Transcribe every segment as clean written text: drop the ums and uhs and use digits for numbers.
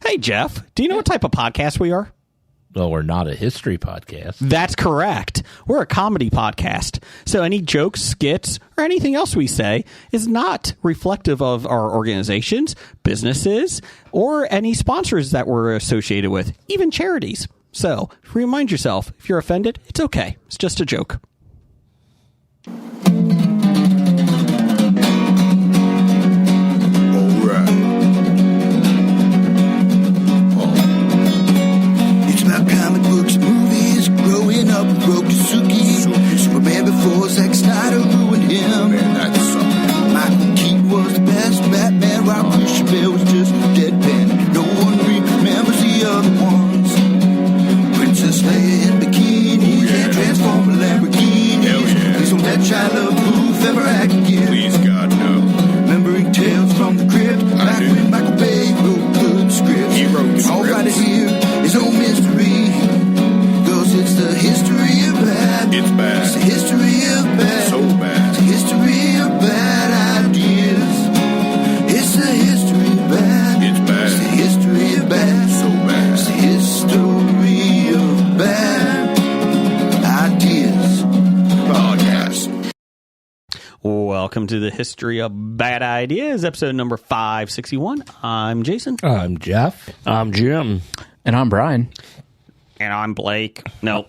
Hey, Jeff, do you know what type of podcast we are? Well, we're not a history podcast. That's correct. We're a comedy podcast. So any jokes, skits, or anything else we say is not reflective of our organizations, businesses, or any sponsors that we're associated with, even charities. So remind yourself, if you're offended, it's okay. It's just a joke. Comic books, movies, growing up with Rokusuki. Superman before Zack Snyder ruined him. Michael Keaton was the best Batman, while Christian Bale was just deadpan. No one remembers the other ones. Princess Leia in bikinis and Transformer Lamborghinis. Please don't let Shia LaBeouf ever act again. Please, God, no. Remembering tales from the crypt, back when Michael Bay wrote good scripts. He wrote the All scripts. right here is no mystery. It's the history of bad. It's bad. It's the history of bad. So bad. It's the history of bad ideas. It's the history of bad. It's bad. It's the history of bad. So bad. It's the history of bad ideas. Podcast. Welcome to the History of Bad Ideas, episode number 561. I'm Jason. I'm Jeff. I'm Jim. And I'm Brian. And I'm Blake. No.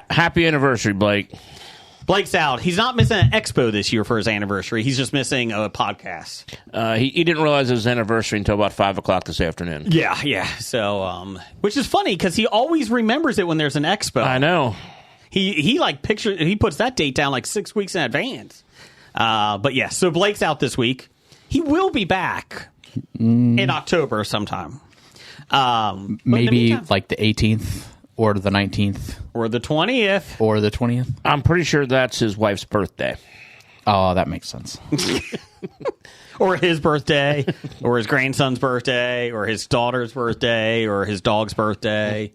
Happy anniversary, Blake. Blake's out. He's not missing an expo this year for his anniversary. He's just missing a podcast. He didn't realize it was anniversary until about 5 o'clock this afternoon. Yeah. So, which is funny because he always remembers it when there's an expo. I know. He puts that date down like 6 weeks in advance. But yeah, so Blake's out this week. He will be back in October sometime. Maybe like the 18th or the 19th or the 20th or the 20th. I'm pretty sure that's his wife's birthday. Oh, that makes sense. Or his birthday, or his grandson's birthday, or his daughter's birthday, or his dog's birthday.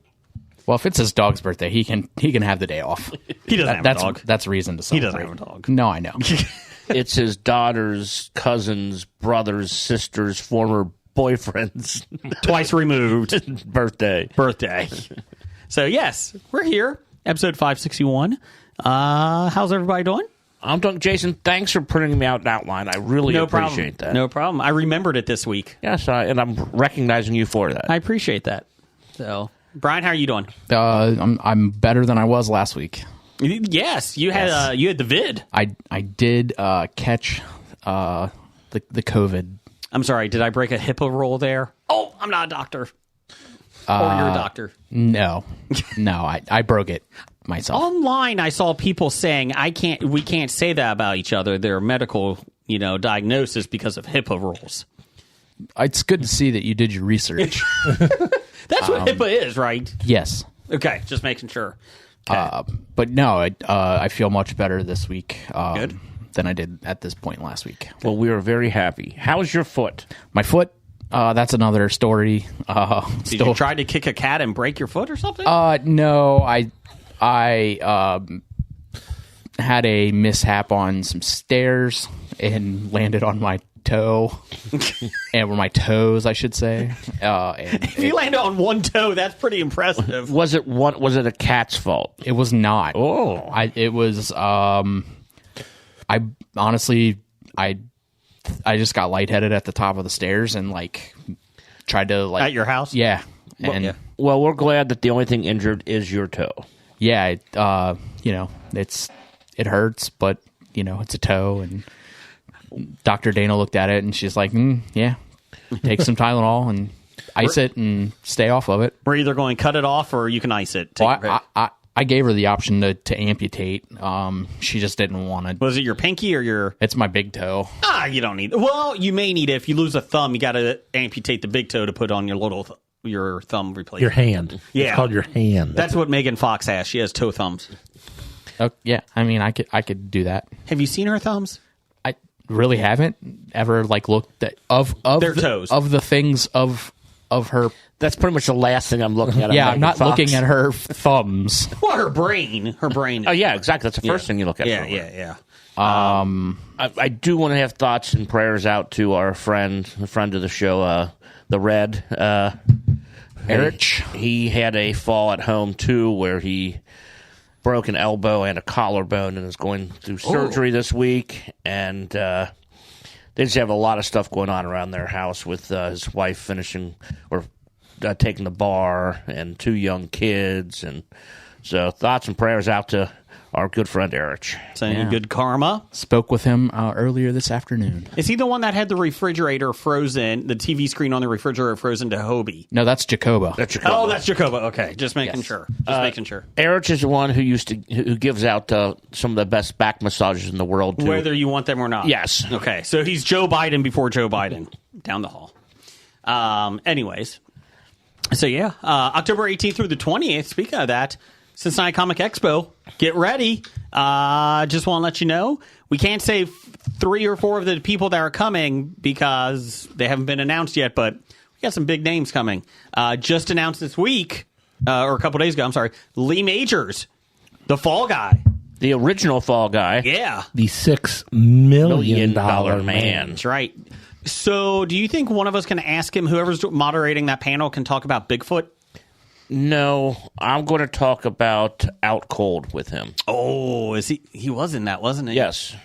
Well, if it's his dog's birthday, he can have the day off. He doesn't have a dog. That's reason to He celebrate. doesn't have a dog. No, I know. It's his daughter's cousin's brother's sister's former boyfriend's Twice removed birthday. So yes, we're here, episode 561. How's everybody doing? I'm doing. Jason, thanks for printing me out an outline. I really appreciate that. No problem. I remembered it this week. Yes, and I'm recognizing you for that. I appreciate that. So, Brian, how are you doing? I'm better than I was last week. Yes, you had the vid. I did catch the COVID. I'm sorry, did I break a HIPAA rule there? Oh, I'm not a doctor. Or you're a doctor. No, I broke it myself. Online, I saw people saying we can't say that about each other. Their medical, diagnosis because of HIPAA rules. It's good to see that you did your research. That's what HIPAA is, right? Yes. Okay, just making sure. Okay. But no, I feel much better this week Good. than I did at this point last week. Well, we are very happy. How's your foot? My foot, that's another story. Did you try to kick a cat and break your foot or something? No, I had a mishap on some stairs and landed on my toe, and my toes, I should say. If you landed on one toe, that's pretty impressive. Was it a cat's fault? It was not. Oh, It was. I honestly, I just got lightheaded at the top of the stairs and tried to At your house? Yeah, and well, we're glad that the only thing injured is your toe. yeah, it hurts, but it's a toe, and Dr. Dana looked at it and she's like, yeah, take some Tylenol and ice it and stay off of it. We're either going to cut it off or you can ice it. I gave her the option to amputate. She just didn't want it. Was it your pinky or your... It's my big toe. You don't need it. Well, you may need it. If you lose a thumb, you got to amputate the big toe to put on your thumb replacement. Your hand. Yeah. It's called your hand. That's what Megan Fox has. She has toe thumbs. Oh, yeah, I mean, I could do that. Have you seen her thumbs? I really haven't ever looked at of their the, toes of the things of her. That's pretty much the last thing I'm looking at. Yeah, I'm not looking at her thumbs. Well, her brain. Oh yeah, exactly. That's the first thing you look at. Yeah. I do want to have thoughts and prayers out to our friend, the friend of the show, the Red. Erich. He had a fall at home, too, where he broke an elbow and a collarbone and is going through surgery this week. And they just have a lot of stuff going on around their house with his wife finishing or taking the bar and 2 young kids. And so thoughts and prayers out to our good friend Erich. Sending good karma. Spoke with him earlier this afternoon. Is he the one that had the refrigerator frozen, the TV screen on the refrigerator frozen to Hobie? No, that's Jacoba. That's Jacoba. Oh, that's Jacoba. Okay, just making sure. Making sure. Erich is the one who who gives out some of the best back massages in the world, too. Whether you want them or not. Yes. Okay, so he's Joe Biden before Joe Biden. Down the hall. Anyways. So, yeah. October 18th through the 20th, speaking of that, Cincinnati Comic Expo, get ready. Just want to let you know, we can't say 3 or 4 of the people that are coming because they haven't been announced yet, but we got some big names coming. Just announced this week, or a couple days ago, I'm sorry, Lee Majors, the Fall Guy. The original Fall Guy. Yeah. The $6 million man. man. That's right. So do you think one of us can ask him, whoever's moderating that panel can talk about Bigfoot? No, I'm going to talk about Out Cold with him. Oh, is he? He was in that, wasn't he? Yes.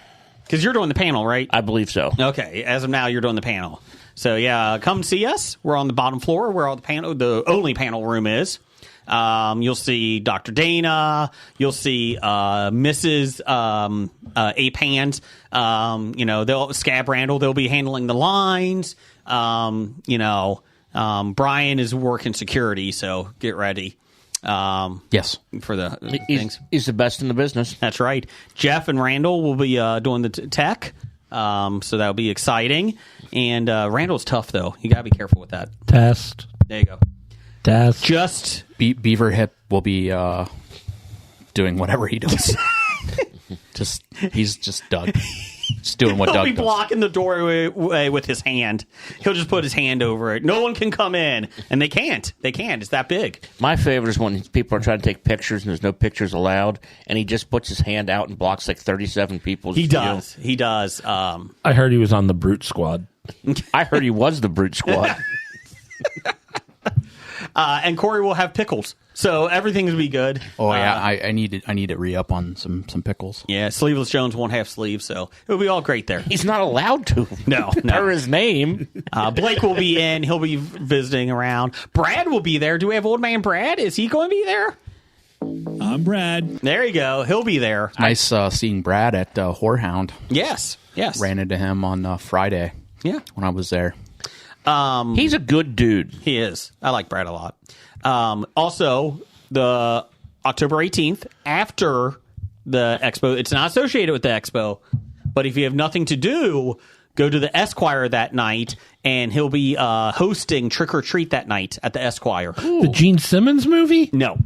Because you're doing the panel, right? I believe so. Okay. As of now, you're doing the panel. So yeah, come see us. We're on the bottom floor where all the only panel room is. You'll see Dr. Dana. You'll see Mrs. Ape Hands. Scab Randall. They'll be handling the lines. Brian is working security, so get ready. Yes. For the things. He's the best in the business. That's right. Jeff and Randall will be doing the tech, so that'll be exciting. And Randall's tough, though. You got to be careful with that. Test. There you go. Test. Just Beaver Hip will be doing whatever he does. He's just Doug. Just doing what he'll Doug be does. blocking the doorway with his hand. He'll just put his hand over it. No one can come in, and they can't. They can't. It's that big. My favorite is when people are trying to take pictures and there's no pictures allowed, and he just puts his hand out and blocks like 37 people's He view. does. He does. I heard he was on the Brute Squad. I heard he was the Brute Squad. And Corey will have pickles, so everything will be good. Oh yeah, I need to re-up on some pickles. Yeah, Sleeveless Jones won't have sleeves, so it'll be all great there. He's not allowed to. No. Per his name. Blake will be in. He'll be visiting around. Brad will be there. Do we have old man Brad? Is he going to be there? I'm Brad. There you go. He'll be there. Nice seeing Brad at Whorehound. Yes. Ran into him on Friday. Yeah. When I was there. He's a good dude. He is. I like Brad a lot. Also, the October 18th, after the expo, it's not associated with the expo, but if you have nothing to do, go to the Esquire that night, and he'll be hosting Trick or Treat that night at the Esquire. The Gene Simmons movie? No.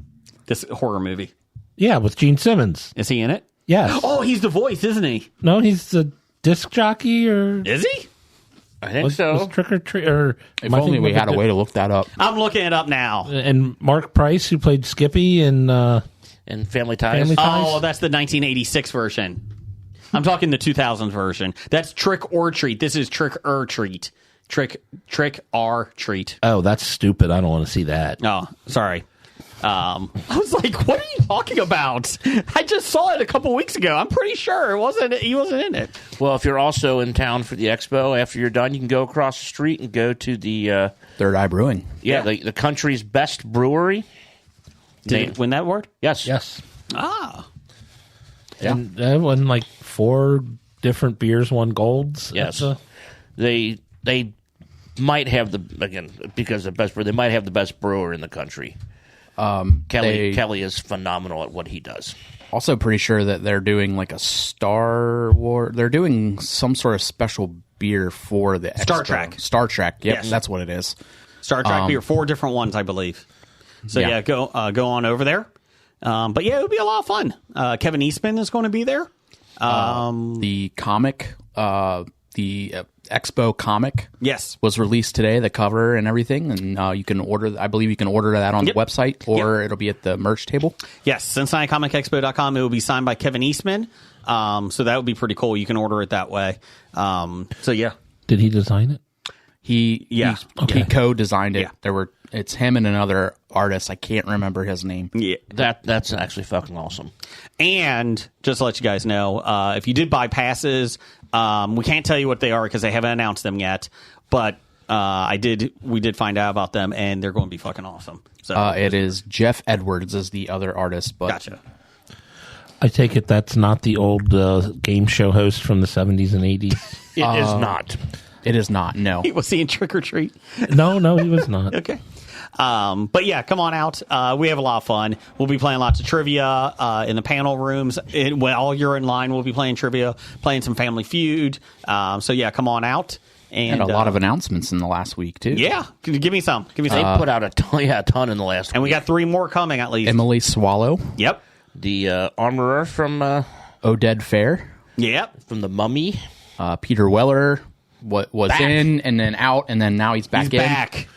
This horror movie. Yeah, with Gene Simmons. Is he in it? Yes. Oh, he's the voice, isn't he? No, he's the disc jockey, or Is he? I think was so. Trick or Treat, or If only we had a way to look that up. I'm looking it up now. And Mark Price, who played Skippy in And Family Ties. Family Ties. Oh, that's the 1986 version. I'm talking the 2000 version. That's Trick or Treat. This is Trick or Treat. Trick or Treat. Oh, that's stupid. I don't want to see that. Oh, sorry. I was like, what are you talking about? I just saw it a couple weeks ago. I'm pretty sure he wasn't in it. Well, if you're also in town for the expo, after you're done, you can go across the street and go to the Third Eye Brewing. the country's best brewery. Did it win that award? Yes. Yes. Ah. And that won like 4 different beers, won golds. Yes. That's They might have because the best brewer, they might have the best brewer in the country. Kelly is phenomenal at what he does. Also pretty sure that they're doing like a Star Wars. They're doing some sort of special beer for the Star expo. Trek. Star Trek. Yep, Yes. that's what it is. Star Trek beer, 4 different ones, I believe. So Yeah. go on over there. But yeah, it'll be a lot of fun. Kevin Eastman is going to be there. The comic, the Expo comic, Yes. was released today. The cover and everything, and you can order. I believe you can order that on Yep. the website, or it'll be at the merch table. Yes, CincinnatiComicExpo.com. It will be signed by Kevin Eastman. So that would be pretty cool. You can order it that way. So yeah. Did he design it? He co-designed it. Yeah. It's him and another artist. I can't remember his name. Yeah. That's actually fucking awesome. And just to let you guys know, if you did buy passes, we can't tell you what they are because they haven't announced them yet. But we did find out about them, and they're going to be fucking awesome. So It is Jeff Edwards is the other artist. But gotcha. I take it that's not the old game show host from the 70s and 80s. It is not. It is not. No. Was he in Trick or Treat? No, he was not. Okay. But yeah, come on out. We have a lot of fun. We'll be playing lots of trivia in the panel rooms. While you're in line, we'll be playing trivia, playing some Family Feud. So yeah, come on out. And a lot of announcements in the last week, too. Yeah. Give me some. They put out a ton in the last week. And we got 3 more coming at least. Emily Swallow. Yep. The armorer from Oded Fair. Yep. from The Mummy. Peter Weller was Back. in and then out, and then now he's back He's in. back.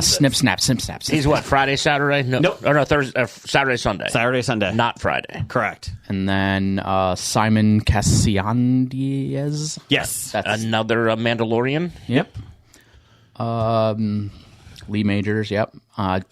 Snip, snap, snip, snap. He's what, Friday, Saturday? No, Nope. Or no, Thursday, Saturday, Sunday. Saturday, Sunday. Not Friday. Correct. And then Simon Cassiandiez. Yes. That's Another Mandalorian. Yep. Lee Majors. Yep. I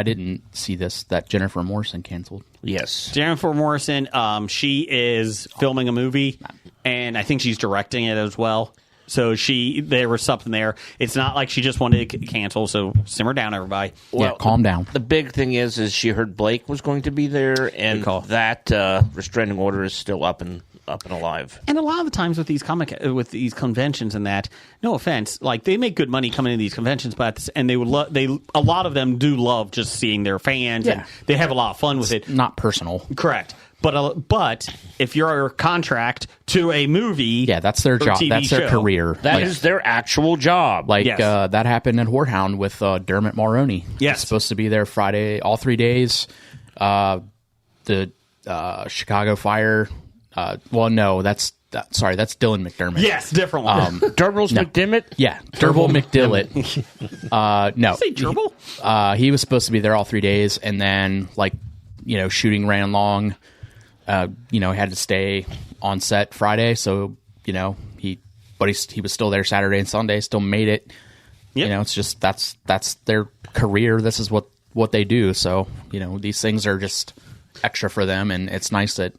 didn't see that Jennifer Morrison canceled. Yes. Jennifer Morrison, she is filming a movie, and I think she's directing it as well. So there was something there. It's not like she just wanted to cancel, so simmer down, everybody. Yeah, calm down. The big thing is she heard Blake was going to be there, and that restraining order is still up and alive. And a lot of the times with these conventions and that, no offense, like they make good money coming to these conventions, but and a lot of them do love just seeing their fans, and they have a lot of fun with it. Not personal. Correct. But if you're a contract to a movie, that's their job. TV That's their show, career. That is their actual job. That happened at Whorehound with Dermot Mulroney. Yes. He's supposed to be there Friday, all 3 days. The Chicago Fire. That's Dylan McDermott. Yes, different one. Derbil's McDimmett? Yeah, Derbil McDillett. No. Say Derbil? He was supposed to be there all 3 days, and then shooting ran long. Had to stay on set Friday, so he was still there Saturday and Sunday, still made it. Yep. It's just that's their career. This is what they do. So these things are just extra for them, and it's nice that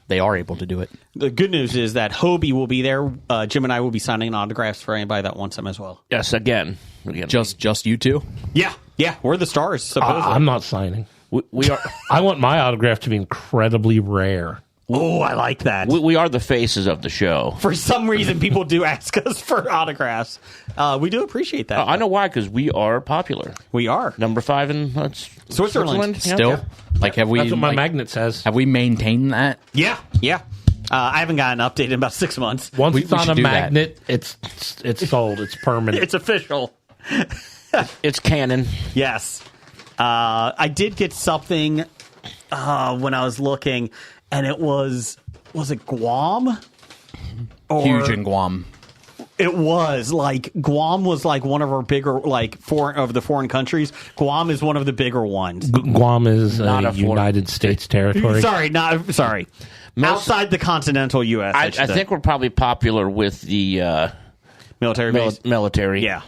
they are able to do it. The good news is that Hobie will be there. Jim and I will be signing autographs for anybody that wants them as well. Yes, again. Just you two? Yeah, we're the stars. Supposedly. I'm not signing. We are. I want my autograph to be incredibly rare. Oh, I like that. We are the faces of the show. For some reason, people do ask us for autographs. We do appreciate that. I know why, because we are popular. We are. Number 5 in Switzerland. Yeah. Still? Have we? That's what my magnet says. Have we maintained that? Yeah. I haven't gotten an update in about 6 months. Once we it's on should a do that. magnet, it's sold. It's permanent. It's official. It's canon. Yes. I did get something when I was looking, and it was it Guam? Huge in Guam. It was Guam was one of our bigger foreign countries. Guam is one of the bigger ones. Guam is Not a a foreign- United States territory. Sorry. Outside the continental U.S. I think we're probably popular with the military base. military. Yeah.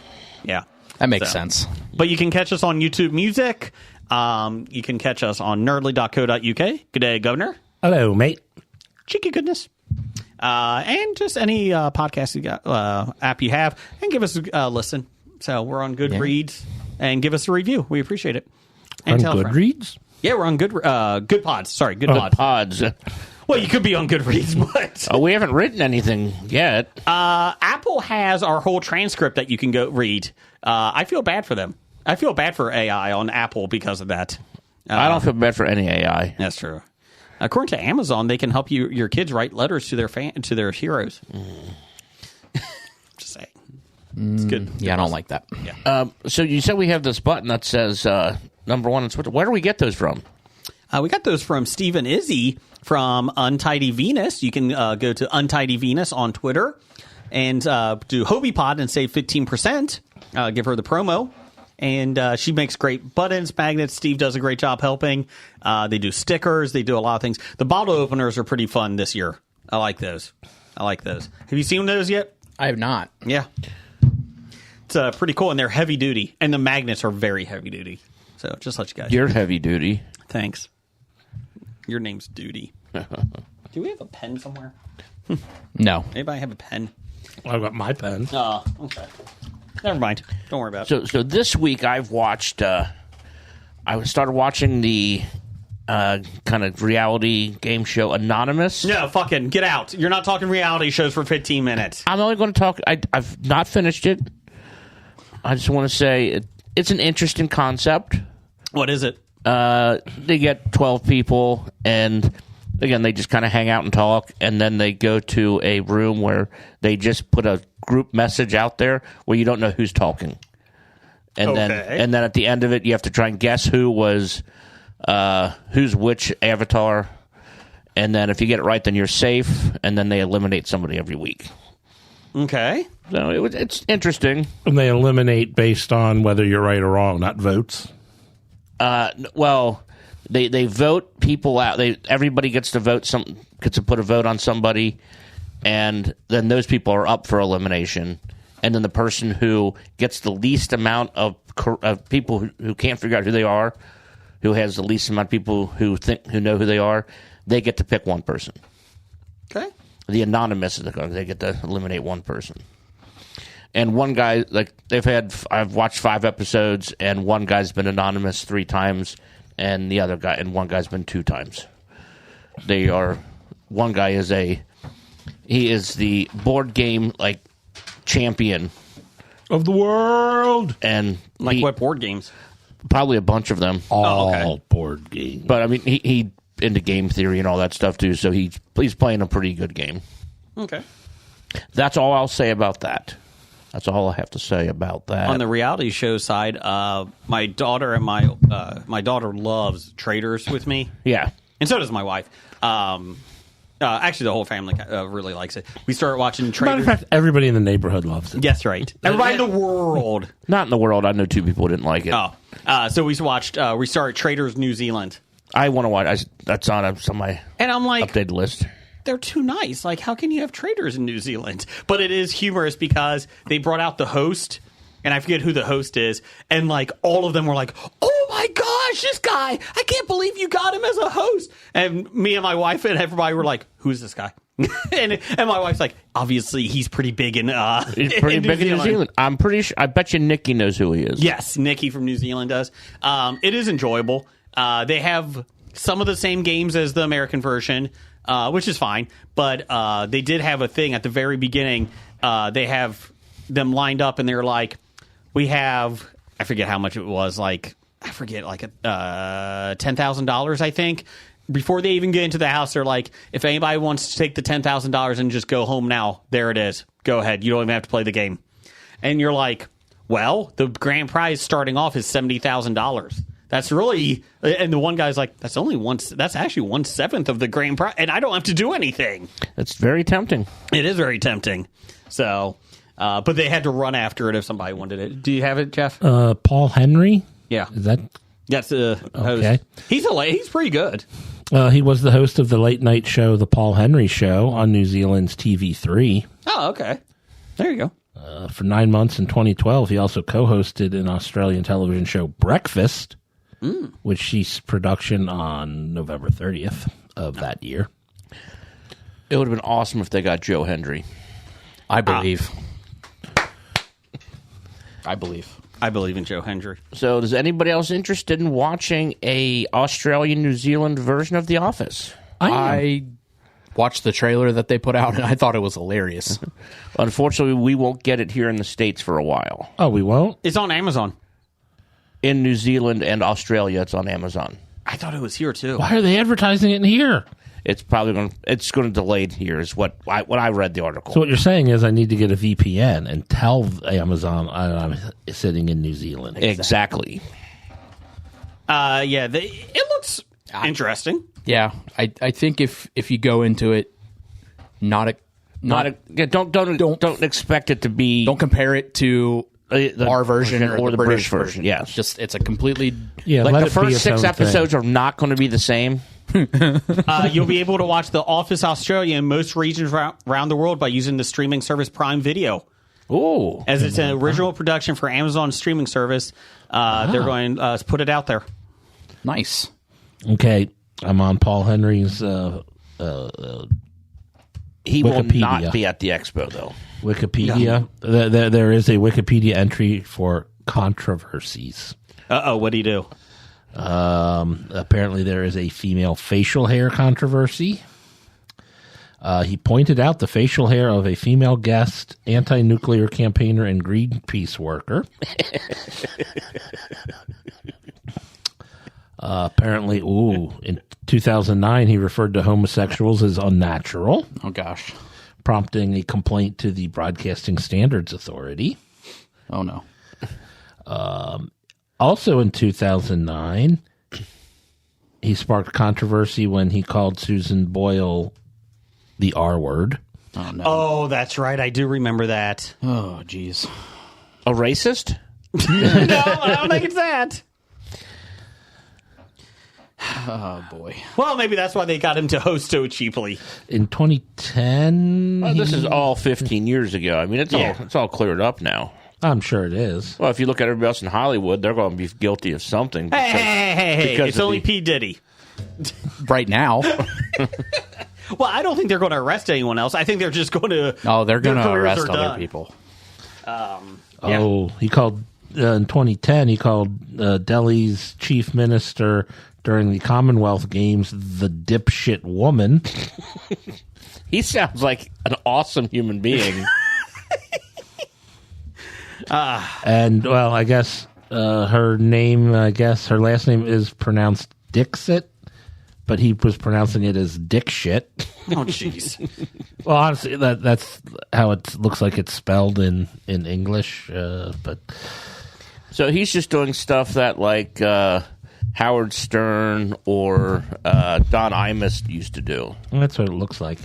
That makes sense. But you can catch us on YouTube Music. You can catch us on nerdly.co.uk. Good day, Governor. Hello, mate. Cheeky goodness. And just any podcast app you have, and give us a listen. So we're on Goodreads, and give us a review. We appreciate it. And On tell a friend. Goodreads? Yeah, we're on Good Pods. Sorry, Good Pods. Pods. Well, you could be on Goodreads, but We haven't written anything yet. Apple has our whole transcript that you can go read. I feel bad for them. I feel bad for AI on Apple because of that. I don't feel bad for any AI. That's true. According to Amazon, they can help your kids write letters to their heroes. Just saying, it's good. Yeah, I don't like that. Yeah. So you said we have this button that says number 1 on Twitter. Where do we get those from? We got those from Stephen Izzy from Untidy Venus. You can go to Untidy Venus on Twitter and do Hobie Pod and save 15%. Give her the promo. And she makes great buttons, magnets. Steve does a great job helping. They do stickers. They do a lot of things. The bottle openers are pretty fun this year. I like those. Have you seen those yet? I have not. Yeah. It's pretty cool, and they're heavy duty, and the magnets are very heavy duty. So just let you guys. You're heavy duty. Thanks. Your name's Duty. Do we have a pen somewhere? No. Anybody have a pen? I've got my pen. Oh, okay. Never mind. Don't worry about it. So this week I've watched. I started watching the kind of reality game show Anonymous. No, fucking get out. You're not talking reality shows for 15 minutes. I'm only going to talk. I've not finished it. I just want to say it's an interesting concept. What is it? They get 12 people, and again, they just kind of hang out and talk, and then they go to a room where they just put a group message out there where you don't know who's talking. And then at the end of it, you have to try and guess who's which avatar. And then if you get it right, then you're safe, and then they eliminate somebody every week. Okay. So it's interesting. And they eliminate based on whether you're right or wrong, not votes. Well, they vote people out. Everybody gets to vote. Gets to put a vote on somebody, and then those people are up for elimination. And then the person who gets the least amount of people who can't figure out who they are, who has the least amount of people who know who they are, they get to pick one person. Okay. The anonymous, they get to eliminate one person. And one guy, I've watched 5 episodes, and one guy's been anonymous 3 times, and one guy's been 2 times. One guy is the board game champion Of the world. and What board games? probably a bunch of them. All board games. But I mean, he into game theory and all that stuff too. So he's playing a pretty good game. Okay. That's all I'll say about that. That's all I have to say about that. On the reality show side, my daughter and my daughter loves Traders with me, yeah, and so does my wife. Actually, the whole family really likes it. We started watching Matter Traders. of fact, everybody in the neighborhood loves it. Yes, right. Everybody in the world. not in the world. I know 2 people who didn't like it. So we watched. We started Traders New Zealand, I want to watch. That's on my and I'm like, updated list. they're too nice. Like, how can you have traders in New Zealand? But it is humorous because they brought out the host, and I forget who the host is, and all of them were like, "Oh my gosh, this guy! I can't believe you got him as a host." And me and my wife and everybody were like, "Who's this guy?" and my wife's like, "Obviously, he's pretty big in He's pretty big in New Zealand. I'm pretty sure. I bet you Nikki knows who he is. Yes, Nikki from New Zealand does. It is enjoyable. They have some of the same games as the American version, which is fine. But they did have a thing at the very beginning. They have them lined up, and they're like, we have, I forget how much it was, $10,000, I think. Before they even get into the house, they're like, if anybody wants to take the $10,000 and just go home now, there it is. Go ahead. You don't even have to play the game. And you're like, well, the grand prize starting off is $70,000. That's really, and the one guy's like, that's actually 1/7 of the grand prize, and I don't have to do anything. It's very tempting. It is very tempting. So, but they had to run after it if somebody wanted it. Do you have it, Jeff? Paul Henry? Yeah. Is that... That's the host. Okay. He's pretty good. He was the host of the late night show, The Paul Henry Show, on New Zealand's TV3. Oh, okay. There you go. For 9 months in 2012, he also co-hosted an Australian television show, Breakfast, which ceased production on November 30th of that year. It would have been awesome if they got Joe Hendry. I believe. I believe in Joe Hendry. So, is anybody else interested in watching a Australian New Zealand version of The Office? I watched the trailer that they put out, and I thought it was hilarious. Unfortunately, we won't get it here in the States for a while. Oh, we won't? It's on Amazon. In New Zealand and Australia, it's on Amazon. I thought it was here too. Why are they advertising it in here? It's probably going to delay it here, is what I read the article. So what you're saying is I need to get a VPN and tell Amazon I'm sitting in New Zealand. Exactly. It looks interesting. Yeah, I think if you go into it, don't expect it to be. Don't compare it to our version or the British version. Yes, it's a completely the first 6 episodes are not going to be the same. You'll be able to watch The Office Australia in most regions around the world by using the streaming service Prime Video. Ooh. As it's an original production for Amazon streaming service, they're going to put it out there. Nice. Okay, I'm on Paul Henry's He will Wikipedia. not be at the expo, though. Wikipedia. There is a Wikipedia entry for controversies. What do you do? Apparently, there is a female facial hair controversy. He pointed out the facial hair of a female guest, anti-nuclear campaigner, and Greenpeace worker. Apparently, in 2009, he referred to homosexuals as unnatural, Oh, gosh. prompting a complaint to the Broadcasting Standards Authority. Oh, no. Also in 2009, he sparked controversy when he called Susan Boyle the R word. Oh, no. Oh, that's right. I do remember that. Oh, jeez. A racist? No, I don't think it's that. Oh, boy. Well, maybe that's why they got him to host so cheaply. In 2010, Well, this is all 15 years ago. I mean, it's all cleared up now. I'm sure it is. Well, if you look at everybody else in Hollywood, they're going to be guilty of something. Hey, because it's of only the- P. Diddy. Right now. Well, I don't think they're going to arrest anyone else. I think they're just going to... No, they're going to careers arrest are other done. people. Oh, he called, in 2010, he called Delhi's chief minister during the Commonwealth Games the dipshit woman. He sounds like an awesome human being. And, well, I guess her last name is pronounced Dixit, but he was pronouncing it as dick shit. Oh, jeez. Well, honestly, that's how it looks like it's spelled in English. But So he's just doing stuff that like Howard Stern or Don Imus used to do. that's what it looks like.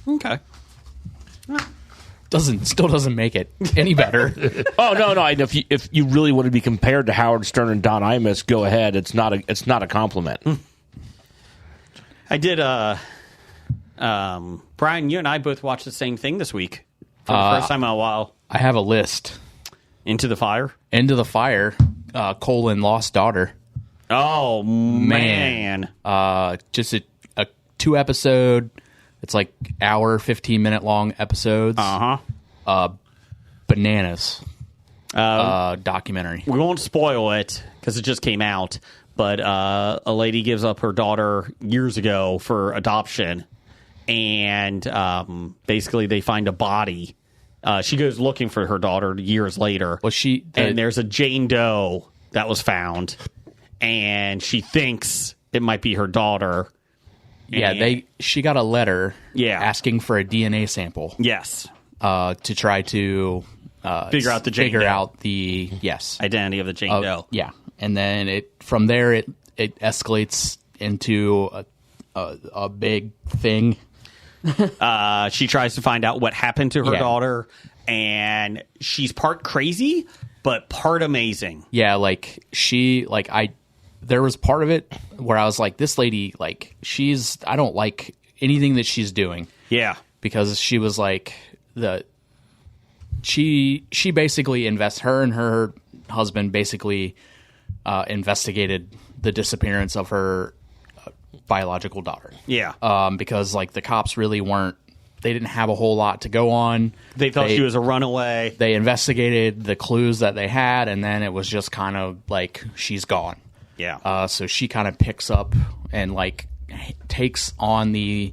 Okay. Still doesn't make it any better. Oh no! If you really want to be compared to Howard Stern and Don Imus, go ahead. It's not a compliment. I did, Brian, you and I both watched the same thing this week for the first time in a while. I have a list. Into the Fire. Into the Fire, Lost Daughter. Oh, man. Just a 2-episode. It's like hour, 15-minute long episodes. Uh-huh. Bananas. Documentary. We won't spoil it because it just came out, but a lady gives up her daughter years ago for adoption, and basically they find a body. She goes looking for her daughter years later. Was she? And there's a Jane Doe that was found, and she thinks it might be her daughter. Yeah, she got a letter asking for a DNA sample. Yes. To try to Figure out the Jane figure Doe. out the Identity of the Jane Doe. Yeah, and then from there it escalates into a big thing. She tries to find out what happened to her Yeah. daughter, and she's part crazy, but part amazing. Yeah, there was part of it where I was like, this lady, I don't like anything that she's doing. Yeah. Because she was like she basically her and her husband basically investigated the disappearance of her biological daughter. Yeah. Because the cops really they didn't have a whole lot to go on. They thought she was a runaway. They investigated the clues that they had, and then it was just kind of like she's gone. Yeah. So she kind of picks up and takes on she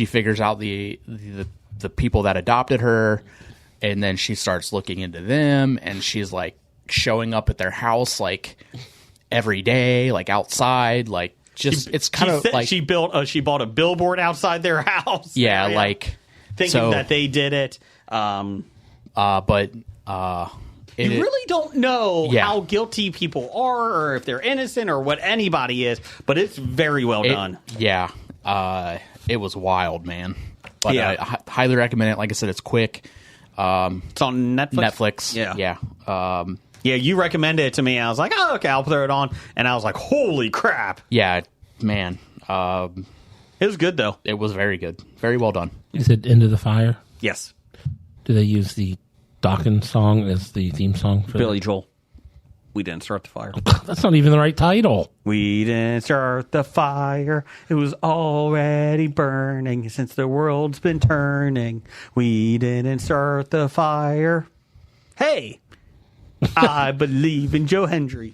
figures out the people that adopted her, and then she starts looking into them, and she's showing up at their house every day, outside, it's kind of she bought a billboard outside their house. yeah, thinking that they did it. You really don't know how guilty people are, or if they're innocent, or what anybody is. But it's very well done. Yeah, it was wild, man. But Yeah. I highly recommend it. Like I said, it's quick. It's on Netflix. Yeah. Yeah, you recommended it to me. And I was like, oh, okay, I'll throw it on. And I was like, holy crap. Yeah, man. It was good, though. It was very good. Very well done. Is it Into the Fire? Yes. Do they use the Dawkins song as the theme song? For Billy Joel. We didn't start the fire. That's not even the right title. We didn't start the fire. It was already burning since the world's been turning. We didn't start the fire. Hey, I believe in Joe Hendry.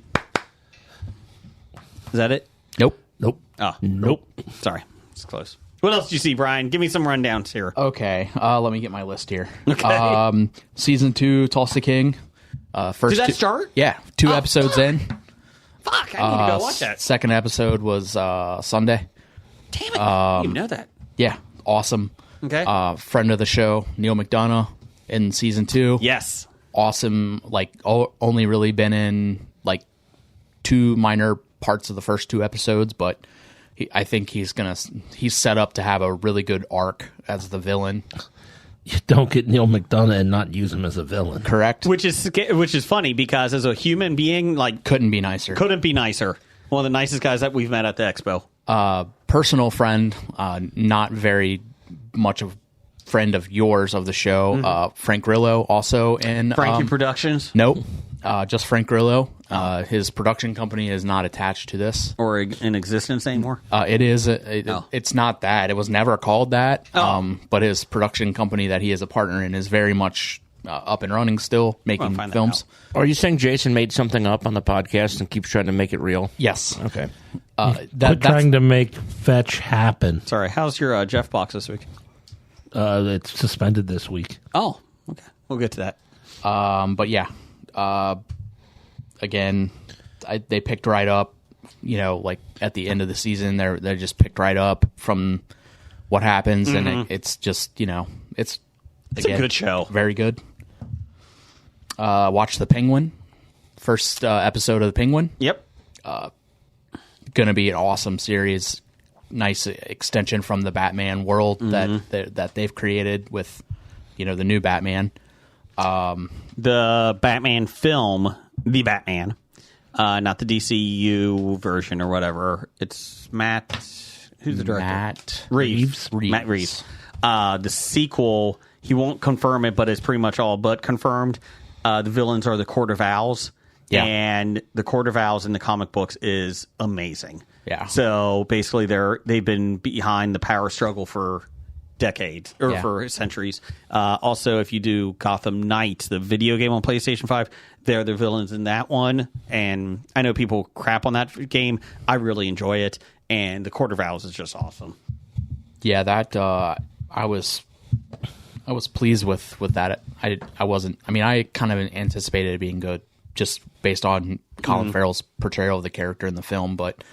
Is that it? Nope. Nope. Oh, Nope. sorry. It's close. What else do you see, Brian? Give me some rundowns here. Okay, let me get my list here. Okay. Season 2, Tulsa King. First Did that two- start? Yeah, 2 episodes fuck. in. Fuck, I need to go watch that. Second episode was Sunday. Damn it. I didn't know that. Yeah, awesome. Okay. Friend of the show, Neil McDonough in season 2. Yes. Awesome. Like, only really been in like 2 minor parts of the first 2 episodes, but I think he's set up to have a really good arc as the villain. You don't get Neil McDonough and not use him as a villain. Correct. Which is funny because as a human being, like, Couldn't be nicer. couldn't be nicer. One of the nicest guys that we've met at the expo. Personal friend, not very much of friend of yours of the show, Frank Grillo, also in Frankie Productions Nope, just Frank Grillo. His production company is not attached to this. or in existence anymore. It is. It's not that. It was never called that. But his production company that he is a partner in is very much up and running still, making find that films. out. Are you saying Jason made something up on the podcast and keeps trying to make it real? Yes. Okay. Quit That's trying to make fetch happen. Sorry, how's your Jeff box this week? It's suspended this week. Oh, okay. We'll get to that. but yeah. Again, they picked right up. Like at the end of the season, they're just picked right up from what happens, and it's just it's a good show. Very good. Watch The Penguin. First episode of The Penguin. Yep. Gonna be an awesome series. Nice extension from the Batman world that they've created with the new Batman. The Batman film, The Batman, not the DCU version or whatever. It's Matt. Who's the director? Matt Reeves. Matt Reeves. The sequel, he won't confirm it, but it's pretty much all but confirmed. The villains are the Court of Owls. Yeah. And the Court of Owls in the comic books is amazing. Yeah. So basically they've been behind the power struggle for decades or for centuries. Also, if you do Gotham Knights, the video game on PlayStation 5, they're the villains in that one. And I know people crap on that game. I really enjoy it. And the Court of Owls is just awesome. Yeah, that I was pleased with that. I wasn't. I mean, I kind of anticipated it being good just based on Colin Farrell's portrayal of the character in the film. But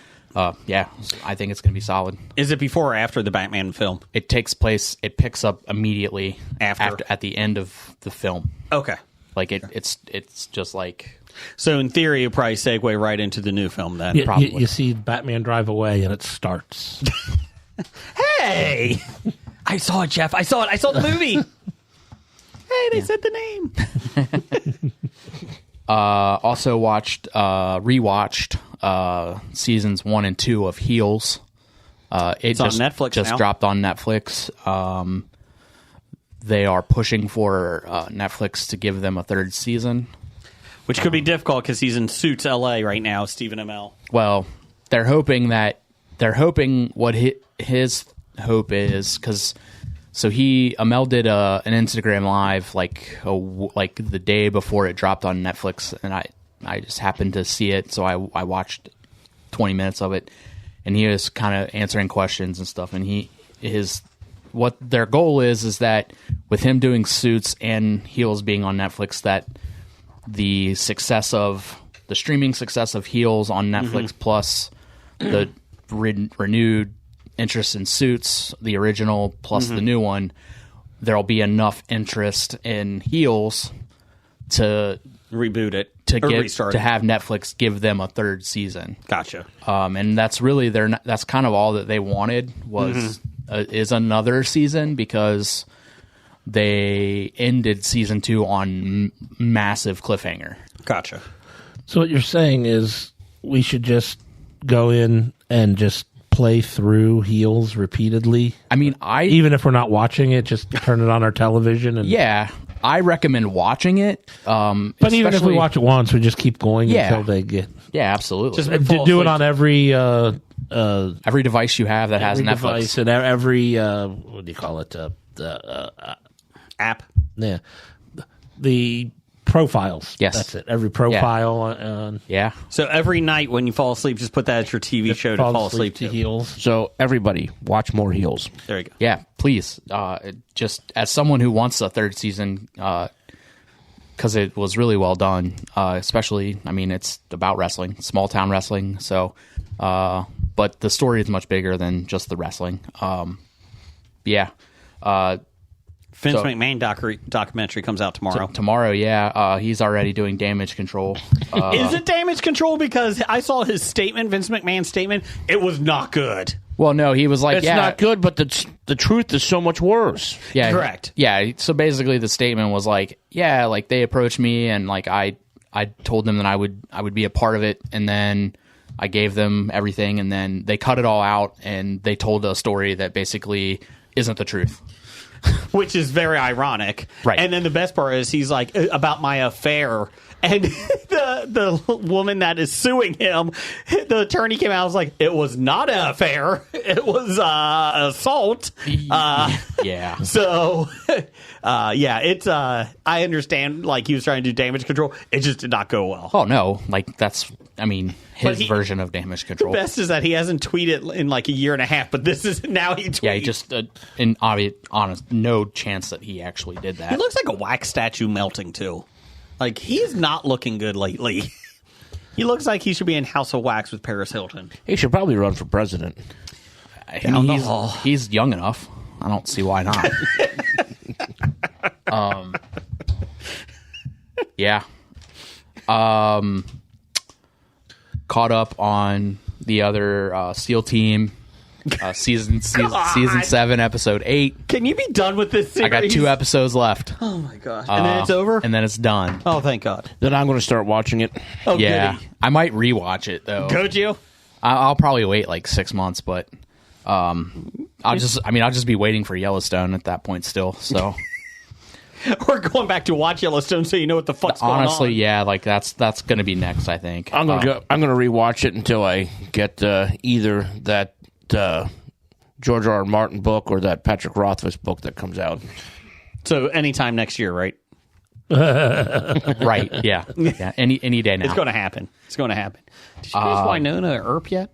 yeah, I think it's going to be solid. Is it before or after the Batman film? It takes place. It picks up immediately After at the end of the film. Okay. Like it's just like So in theory, it'll probably segue right into the new film then. Probably. You see Batman drive away and it starts. Hey! I saw it, Jeff. I saw it. I saw the movie. Hey, they said the name. also rewatched seasons 1 and 2 of Heels. It's on Netflix just now. dropped on Netflix. They are pushing for Netflix to give them a 3rd season. Which could be difficult because he's in Suits LA right now, Stephen Amell. Well, they're hoping what his hope is, because Amell did an Instagram live like the day before it dropped on Netflix, and I just happened to see it, so I watched 20 minutes of it, and he was kind of answering questions and stuff, and what their goal is that with him doing Suits and Heels being on Netflix, that the streaming success of Heels on Netflix plus the renewed interest in Suits, the original plus the new one, there'll be enough interest in Heels to Reboot it. to have Netflix give them a 3rd season. Gotcha. And that's really that's kind of all that they wanted is another season, because they ended season 2 on massive cliffhanger. Gotcha. So what you're saying is we should just go in and just play through Heels repeatedly? I mean, even if we're not watching it, just turn it on our television and yeah, I recommend watching it. But even if we watch it once, we just keep going until they get. Yeah, absolutely. Just Do it on every device you have that has every Netflix. device and every what do you call it? app. Yeah, the profiles. Yes. That's it. Every profile. Yeah. So every night when you fall asleep, just put that as your TV show to fall asleep to to. heels. So everybody, watch more Heels. There you go. Yeah, please. Just as someone who wants a third season, because it was really well done. Especially, I mean, it's about wrestling, small town wrestling. So, but the story is much bigger than just the wrestling. Yeah. Vince So- McMahon documentary comes out tomorrow. Tomorrow, yeah, he's already doing Damage Control. Is it Damage Control? Because I saw his statement, Vince McMahon's statement. It was not good. Well, no, he was like, It's yeah, not good, but the truth is so much worse. yeah, Correct. Yeah, so basically, the statement was like, yeah, like they approached me, and like I told them that I would be a part of it, and then I gave them everything, and then they cut it all out, and they told a story that basically isn't the truth. Which is very ironic. Right. And then the best part is he's like, about my affair. And the woman that is suing him, the attorney came out and was like, it was not an affair. It was assault. Yeah. So, it's, I understand, like, he was trying to do Damage Control. It just did not go well. Oh no, like that's, I mean, his he- version of Damage Control. The best is that he hasn't tweeted in like a year and a half, but this is now he tweets. Yeah, he just, in obvious, honest, no chance that he actually did that. He looks like a wax statue melting too. Like he's not looking good lately. He looks like he should be in House of Wax with Paris Hilton. He should probably run for president. I mean, he's young enough. I don't see why not. Yeah. Caught up on the other SEAL team. Season 7, episode 8. Can you be done with this series? I got 2 episodes left. Oh my gosh! And then it's over. And then it's done. Oh, thank God. Then I'm going to start watching it. Oh, Yeah. goody. I might rewatch it though. Could you? I'll probably wait like 6 months, but I'll just be waiting for Yellowstone at that point still. So Or going back to watch Yellowstone so you know what the fuck's going on. honestly, yeah, like that's going to be next, I think. I'm going to rewatch it until I get either that George R. R. Martin book or that Patrick Rothfuss book that comes out. So anytime next year, right? Right? Yeah. Yeah. Any day now. It's going to happen. It's going to happen. Did you guys Winona Earp yet?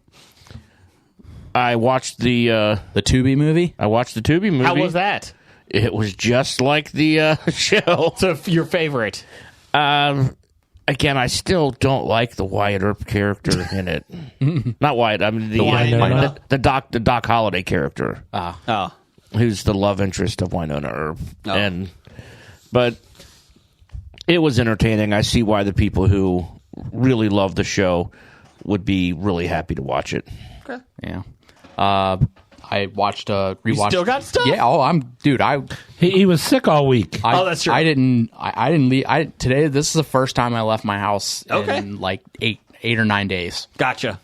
I watched the Tubi movie. I watched the Tubi movie. How was that? It was just like the show. So your favorite? Again, I still don't like the Wyatt Earp character in it. Not Wyatt. I mean the Doc Holliday character, Oh. who's the love interest of Winona Earp. But it was entertaining. I see why the people who really love the show would be really happy to watch it. Yeah. I watched rewatched. You still got stuff? Yeah. He was sick all week. That's true. I didn't leave. Today. This is the first time I left my house Okay. in like 8 or 9 days. Gotcha.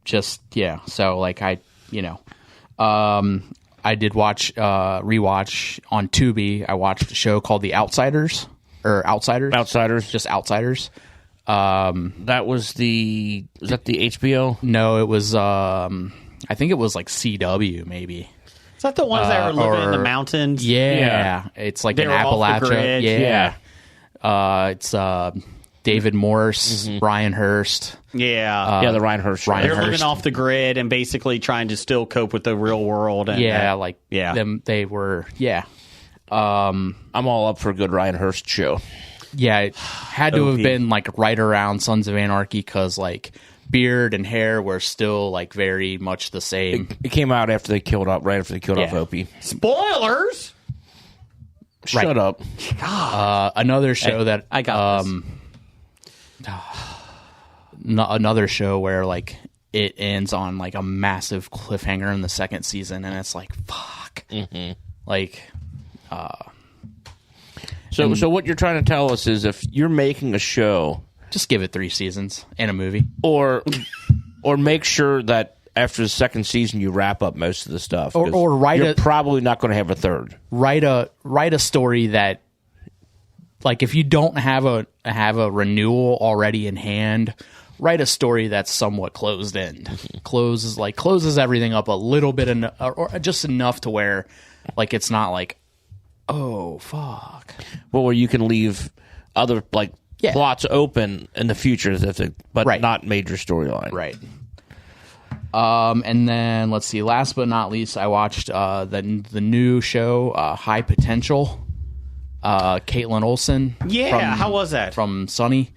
Just yeah. So like I did rewatch on Tubi. I watched a show called The Outsiders or Outsiders. Just Outsiders. That was the HBO? No, it was. I think it was like CW maybe. Is that the ones that were living in the mountains? Yeah, it's like They in were off the Appalachia. grid. Yeah. It's David Morse, Brian Hurst. Yeah. The Ryan Hurst show. Ryan They're Hurst. living off the grid and basically trying to still cope with the real world. And Them. They were. Yeah. I'm all up for a good Ryan Hurst show. Yeah, it had to have been like right around Sons of Anarchy because like beard and hair were still like very much the same. It came out right after they killed off Opie. Spoilers! Shut up. Another show that I got this. Another show where like it ends on like a massive cliffhanger in the second season, and it's like fuck. Like So what you're trying to tell us is if you're making a show just give it 3 seasons and a movie. or make sure that after the second season, you wrap up most of the stuff. Or 'Cause write you're a- probably not going to have a third. Write a story that, like, if you don't have a renewal already in hand, write a story that's somewhat closed end. Closes everything up a little bit, or just enough to where, like, it's not like, oh fuck. Well, where you can leave other plots open in the future, but Right. not major storyline. Right. And then let's see. Last but not least, I watched the new show, High Potential. Caitlin Olsen. Yeah, how was that? From Sunny?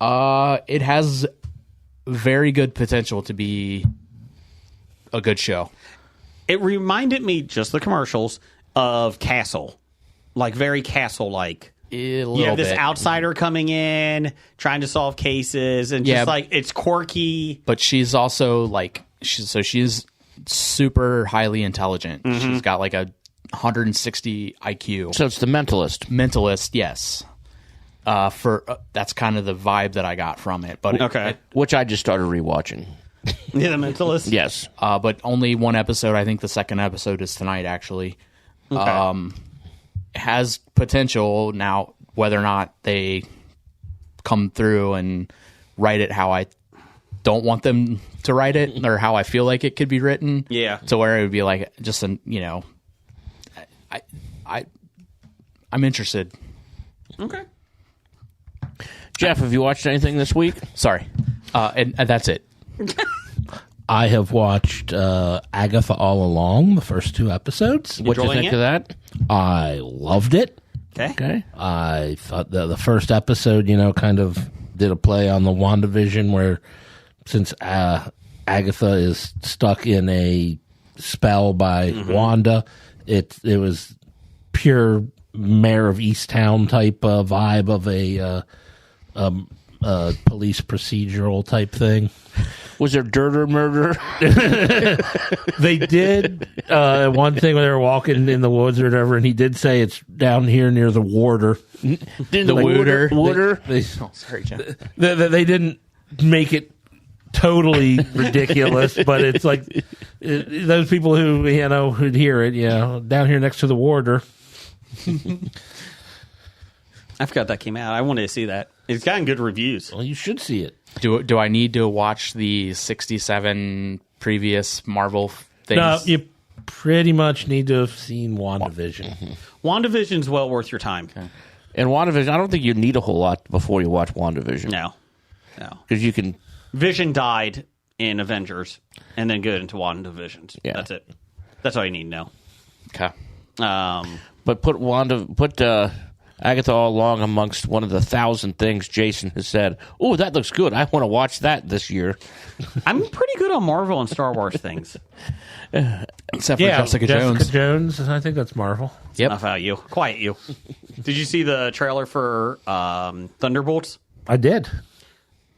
It has very good potential to be a good show. It reminded me, just the commercials, of Castle. Like, very Castle-like. You have this outsider coming in, trying to solve cases, and just it's quirky. But she's also she's super highly intelligent. She's got like a 160 IQ. So it's The Mentalist. Mentalist, yes. That's kind of the vibe that I got from it. But Okay. Which I just started rewatching. Yeah, The Mentalist? Yes. but only one episode. I think the second episode is tonight, actually. Okay. Has potential. Now, whether or not they come through and write it how I don't want them to write it, or how I feel like it could be written, Yeah. to where it would be like just I'm interested. Okay. Jeff, have you watched anything this week? Sorry, and that's it. I have watched Agatha All Along, the first 2 episodes. What do you Enjoying think it? of that? I loved it. Okay. Okay. I thought the first episode, kind of did a play on the WandaVision, where since Agatha is stuck in a spell by Wanda, it was pure Mayor of Easttown type vibe of a police procedural type thing. Was there dirt or murder? They did one thing when they were walking in the woods or whatever, and he did say it's down here near the Warder. The Wooder. Sorry, John. They didn't make it totally ridiculous, but it's like those people who who'd hear it, down here next to the Warder. I forgot that came out. I wanted to see that. It's gotten good reviews. Well, you should see it. Do I need to watch the 67 previous Marvel things? No, you pretty much need to have seen WandaVision. WandaVision's well worth your time. And WandaVision, I don't think you need a whole lot before you watch WandaVision. No. Because you can... Vision died in Avengers and then good into WandaVision. Yeah. That's it. That's all you need to know. Okay. But put Agatha All Along amongst one of the 1,000 things Jason has said. Oh, that looks good. I want to watch that this year. I'm pretty good on Marvel and Star Wars things. Except for Jessica Jones. I think that's Marvel. Yep. Enough out you. Quiet you. Did you see the trailer for Thunderbolts? I did.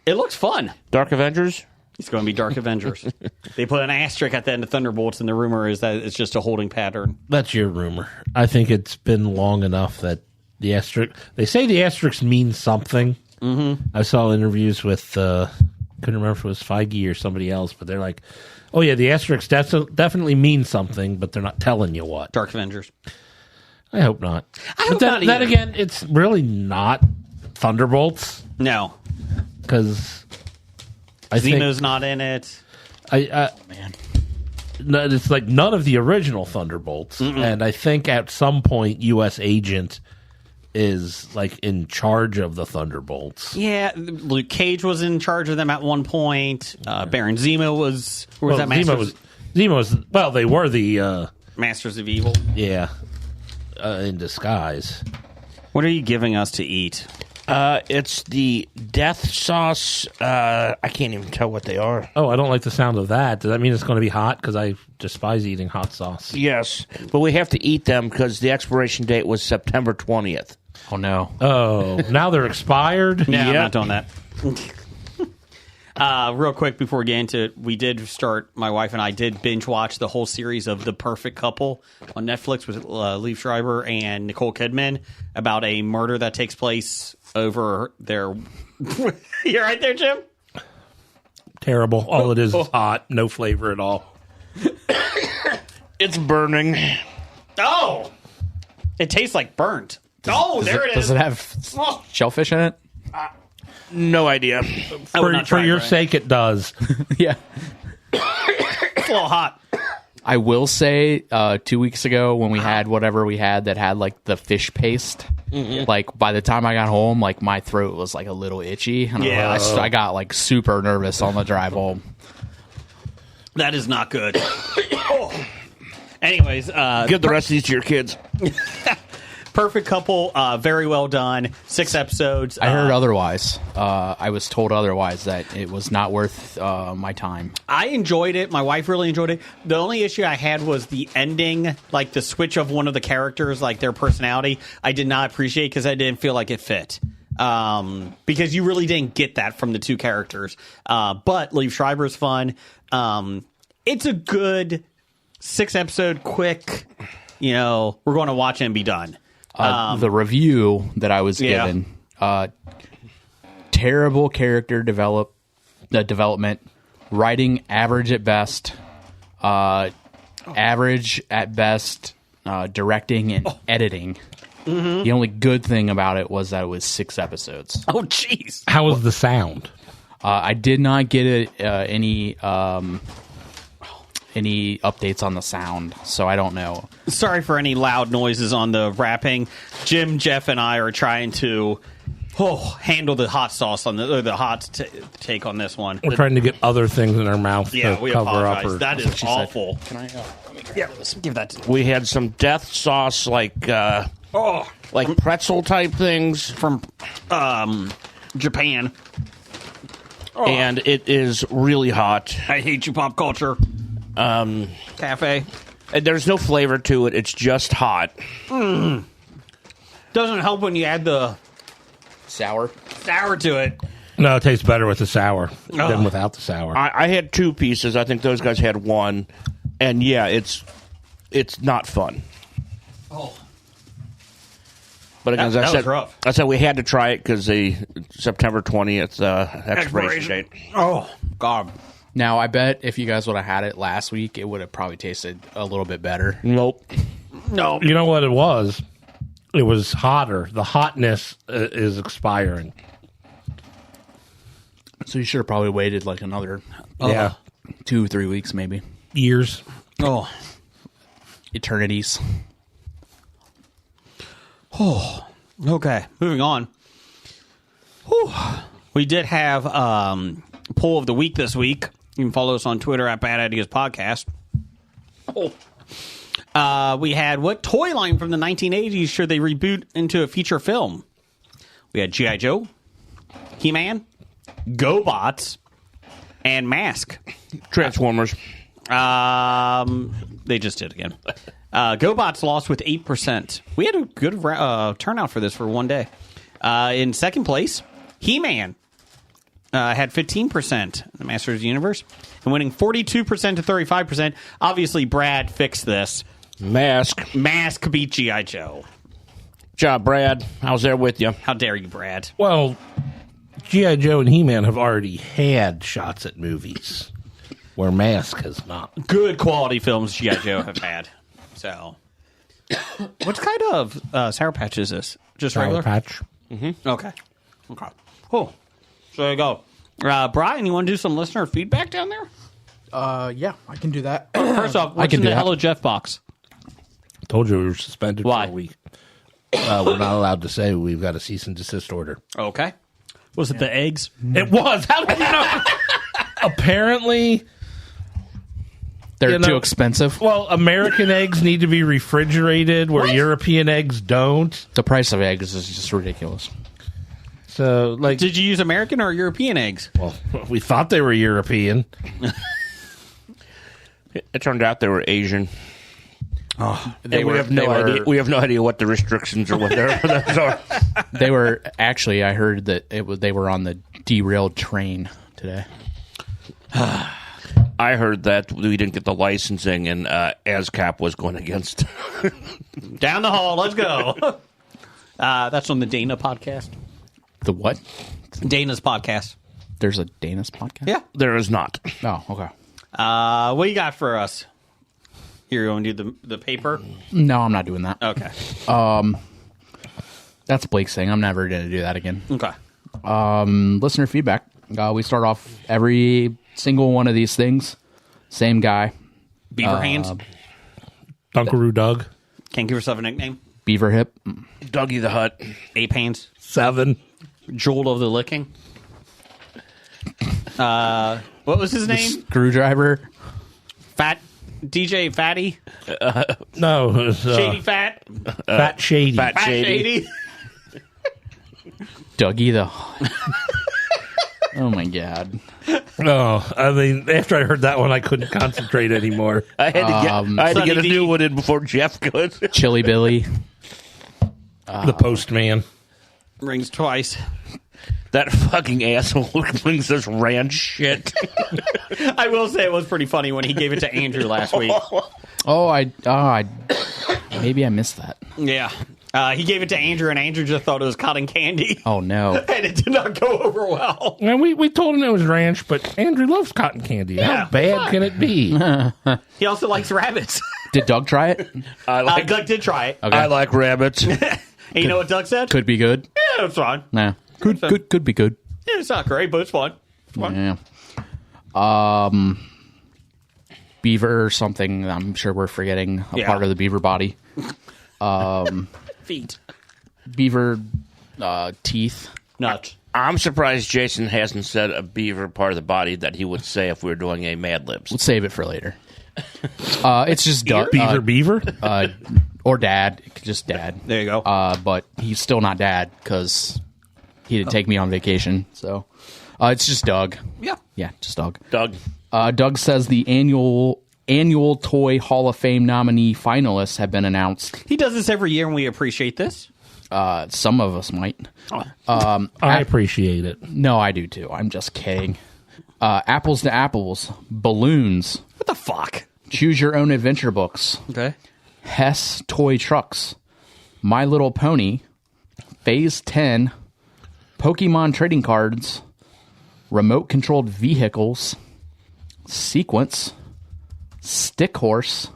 It looks fun. Dark Avengers? It's going to be Dark Avengers. They put an asterisk at the end of Thunderbolts, and the rumor is that it's just a holding pattern. That's your rumor. I think it's been long enough that the asterisk... They say the asterisk means something. Mm-hmm. I saw interviews with... couldn't remember if it was Feige or somebody else, but they're like, oh yeah, the asterisk definitely means something, but they're not telling you what. Dark Avengers. I hope not. hope but not then either. again, it's really not Thunderbolts, No. because I think... Zemo's not in it. Man. No, it's like none of the original Thunderbolts, and I think at some point U.S. Agent is like in charge of the Thunderbolts. Yeah, Luke Cage was in charge of them at one point. Baron Zemo was... Or was that Masters, Zemo was well, they were the Masters of Evil? in disguise. What are you giving us to eat? It's the death sauce. I can't even tell what they are. Oh, I don't like the sound of that. Does that mean it's going to be hot? Because I despise eating hot sauce. Yes, but we have to eat them because the expiration date was September 20th. Oh, no. Oh, now they're expired? No, I'm Yeah. not doing that. Real quick before we get into it, my wife and I did binge watch the whole series of The Perfect Couple on Netflix with Liev Schreiber and Nicole Kidman about a murder that takes place over their... You right there, Jim? Terrible. All it is hot, no flavor at all. It's burning. Oh, it tastes like burnt. There it is. Does it have shellfish in it? No idea. For your sake, it does. Yeah. It's a little hot. I will say 2 weeks ago when we had whatever we had that had like the fish paste, like by the time I got home, like my throat was like a little itchy. And I got like super nervous on the drive home. That is not good. Anyways, Give the rest of these to your kids. Perfect Couple, very well done. 6 episodes. I heard otherwise. I was told otherwise that it was not worth my time. I enjoyed it. My wife really enjoyed it. The only issue I had was the ending, like the switch of one of the characters, like their personality. I did not appreciate because I didn't feel like it fit. Because you really didn't get that from the two characters. But Liev Schreiber's fun. It's a good 6-episode, quick, we're going to watch it and be done. The review that I was given, terrible character development, writing average at best, average at best, directing and editing. Mm-hmm. The only good thing about it was that it was 6 episodes. Oh, jeez. How was the sound? I did not get any updates on the sound, so I don't know. Sorry for any loud noises on the wrapping. Jim, Jeff, and I are trying to handle the hot sauce on the hot take on this one. We're trying to get other things in our mouth Yeah, to we cover apologize. up. That is awful. Can I? Let me Yeah, give that to We had some death sauce, like pretzel type things, from Japan. and it is really hot. I hate you, pop culture. Cafe. And there's no flavor to it. It's just hot. Doesn't help when you add the sour to it. No, it tastes better with the sour than without the sour. I had 2 pieces. I think those guys had 1. And yeah, it's not fun. Oh. But again, That as was rough. I said we had to try it because the September 20th expiration date. Oh, God. Now, I bet if you guys would have had it last week, it would have probably tasted a little bit better. Nope. No. You know what it was? It was hotter. The hotness is expiring. So you should have probably waited like another 2-3 weeks, maybe. Years. Oh. Eternities. Oh. Okay. Moving on. Whew. We did have poll of the week this week. You can follow us on Twitter at Bad Ideas Podcast. We had what toy line from the 1980s should they reboot into a feature film? We had G.I. Joe, He-Man, GoBots, and Mask. Transformers. They just did again. GoBots lost with 8%. We had a good turnout for this for one day. In second place, He-Man. Had 15% in the Masters of the Universe, and winning 42% to 35%. Obviously, Brad fixed this. Mask beat G.I. Joe. Job, Brad. I was there with you. How dare you, Brad? Well, G.I. Joe and He-Man have already had shots at movies, where Mask has not. Good quality films G.I. Joe have had. So, what kind of Sour Patch is this? Just Sour regular? Patch. Mm-hmm. Okay. Cool. So there you go. Brian, you want to do some listener feedback down there? Yeah, I can do that. First off, what's in the Hello Jeff box? I told you we were suspended Why? for a week. We're not allowed to say we've got a cease and desist order. Okay. Was it the eggs? It was. How did you know? Apparently, They're too expensive. well, American eggs need to be refrigerated where European eggs don't. The price of eggs is just ridiculous. So, like, Did you use American or European eggs? well, we thought they were European. It turned out they were Asian. They we have no idea. We have no idea what the restrictions or what those are. They were actually. I heard that they were on the derailed train today. I heard that we didn't get the licensing, and ASCAP was going against. Down the hall. Let's go. That's on the Dana podcast. The what? Dana's podcast. There's a Dana's podcast? Yeah. There is not. Oh, okay. What do you got for us? Here, you want to do the paper? No, I'm not doing that. Okay. That's Blake's thing. I'm never going to do that again. Okay. Listener feedback. We start off every single one of these things. Same guy. Beaver hands. Dunkaroo Doug. Can't give yourself a nickname. Beaver hip. Dougie the Hut. Ape hands. 7. Jewel of the licking. What was his name? Screwdriver. Fat DJ Fatty. No, it was, Shady Fat. Fat Shady. Fat Fat Shady. Shady. Dougie the... Oh, my God. Oh, I mean, after I heard that one, I couldn't concentrate anymore. I had to get a Sonny new D. one in before Jeff could. Chili Billy. The Postman. Rings twice. That fucking asshole brings us ranch shit. I will say it was pretty funny when he gave it to Andrew last week. Maybe I missed that. Yeah. He gave it to Andrew, and Andrew just thought it was cotton candy. Oh, no. And it did not go over well. And we told him it was ranch, but Andrew loves cotton candy. Yeah. How bad can it be? He also likes rabbits. Did Doug try it? Doug did try it. Okay. I like rabbits. And you know what Doug said? Could be good. Yeah, it's fine. Nah. Could be good. Yeah, it's not great, but it's fine. It's fine. Yeah. Beaver or something. I'm sure we're forgetting a Yeah. part of the beaver body. Feet. Beaver teeth. Nuts. I'm surprised Jason hasn't said a beaver part of the body that he would say if we were doing a Mad Libs. Let's save it for later. It's just Doug. Beaver? Or Dad. Just Dad. There you go. But he's still not Dad because he didn't take me on vacation. So it's just Doug. Yeah. Yeah, just Doug. Doug. Doug says the annual Toy Hall of Fame nominee finalists have been announced. He does this every year, and we appreciate this. Some of us might. I appreciate it. No, I do too. I'm just kidding. Apples to Apples, Balloons, What the fuck? Choose Your Own Adventure books, Okay. Hess Toy Trucks, My Little Pony, Phase 10, Pokemon Trading Cards, Remote Controlled Vehicles, Sequence, Stick Horse,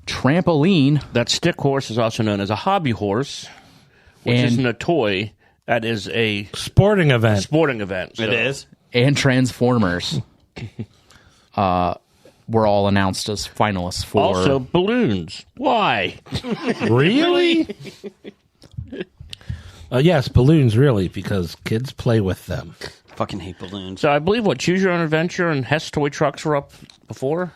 Trampoline, That stick horse is also known as a hobby horse, which And- isn't a toy. That is a Sporting event. sporting event. So It is. and Transformers. Were all announced as finalists for. Also, balloons. Why? Really? Yes, balloons, really, because kids play with them. Fucking hate balloons. So I believe what Choose Your Own Adventure and Hess Toy Trucks were up before.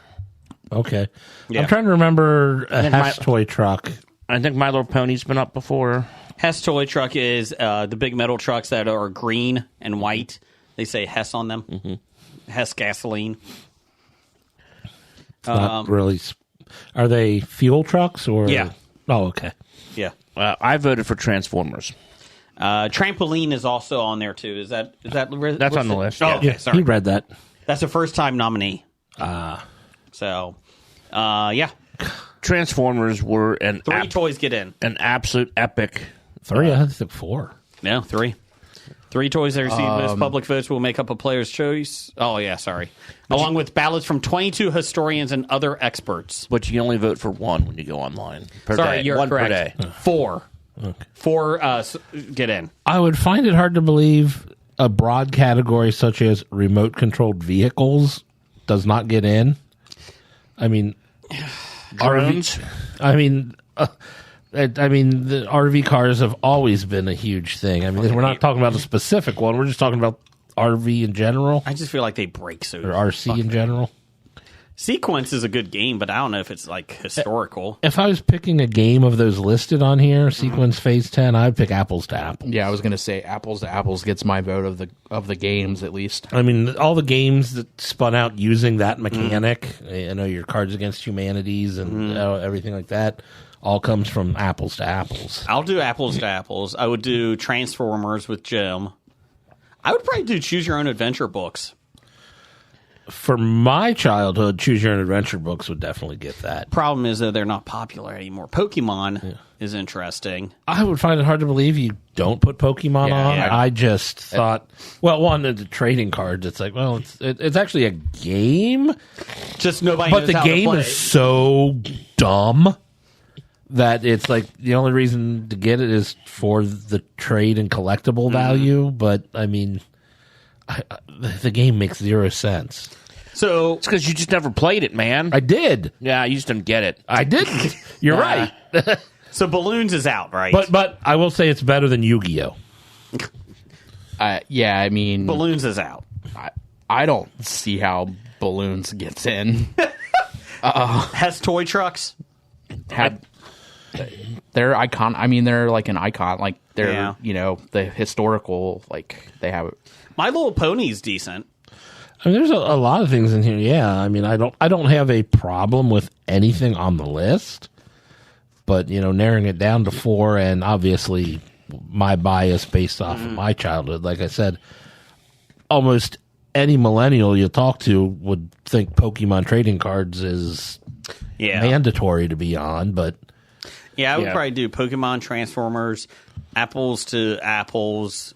Okay. Yeah. I'm trying to remember a think Hess my- toy truck. I think My Little Pony's been up before. Hess Toy Truck is the big metal trucks that are green and white. They say Hess on them. Mm-hmm. Hess gasoline. Not really. Are they fuel trucks or? Yeah. Oh, okay. Yeah. I voted for Transformers. Trampoline is also on there too. Is that That's what's on the it? list, Oh, yeah. okay, Yeah, sorry. you read that. That's a first time nominee. So, yeah, Transformers were an three toys get in. an absolute epic. 3? I think 4. No, three. Three toys that receive most public votes will make up a player's choice. Oh, yeah, sorry. Along with ballots from 22 historians and other experts. But you can only vote for one when you go online. Per Sorry, day. you're one correct. per day. Four. Four get in. I would find it hard to believe a broad category such as remote controlled vehicles does not get in. I mean, Drones. the RV cars have always been a huge thing. I mean, we're not talking about a specific one. We're just talking about RV in general I just feel like they break so. or RC in general. Sequence is a good game, but I don't know if it's like historical. If I was picking a game of those listed on here, Sequence Phase 10, I'd pick Apples to Apple. Yeah, I was gonna say Apples to Apples gets my vote of the games at least. I mean, all the games that spun out using that mechanic, I know your Cards Against Humanities and everything like that, all comes from Apples to Apples. I'll do Apples to Apples. I would do Transformers with Jim. I would probably do Choose Your Own Adventure books. For my childhood, Choose Your Own Adventure books would definitely get that. Problem is that they're not popular anymore. Pokemon is interesting. I would find it hard to believe you don't put Pokemon on. yeah. I just thought, well, one of the trading cards. It's like, well, it's actually a game, Just nobody. but knows the how to game play. is so dumb that it's like the only reason to get it is for the trade and collectible value. But I mean, the game makes 0 sense. So It's because you just never played it, man. I did. Yeah, you just didn't get it. I didn't. You're right. so Balloons is out, right? But I will say it's better than Yu-Gi-Oh. Yeah, I mean, Balloons is out. I don't see how Balloons gets in. Has toy trucks. They're icon. I mean, they're like an icon. Like they're Yeah. The historical. Like they have. My Little Pony's decent. I mean, there's a lot of things in here. Yeah, I mean, I don't have a problem with anything on the list, but narrowing it down to 4, and obviously my bias based off of my childhood. Like I said, almost any millennial you talk to would think Pokemon trading cards is mandatory to be on, but Yeah, I would probably do Pokemon, Transformers, Apples to Apples.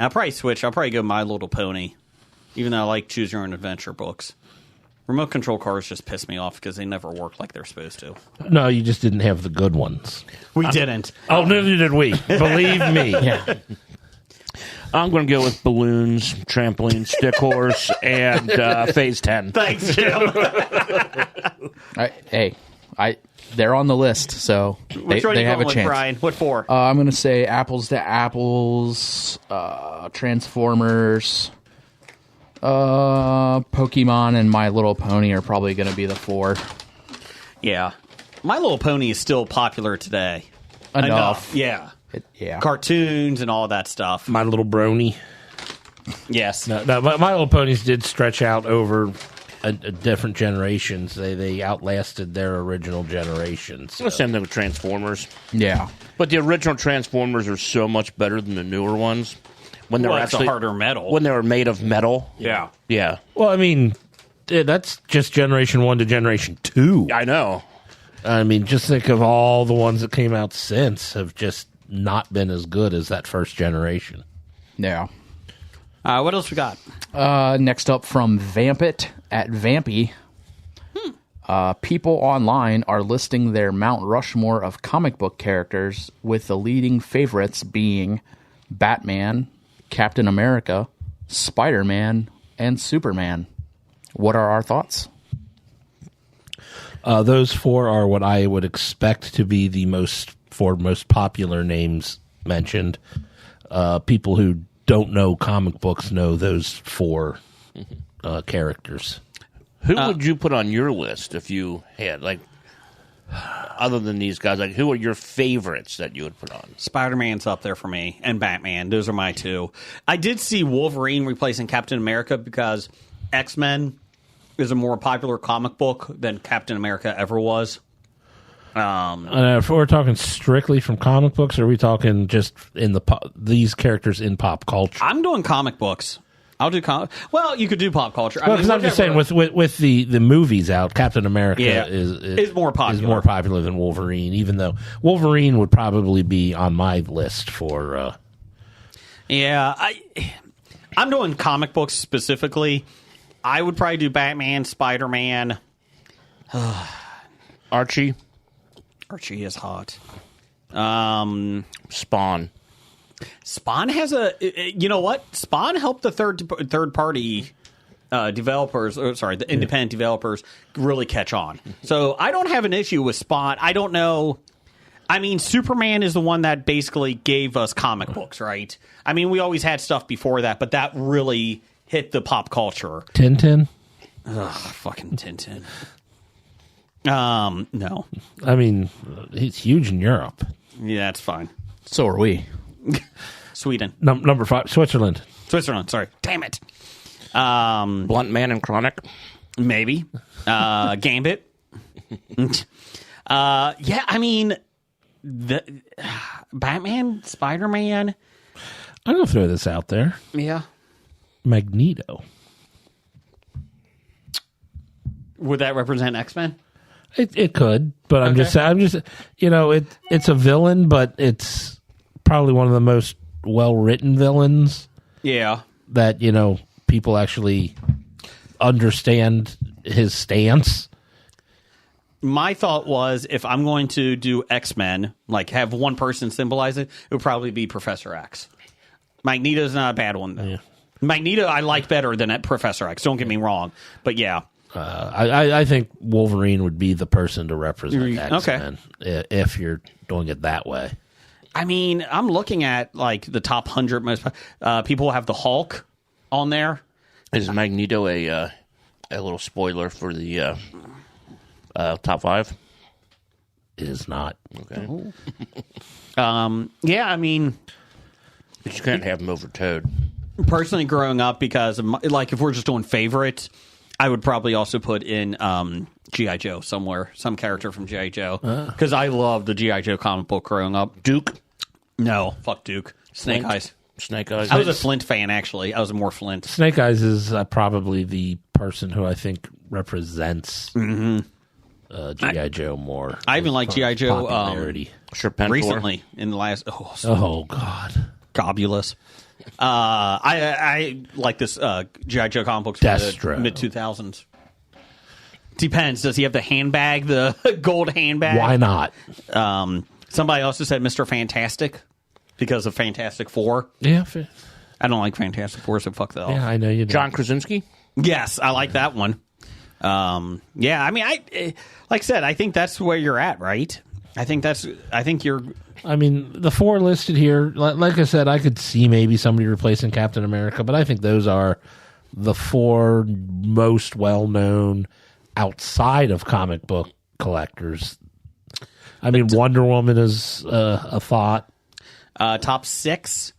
I'll probably switch. I'll probably go My Little Pony, even though I like Choose Your Own Adventure books. Remote control cars just piss me off because they never work like they're supposed to. no, you just didn't have the good ones. We didn't. Oh, neither did we. Believe me. I'm going to go with Balloons, Trampoline, Stick Horse, and Phase 10. Thanks, Jim. They're on the list, so Which one are they you have going a with, chance. Brian? What for? I'm going to say Apples to Apples, Transformers, Pokemon, and My Little Pony are probably going to be the 4. Yeah. My Little Pony is still popular today. Enough. Yeah. Yeah. Cartoons and all that stuff. My Little Brony. Yes. No, My Little Ponies did stretch out over a different generations. They outlasted their original generations. So. Same thing with Transformers. Yeah. But the original Transformers are so much better than the newer ones. When they were it's actually a harder metal. when they were made of metal. Yeah. Yeah. Well, I mean, that's just generation 1 to generation 2. I know. I mean, just think of all the ones that came out since have just not been as good as that first generation. Yeah. What else we got? Next up from Vampit at Vampy. People online are listing their Mount Rushmore of comic book characters, with the leading favorites being Batman, Captain America, Spider-Man, and Superman. What are our thoughts? Those 4 are what I would expect to be the most popular names mentioned. People who don't know comic books know those 4 characters. Who would you put on your list if you had, like, other than these guys? Like, who are your favorites that you would put on? Spider-Man's up there for me, and Batman. Those are my 2. I did see Wolverine replacing Captain America because X-Men is a more popular comic book than Captain America ever was. If we're talking strictly from comic books, or are we talking just in these characters in pop culture? I'm doing comic books. I'll do well, you could do pop culture. Because I'm just saying, with the movies out, Captain America is more popular. Is more popular than Wolverine, even though Wolverine would probably be on my list for. Yeah, I'm doing comic books specifically. I would probably do Batman, Spider-Man. Archie? Archie is hot. Spawn. Spawn has you know what? Spawn helped the third party developers, the independent developers really catch on. So I don't have an issue with Spawn. I don't know. I mean, Superman is the one that basically gave us comic books, right? I mean, we always had stuff before that, but that really hit the pop culture. Tintin? Ugh, fucking Tintin. No. I mean, he's huge in Europe. Yeah, that's fine. So are we. Sweden. Number 5, Switzerland. Sorry. Damn it. Blunt Man and Chronic? Maybe. Gambit. Yeah, I mean, Batman, Spider-Man. I'm going to throw this out there. Yeah. Magneto. Would that represent X-Men? It could, but I'm just it's a villain, but it's probably one of the most well written villains. Yeah. That people actually understand his stance. My thought was, if I'm going to do X-Men, like have one person symbolize it, it would probably be Professor X. Magneto's not a bad one, though. Yeah. Magneto I like better than Professor X, don't get me wrong. But yeah. I think Wolverine would be the person to represent X-Men if you're doing it that way. I mean, I'm looking at like the top 100 most people have the Hulk on there. Is Magneto a little spoiler for the top 5? It is not. Okay. Yeah, I mean, but you can't have him over Toad. Personally, growing up, because of if we're just doing favorites, I would probably also put in G.I. Joe somewhere, some character from G.I. Joe, because I loved the G.I. Joe comic book growing up. Duke? No, fuck Duke. Snake Eyes. Snake Eyes. I was a Flint fan, actually. I was more Flint. Snake Eyes is probably the person who I think represents G.I. Joe more. I even like G.I. Joe recently in the last. Oh God, Gobulus. I like this G.I. Joe comic books from the mid 2000s. Depends. Does he have the handbag, the gold handbag? Why not? Somebody also said Mr. Fantastic because of Fantastic Four. Yeah, I don't like Fantastic Four, so fuck that. Yeah, I know you don't. John Krasinski. Yes, I like that one. Yeah, I mean, like I said, I think that's where you're at, right? I think you're. I mean, the 4 listed here, like I said, I could see maybe somebody replacing Captain America, but I think those are the 4 most well-known outside of comic book collectors. I mean, Wonder Woman is a thought. Top 6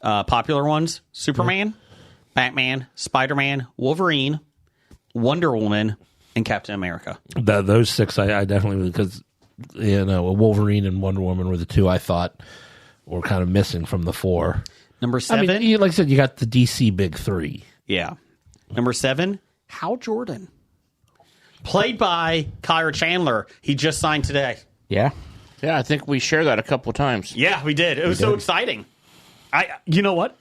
popular ones: Superman, Batman, Spider-Man, Wolverine, Wonder Woman, and Captain America. Those 6, I definitely, because Wolverine and Wonder Woman were the 2 I thought were kind of missing from the 4. Number 7, I mean, like I said, you got the DC big 3. Yeah. Number 7, Hal Jordan, played by Kyle Chandler. He just signed today. Yeah. Yeah, I think we shared that a couple of times. Yeah, we did. It was so exciting. You know what?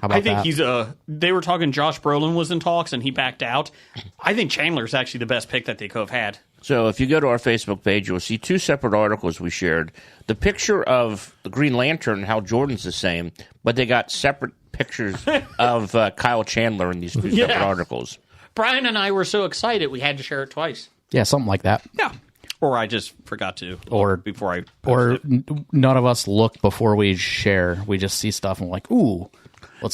I think he's they were talking Josh Brolin was in talks and he backed out. I think Chandler's actually the best pick that they could have had. So if you go to our Facebook page, you'll see 2 separate articles we shared. The picture of the Green Lantern, Hal Jordan's the same, but they got separate pictures of Kyle Chandler in these 2 separate articles. Brian and I were so excited we had to share it twice. Yeah, something like that. Yeah. Or I just forgot to. Or before I none of us look before we share. We just see stuff and we're like, ooh.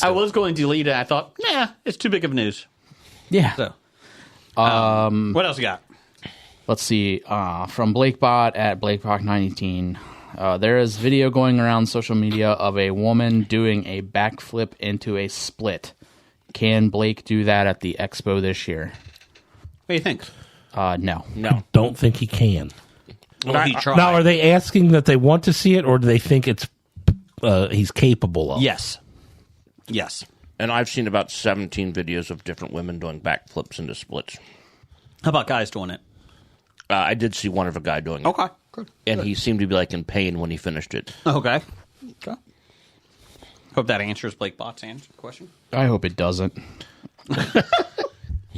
I was going to delete it. I thought, it's too big of news. Yeah. So, what else you got? Let's see. From BlakeBot at BlakeBot19. There is video going around social media of a woman doing a backflip into a split. Can Blake do that at the Expo this year? What do you think? No. I don't think he can. Well, he tried. Now, are they asking that they want to see it, or do they think it's he's capable of? Yes. And I've seen about 17 videos of different women doing backflips into splits. How about guys doing it? I did see one of a guy doing it. Okay, good. And he seemed to be in pain when he finished it. Okay. Hope that answers Blake Bot's question. I hope it doesn't.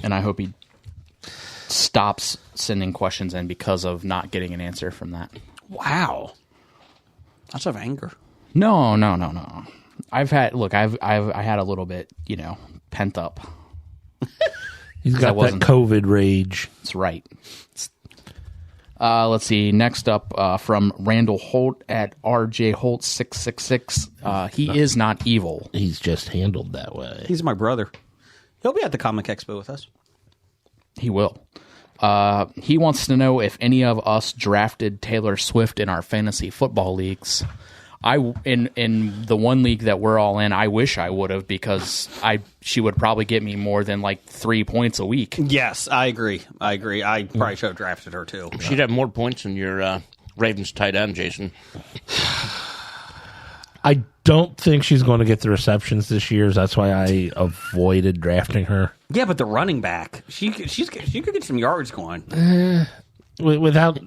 And I hope he stops sending questions in because of not getting an answer from that. Wow. That's of anger. No. I had a little bit, pent up. He's got that COVID rage. That's right. Let's see. Next up, from Randall Holt at RJ Holt 666. He is not evil. He's just handled that way. He's my brother. He'll be at the Comic Expo with us. He will. He wants to know if any of us drafted Taylor Swift in our fantasy football leagues. In the one league that we're all in, I wish I would have, because she would probably get me more than 3 points a week. Yes, I agree. I probably should have drafted her too. She'd have more points than your Ravens tight end, Jason. I don't think she's going to get the receptions this year. That's why I avoided drafting her. Yeah, but the running back, she could get some yards going. without.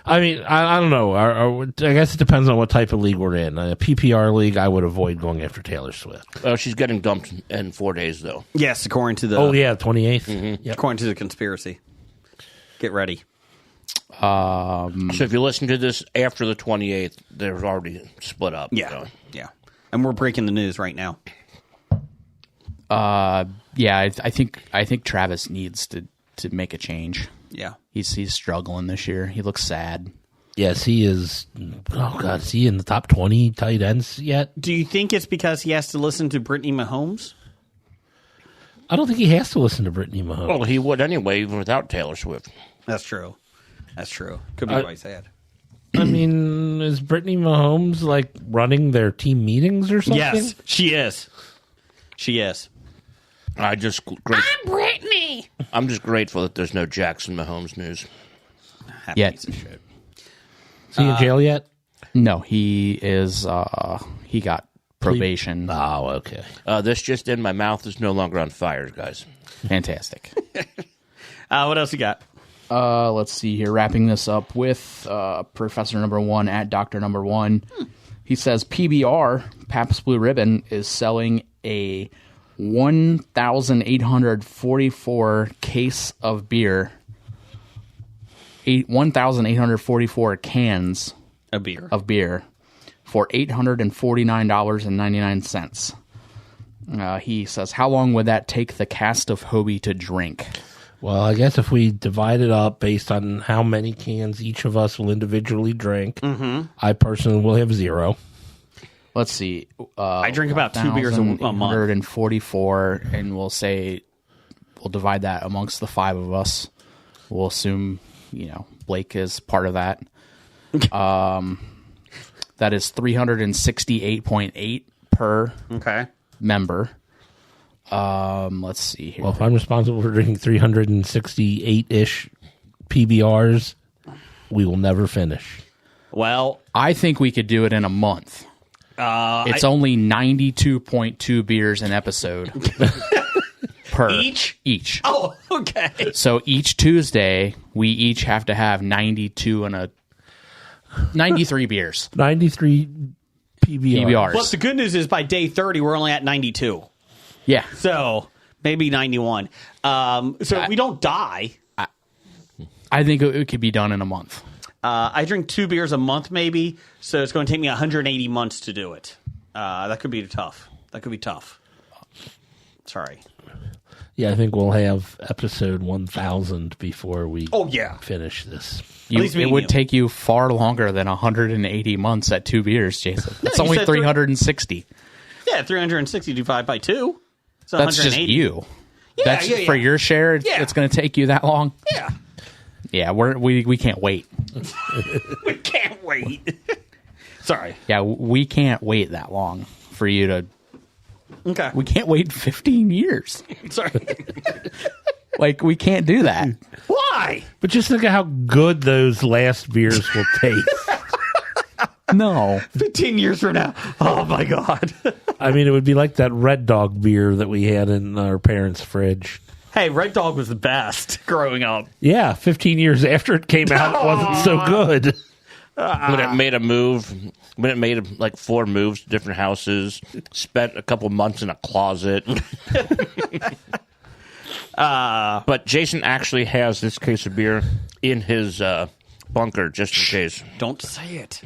I mean, I don't know. I guess it depends on what type of league we're in. A PPR league, I would avoid going after Taylor Swift. Oh, she's getting dumped in 4 days, though. Yes, according to the 28th. Mm-hmm. according to the conspiracy. Get ready. So if you listen to this after the 28th, they're already split up. Yeah, so. yeah. And we're breaking the news right now. Yeah, I think Travis needs to make a change. Yeah. He's struggling this year. He looks sad. Yes, he is. Oh, God. Is he in the top 20 tight ends yet? Do you think it's because he has to listen to Brittany Mahomes? I don't think he has to listen to Brittany Mahomes. Well, he would anyway, even without Taylor Swift. That's true. That's true. Could be quite sad. I mean, is Brittany Mahomes, like, running their team meetings or something? Yes, she is. She is. I'm Brittany. I'm just grateful that there's no Jackson Mahomes news. Happy Yet. piece of shit. Is he in jail yet? No, he is. He got probation. Oh, okay. This just in, my mouth is no longer on fire, guys. Fantastic. What else you got? Let's see here. Wrapping this up with Professor Number One at Doctor Number One. He says PBR Pabst Blue Ribbon is selling a 1,844 case of beer. 1,844 cans A beer. of beer for $849.99. He says, how long would that take the cast of Hobie to drink? Well, I guess if we divide it up based on how many cans each of us will individually drink, I personally will have 0. Let's see. I drink about 2 beers a month. 144, and we'll divide that amongst the 5 of us. We'll assume, Blake is part of that. That is 368.8 per member. Let's see here. Well, if I'm responsible for drinking 368-ish PBRs, we will never finish. Well, I think we could do it in a month. It's only 92.2 beers an episode. Per each. Oh, okay. So each Tuesday, we each have to have 93 beers. 93 PBRs. But the good news is by day 30, we're only at 92. Yeah. So maybe 91. So if we don't die. I think it could be done in a month. I drink 2 beers a month maybe. So it's going to take me 180 months to do it. That could be tough. Sorry. Yeah, I think we'll have episode 1,000 before we finish this. It would take you far longer than 180 months at 2 beers, Jason. It's only 360. Yeah, 360 divided by 2. So That's 180. just you. Yeah, For your share, it's going to take you that long? Yeah. Yeah, we can't wait. We can't wait. Sorry. Yeah, we can't wait that long for you to... Okay. We can't wait 15 years. Sorry. We can't do that. Why? But just think of how good those last beers will taste. No. 15 years from now. Oh, my God. I mean, it would be like that Red Dog beer that we had in our parents' fridge. Hey, Red Dog was the best growing up. Yeah, 15 years after it came out, it wasn't so good. When it made a move, when it made like 4 moves to different houses, spent a couple months in a closet. But Jason actually has this case of beer in his bunker just in case. Don't say it.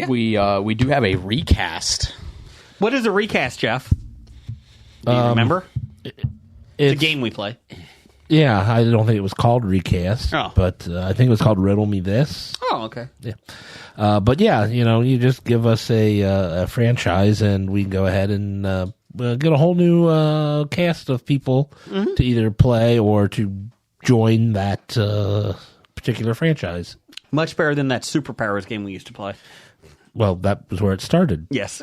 We do have a recast. What is a recast, Jeff? Do you remember? It's a game we play. Yeah, I don't think it was called Recast, but I think it was called Riddle Me This. Oh, okay. Yeah. But yeah, you just give us a franchise and we can go ahead and get a whole new cast of people to either play or to join that particular franchise. Much better than that Superpowers game we used to play. Well, that was where it started. Yes.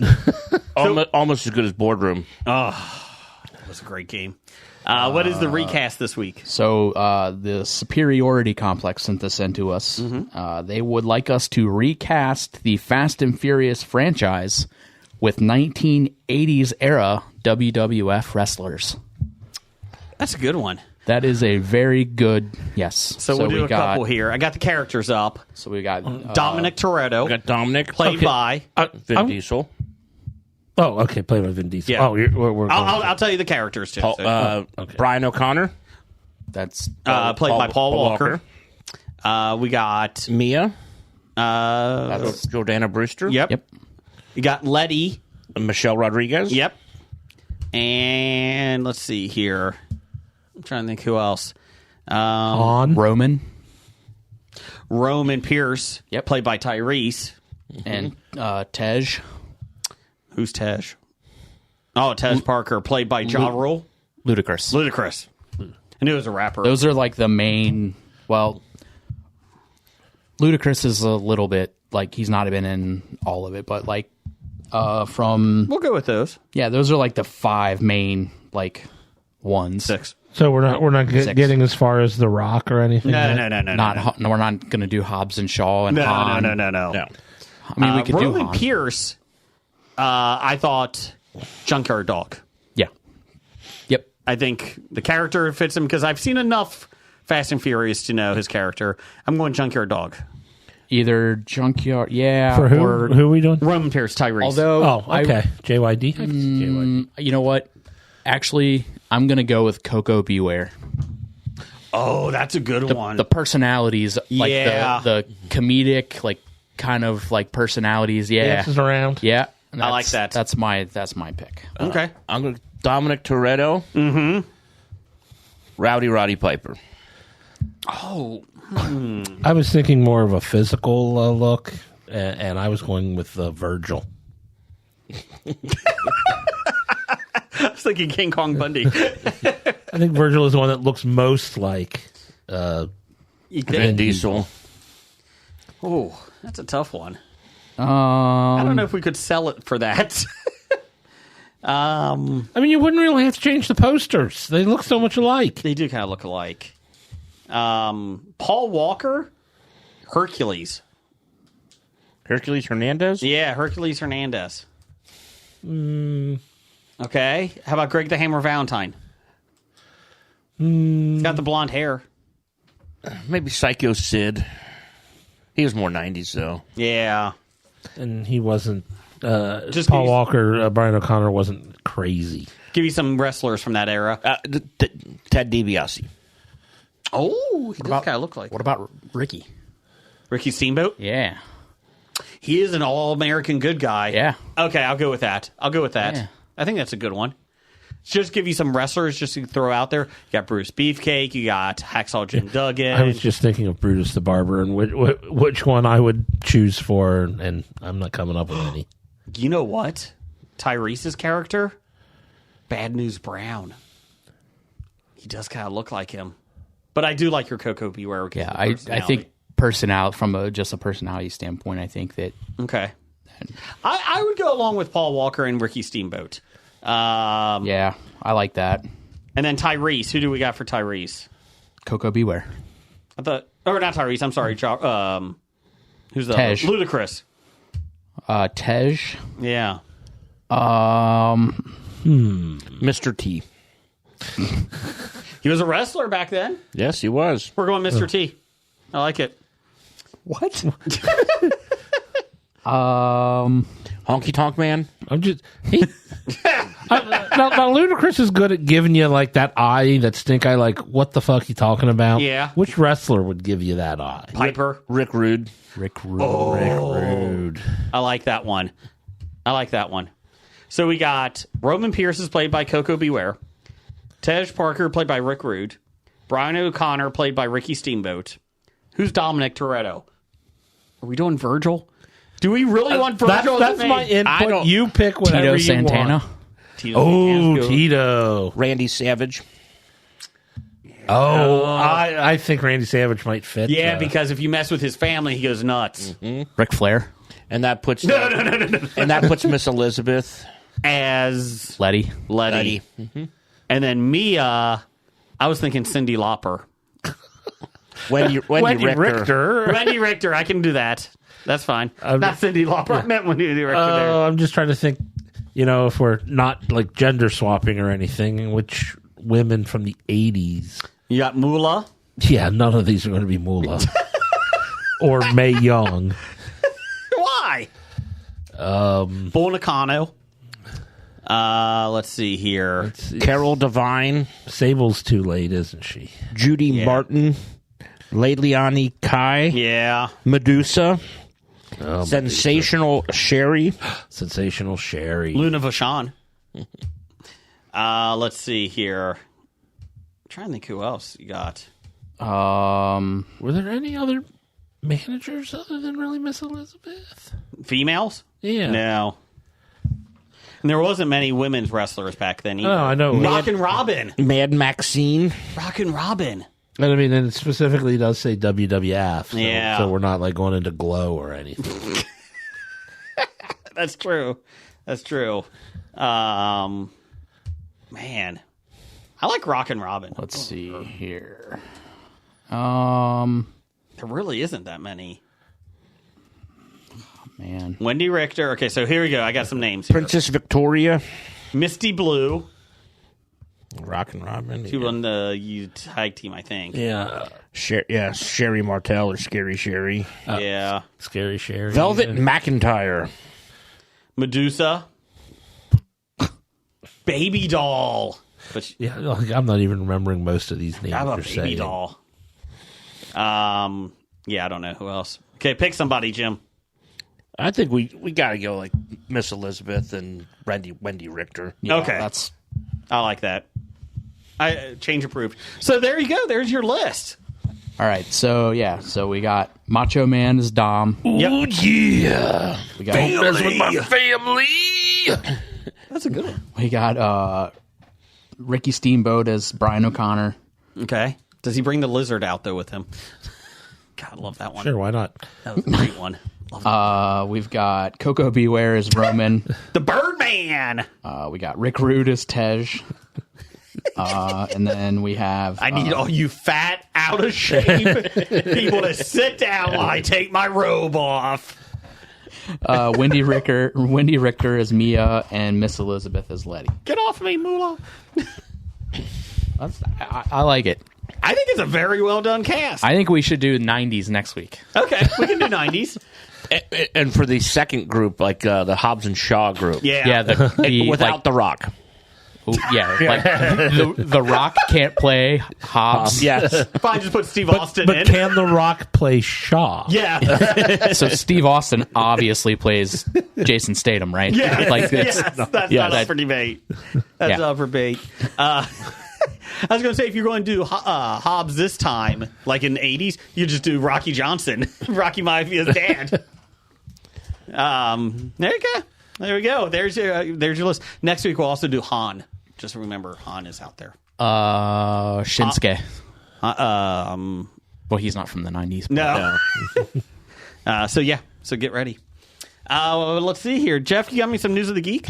Almost as good as Boardroom. Oh, that was a great game. What is the recast this week? So the Superiority Complex sent this in to us. They would like us to recast the Fast and Furious franchise with 1980s era WWF wrestlers. That's a good one. That is a very good yes. So we'll do a couple here. I got the characters up. So we got Dominic Toretto, We got Dominic, played by. Vin Diesel, Oh, okay. Played by Vin Diesel. Yeah. Oh, we're I'll tell you the characters too. Brian O'Connor, that's Played by Paul Walker. We got Mia, that's Jordana Brewster, yep. You got Letty. Michelle Rodriguez. Yep. And let's see here. I'm trying to think who else. on. Roman Roman Pierce. Yep. Played by Tyrese. and Tej. Who's Tej? Oh, Tej Parker. Played by Ja Rule. Ludacris. Ludacris. I knew it was a rapper. Those are like the main. Well, Ludacris is a little bit like he's not been in all of it, but like from We'll go with those. those are like the 5 main like ones. 6. So we're not Six. getting as far as The Rock or anything. No. We're not going to do Hobbs and Shaw and No. Han. No. No. I mean, we could do Roman Han. Pierce. I thought Junkyard Dog. Yeah. Yep. I think the character fits him because I've seen enough Fast and Furious to know his character. I'm going Junkyard Dog. Either Junkyard, yeah, For who? or Who are we doing? Roman Pierce, Tyrese. although Oh, okay. JYD. I can see JYD. you know what? Actually, I'm going to go with Coco Beware. Oh, that's a good one. The personalities, like Yeah. the comedic, like kind of like personalities. Yeah, Dances around. yeah. I like that. That's my pick. Okay. I'm going to Dominic Toretto. Mm-hmm. Roddy Piper. Oh, I was thinking more of a physical look, and I was going with Virgil. I was thinking King Kong Bundy. I think Virgil is the one that looks most like Vin Vin Diesel. Oh, that's a tough one. I don't know if we could sell it for that. I mean, you wouldn't really have to change the posters. They look so much alike. They do kind of look alike. Paul Walker, Hercules. Hercules Hernandez. Yeah, Hercules Hernandez. Okay. How about Greg the Hammer Valentine? He's got the blonde hair. Maybe Psycho Sid. He was more 90s, though. Yeah. And he wasn't. Just Paul give you- Walker, Brian O'Connor wasn't crazy. Give you some wrestlers from that era. Ted DiBiase. Oh, he does kind of look like What about Ricky? Ricky Steamboat. Yeah, He is an all-American good guy. yeah. Okay, I'll go with that. Yeah. I think that's a good one. Just give you some wrestlers just to throw out there. You got Bruce Beefcake. You got Hacksaw Jim Duggan. I was just thinking of Brutus the Barber and which one I would choose for, and I'm not coming up with any. You know what? Tyrese's character? Bad News Brown. He does kind of look like him. But I do like your Coco Beware. because Yeah, of the I personality. think personality from just a personality standpoint, I think that Okay. I would go along with Paul Walker and Ricky Steamboat. yeah, I like that. And then Tyrese. Who do we got for Tyrese? Coco Beware. I thought, or not Tyrese. I'm sorry. Who's the Tej. Ludacris? Tej. Yeah. Mr. T. He was a wrestler back then. Yes, he was. We're going Mr. T. I like it. What? Honky Tonk Man. I'm just now Ludacris is good at giving you like that eye, that stink eye. Like, what the fuck you talking about? Yeah. Which wrestler would give you that eye? Piper. Rick Rude. Rick Rude. Rude. I like that one. So we got Roman Pierce is played by Coco Beware. Tej Parker played by Rick Rude. Brian O'Connor played by Ricky Steamboat. Who's Dominic Toretto? Are we doing Virgil? Do we really want Virgil? That's my input. You pick whatever Tito you Santana. want. Tito Oh, Santana's good. Tito. Randy Savage. Oh, I think Randy Savage might fit. Yeah, because if you mess with his family, he goes nuts. Ric Flair. And that puts And that puts Miss Elizabeth. As Letty. Letty. And then Mia, I was thinking Cyndi Lauper. Wendy Richter. Wendy Richter, I can do that. That's fine. Not Cyndi Lauper. I meant Wendy Richter there. I'm just trying to think, if we're not like gender swapping or anything, which women from the 80s. You got Moolah. Yeah, none of these are going to be Moolah or Mae Young. Why? Bull Nakano. Let's see here. Carol Devine, Sable's too late, isn't she? Judy Martin, Leilani Kai, Yeah. Medusa, Sensational Sherry. Sensational Sherry. Luna Vachon. Let's see here. I'm trying to think who else you got. Were there any other managers other than really Miss Elizabeth? Females? Yeah. No. And there wasn't many women's wrestlers back then either. Oh, I know. Rockin' Robin. Mad Maxine. Rockin' Robin. And I mean, and it specifically does say WWF. So, Yeah. So we're not like going into Glow or anything. That's true. That's true. Man. I like Rockin' Robin. Let's see here. There really isn't that many. Man. Wendy Richter. Okay, so here we go. I got some names here. Princess Victoria. Misty Blue. Rockin' Robin. She won the tag team, I think. Yeah. Sherry Martel or Scary Sherry. Yeah. Scary Sherry. Velvet McIntyre. Medusa. Baby Doll. But Yeah, like, I'm not even remembering most of these names I have a you're Baby saying. Doll. Yeah, I don't know who else. Okay, pick somebody, Jim. I think we got to go like Miss Elizabeth and Wendy Richter. Yeah, Okay. That's I like that. Change approved. So there you go. There's your list. all right. So yeah. So we got Macho Man as Dom. Oh, yeah. We got Mess with my family. That's a good one. we got Ricky Steamboat as Brian O'Connor. Okay. Does he bring the lizard out though with him? God, I love that one. Sure, why not? That was a great one. Love We've got Coco Beware as Roman. the Birdman. We got Rick Rude as Tej. And then we have I need all you fat, out of shape people to sit down while I take my robe off. Wendy Richter as Mia, and Miss Elizabeth as Letty. Get off me, Moolah. I like it. I think it's a very well done cast. I think we should do 90s next week. Okay, we can do 90s. And for the second group, like the Hobbs and Shaw group. Yeah. Yeah, Without like, The Rock. like the Rock can't play Hobbs. Yes. Fine, just put Steve Austin But in. can The Rock play Shaw? Yeah. So Steve Austin obviously plays Jason Statham, right? Yeah. Like Yes, it's, that's not up for debate. That's Yeah. up for debate. I was going to say, if you're going to do Hobbs this time, like in the 80s, you just do Rocky Johnson, Rocky Mafia's dad. There you go. There we go. There's your list. Next week, we'll also do Han. Just remember, Han is out there. Shinsuke. Well, he's not from the 90s. No. So, yeah. So, get ready. Let's see here. Jeff, you got me some news of the geek?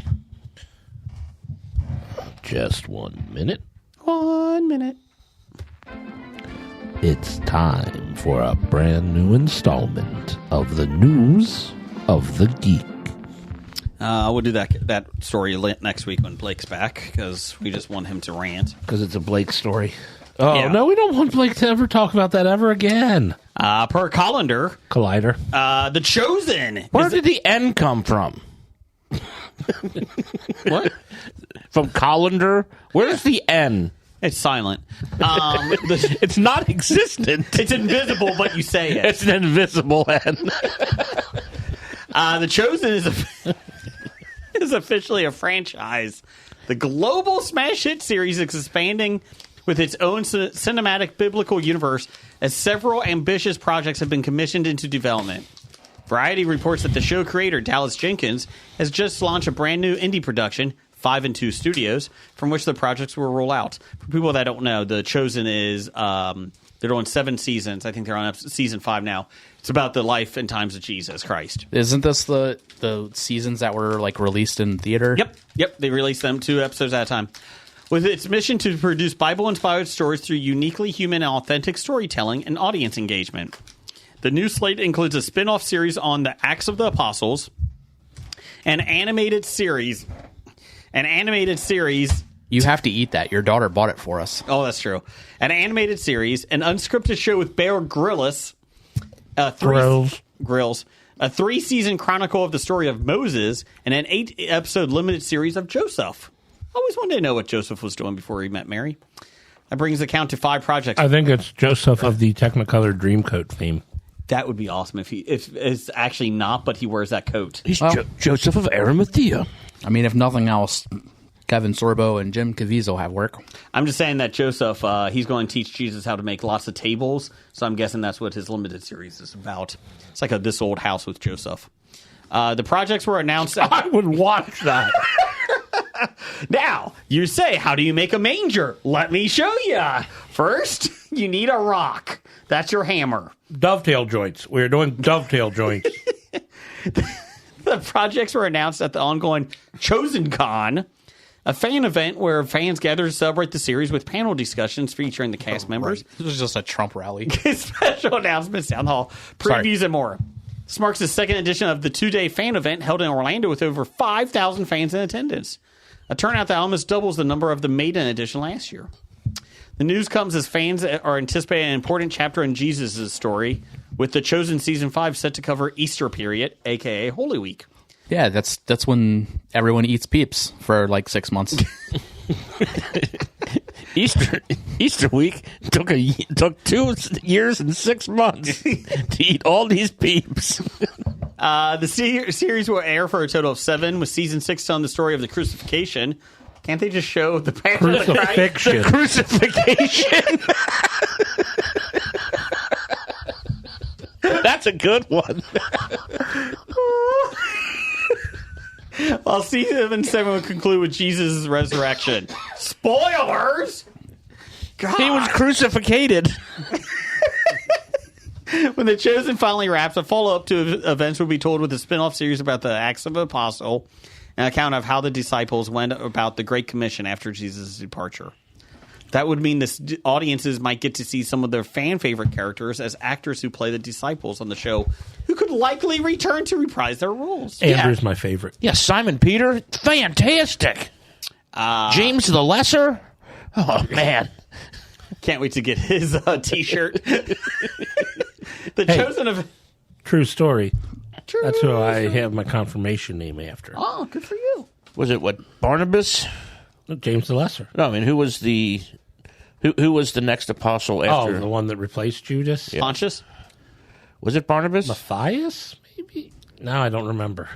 Just 1 minute. 1 minute. It's time for a brand new installment of the News of the Geek. We'll do that story next week when Blake's back, because we just want him to rant. Because it's a Blake story. Oh, Yeah. no, we don't want Blake to ever talk about that ever again. Per Collender, Collider. The Chosen. Where did the N come from? What? From Collender? Where's the N? It's silent. It's not existent. It's invisible, but you say it. It's an invisible N. The Chosen is officially a franchise. The global smash hit series is expanding with its own cinematic biblical universe as several ambitious projects have been commissioned into development. Variety reports that the show creator, Dallas Jenkins, has just launched a brand new indie production, 5 and 2 Studios, from which the projects will roll out. For people that don't know, The Chosen is they're doing 7 seasons. I think they're on season 5 now. It's about the life and times of Jesus Christ. Isn't this the seasons that were like released in theater? Yep. They release them 2 episodes at a time. With its mission to produce Bible-inspired stories through uniquely human and authentic storytelling and audience engagement. The new slate includes a spin-off series on the Acts of the Apostles, an animated series You have to eat that. Your daughter bought it for us. Oh, that's true. An animated series, an unscripted show with Bear Grylls, Grylls, a 3-season chronicle of the story of Moses, and an 8-episode limited series of Joseph. I always wanted to know what Joseph was doing before he met Mary. That brings the count to 5 projects. I think it's Joseph of the Technicolor Dreamcoat theme. That would be awesome if it's actually not, but he wears that coat. He's Joseph of Arimathea. I mean, if nothing else, Kevin Sorbo and Jim Caviezel have work. I'm just saying that Joseph, he's going to teach Jesus how to make lots of tables, so I'm guessing that's what his limited series is about. It's like This Old House with Joseph. The projects were announced... I would watch that. Now, you say, how do you make a manger? Let me show you. First, you need a rock. That's your hammer. Dovetail joints. We're doing dovetail joints. The projects were announced at the ongoing Chosen Con, a fan event where fans gather to celebrate the series with panel discussions featuring the cast members. This was just a Trump rally. Special announcements, town hall, previews, and more. This marks the second edition of the 2-day fan event held in Orlando with over 5,000 fans in attendance. A turnout that almost doubles the number of the maiden edition last year. The news comes as fans are anticipating an important chapter in Jesus' story, with The Chosen Season 5 set to cover Easter period, a.k.a. Holy Week. Yeah, that's when everyone eats Peeps for like 6 months. Easter week took 2 years and 6 months to eat all these Peeps. The series will air for a total of 7, with Season 6 telling the story of the crucifixion. Can't they just show the Passion of Christ? Crucifixion. The crucifixion. That's a good one. While Season 7 will conclude with Jesus' resurrection. Spoilers! God. He was crucificated. When The Chosen finally wraps, a follow-up to events will be told with a spin-off series about the Acts of the Apostle, an account of how the disciples went about the Great Commission after Jesus' departure. That would mean the audiences might get to see some of their fan-favorite characters as actors who play the disciples on the show, who could likely return to reprise their roles. Andrew's my favorite. Yeah, Simon Peter, fantastic. James the Lesser, oh man, can't wait to get his T-shirt. Chosen of true story. True. That's who I have my confirmation name after. Oh, good for you. Was it Barnabas? James the Lesser. No, I mean who was the next apostle after? Oh, the one that replaced Judas. Yeah. Pontius? Was it Barnabas? Matthias? Maybe. No, I don't remember.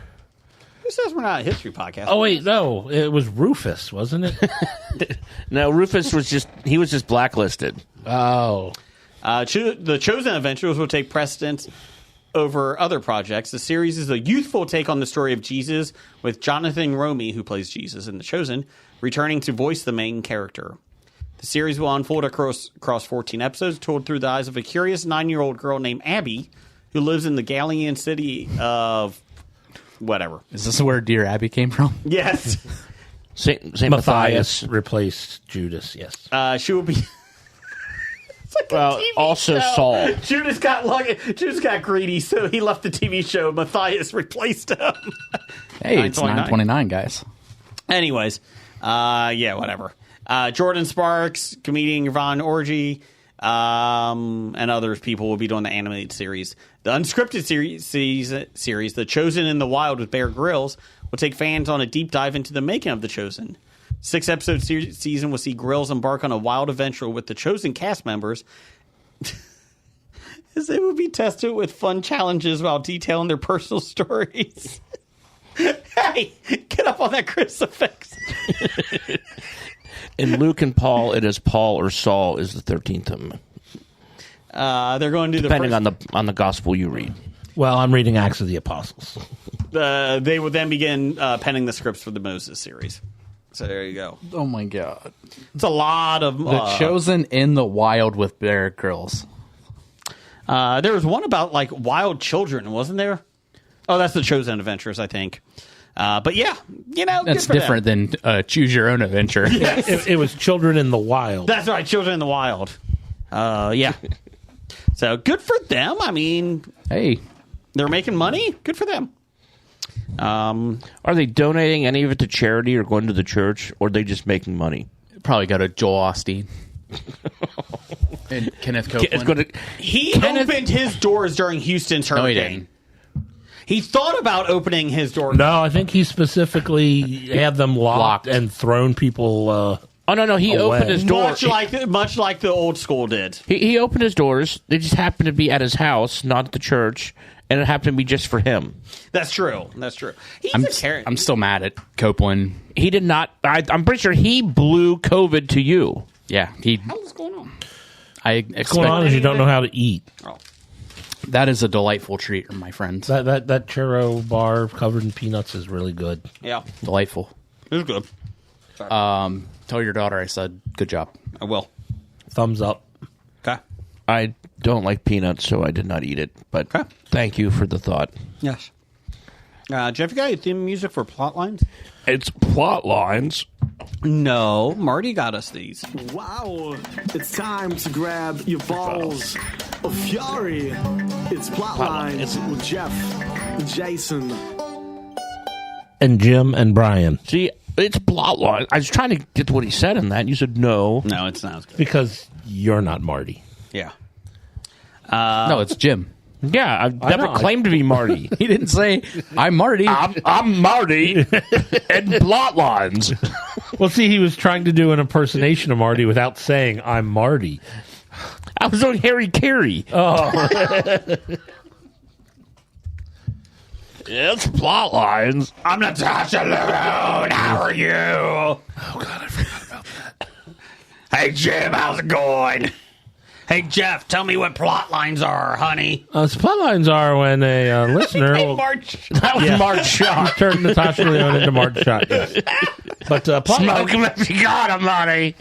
Who says we're not a history podcast? Oh wait, no, it was Rufus, wasn't it? No, Rufus was just blacklisted. Oh. The Chosen Adventures will take precedence over other projects. The series is a youthful take on the story of Jesus, with Jonathan Romy, who plays Jesus in The Chosen, returning to voice the main character. The series will unfold across 14 episodes, told through the eyes of a curious 9-year-old girl named Abby, who lives in the Galilean city of whatever. Is this where Dear Abby came from? Yes. Saint Matthias replaced Judas, yes. She will be... also show. Saul. Judas got greedy, so he left the TV show. Matthias replaced him. Hey, it's 9:29, guys. Anyways, yeah, whatever. Jordan Sparks, comedian Yvonne Orji, and other people will be doing the animated series. The unscripted series, The Chosen in the Wild with Bear Grylls, will take fans on a deep dive into the making of The Chosen. 6-episode season will see Grylls embark on a wild adventure with the Chosen cast members, as they will be tested with fun challenges while detailing their personal stories. Hey, get up on that crucifix. In Luke and Paul, it is Paul or Saul is the 13th amendment. They're going to do depending on the gospel you read. Well, I'm reading Acts of the Apostles. They will then begin penning the scripts for the Moses series. So there you go. Oh my god, it's a lot of The Chosen in the Wild with Bear Grylls. There was one about like wild children, wasn't there? Oh, that's The Chosen Adventures, I think. But yeah, that's different than Choose Your Own Adventure. Yes. It was Children in the Wild. That's right, Children in the Wild. Yeah. So good for them. I mean, hey, they're making money. Good for them. Are they donating any of it to charity or going to the church, or are they just making money? Probably go to Joel Osteen. And Kenneth Copeland. He opened his doors during Houston's No, he hurricane. didn't. He thought about opening his doors. No, I think he specifically had them locked and thrown people. Oh no, he away. opened his door. Much like the old school did. He opened his doors. They just happened to be at his house, not at the church, and it happened to be just for him. That's true. He's I'm still mad at Copeland. He did not. I'm pretty sure he blew COVID to you. Yeah, What's going on? What's going on is you don't know how to eat. Oh. That is a delightful treat, my friends. That churro bar covered in peanuts is really good. Yeah, Delightful. it was good. Tell your daughter I said good job. I will. Thumbs up. Okay. I don't like peanuts, so I did not eat it. But Okay. thank you for the thought. Yes. Jeff, you got your theme music for plot lines? It's plot lines. No, Marty got us these. Wow, it's time to grab your balls of fury. It's Plotlines with Jeff, Jason. And Jim and Brian. See, it's plot lines. I was trying to get to what he said in that, and you said no. No, it's not as good. Because you're not Marty. Yeah. No, it's Jim. Yeah, I've never know. claimed to be Marty. He didn't say I'm Marty. I'm Marty and plot lines. Well, see, he was trying to do an impersonation of Marty without saying, I'm Marty. I was doing Harry Carey. Oh. It's plot lines. I'm Natasha Leone. How are you? Oh, God, I forgot about that. Hey, Jim, how's it going? Hey, Jeff, tell me what plot lines are, honey. So plot lines are when a listener will... March. That was Mark Shaw. Turned Natasha Leone into Marge Shot, yes. But plot Smoke lines... him if you got him, Marty.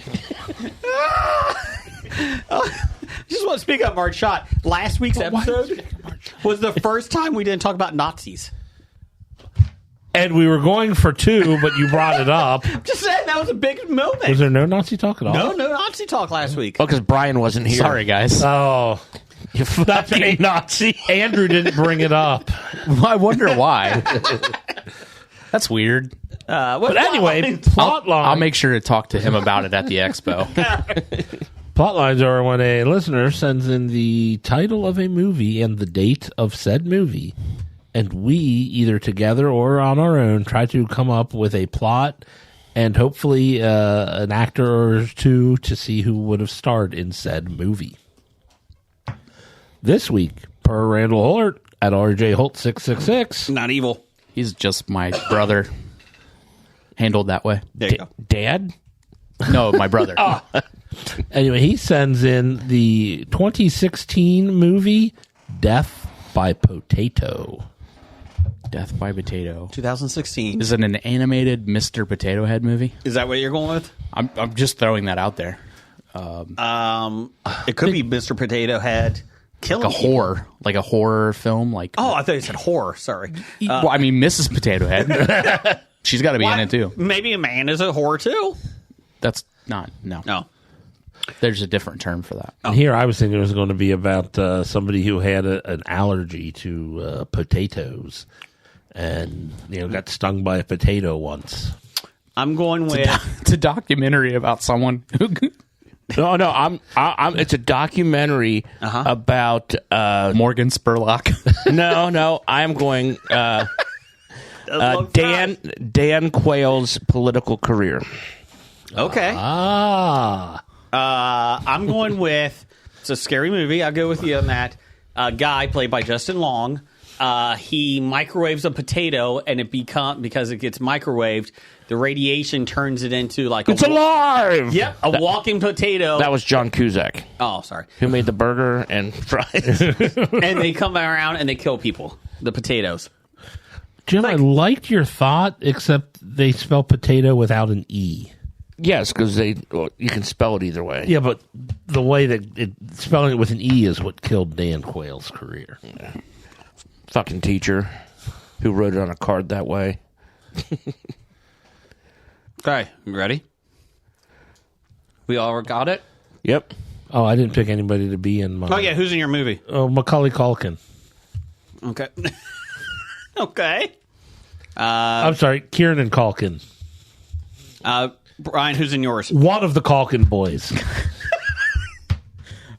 Just want to speak up, March Shot. Last week's episode was the first time we didn't talk about Nazis. And we were going for 2, but you brought it up. Just saying, that was a big moment. Was there no Nazi talk at all? No Nazi talk last week. Oh, because Brian wasn't here. Sorry, guys. Oh, You fucking Nazi. Andrew didn't bring it up. I wonder why. That's weird. But anyway, plot lines. I'll make sure to talk to him about it at the expo. Plot lines are when a listener sends in the title of a movie and the date of said movie, and we, either together or on our own, try to come up with a plot and hopefully an actor or two to see who would have starred in said movie. This week, per Randall Holt at RJ Holt 666. Not evil. He's just my brother. Handled that way. There you go. Dad? No, my brother. Anyway, he sends in the 2016 movie Death by Potato. Death by Potato. 2016. Is it an animated Mr. Potato Head movie? Is that what you're going with? I'm just throwing that out there. It could be Mr. Potato Head killing Like a horror film. Like Oh, I thought you said horror. Sorry. well, I mean, Mrs. Potato Head. She's got to be in it too. Maybe a man is a whore too. That's not no. No. There's a different term for that. And here I was thinking it was going to be about somebody who had an allergy to potatoes and got stung by a potato once. I'm going with It's a documentary about someone who. No, I'm. It's a documentary about Morgan Spurlock. No. I'm going Dan Quayle's political career. Okay. I'm going with it's a scary movie. I'll go with you on that. Guy played by Justin Long. He microwaves a potato, and it because it gets microwaved, the radiation turns it into like It's alive. Yep, a walking potato. That was John Cusack, oh, sorry. who made the burger and fries. And they come around and they kill people. The potatoes. Jim, I liked your thought, except they spell potato without an E. Yes, because you can spell it either way. Yeah, but the way that spelling it with an E is what killed Dan Quayle's career. Fucking teacher who wrote it on a card that way. Okay, you ready? We all got it? Yep. Oh, I didn't pick anybody to be in my... Oh, yeah, who's in your movie? Oh, Macaulay Culkin. Okay. Okay. I'm sorry, Kieran and Culkin. Brian, who's in yours? One of the Culkin boys.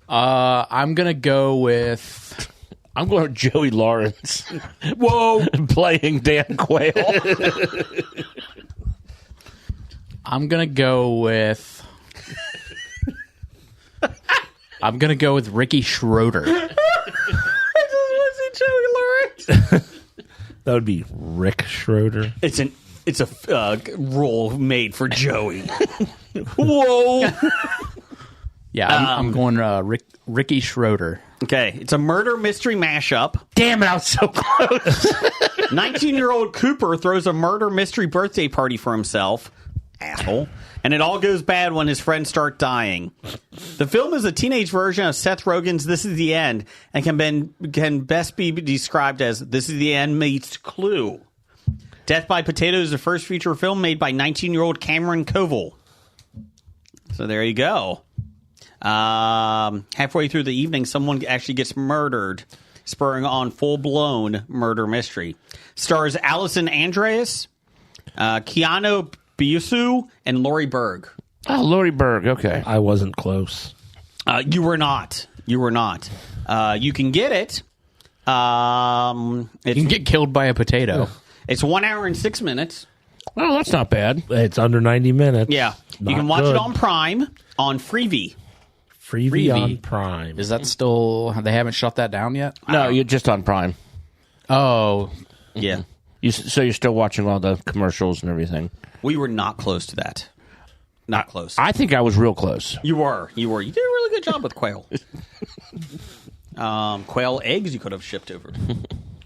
I'm gonna go with. I'm going with Joey Lawrence. Whoa, playing Dan Quayle. I'm gonna go with. I'm gonna go with Ricky Schroeder. That would be Rick Schroeder. It's a role made for Joey. Whoa. Yeah, I'm going Ricky Schroeder. Okay, it's a murder mystery mashup. Damn it, I was so close. 19-year-old Cooper throws a murder mystery birthday party for himself. Asshole. And it all goes bad when his friends start dying. The film is a teenage version of Seth Rogen's This Is the End and can best be described as This Is the End meets Clue. Death by Potato is the first feature film made by 19-year-old Cameron Koval. So there you go. Halfway through the evening, someone actually gets murdered, spurring on full-blown murder mystery. Stars Allison Andreas, Keanu Biusu, and Laurie Berg. Oh, Laurie Berg, okay. I wasn't close. You were not. You were not. You can get it. You can get killed by a potato. It's 1 hour and 6 minutes. Oh, that's not bad. It's under 90 minutes. Yeah. You Not can watch good. it on Prime, on Freevee. Freevee on Prime. Is that still? They haven't shut that down yet? No, you're just on Prime. Oh, Yeah. So you're still watching all the commercials and everything. We were not close to that. Not close. I think I was real close. You were. You did a really good job with quail. Quail eggs you could have shipped over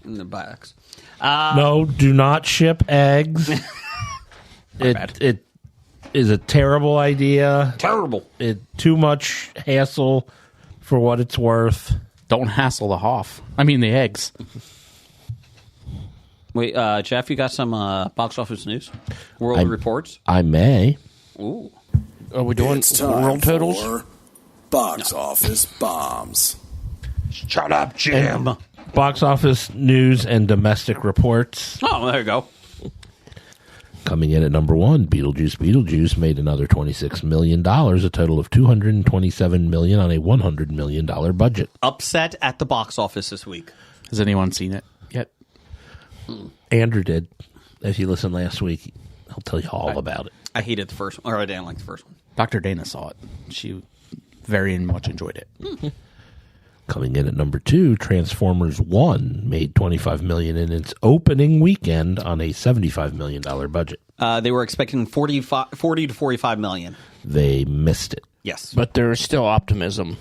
in the box. No, do not ship eggs. It is a terrible idea. Terrible. Too much hassle for what it's worth. don't hassle the Hoff. I mean the eggs. Wait, Jeff, you got some box office news? World reports? I may. Ooh. Are we doing It's time world totals? for box office bombs. Shut up, Jim. Box office news and domestic reports. Oh, there you go. Coming in at number one, Beetlejuice made another $26 million, a total of $227 million on a $100 million budget. Upset at the box office this week. Has anyone seen it yet? Andrew did. If you listened last week, he'll tell you all about it. I hated the first one, or I didn't like the first one. Dr. Dana saw it. She very much enjoyed it. Coming in at number two, Transformers 1 made $25 million in its opening weekend on a $75 million budget. They were expecting 40 to 45 million. They missed it. Yes. But there's still optimism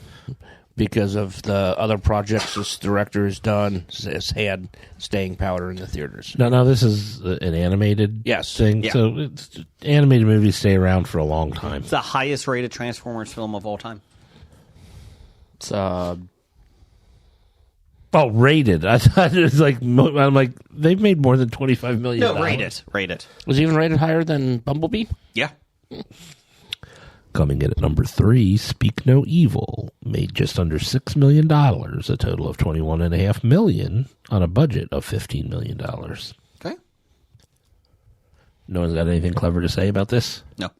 because of the other projects this director has done, has had staying power in the theaters. Now this is an animated thing, Yeah. so animated movies stay around for a long time. It's the highest rated Transformers film of all time. It's Oh, rated. I thought it was like, I'm like, they've made more than $25 million. No, rate it. Was it even rated higher than Bumblebee? Yeah. Coming in at number three, Speak No Evil made just under $6 million, a total of $21.5 million on a budget of $15 million. Okay. No one's got anything clever to say about this? No.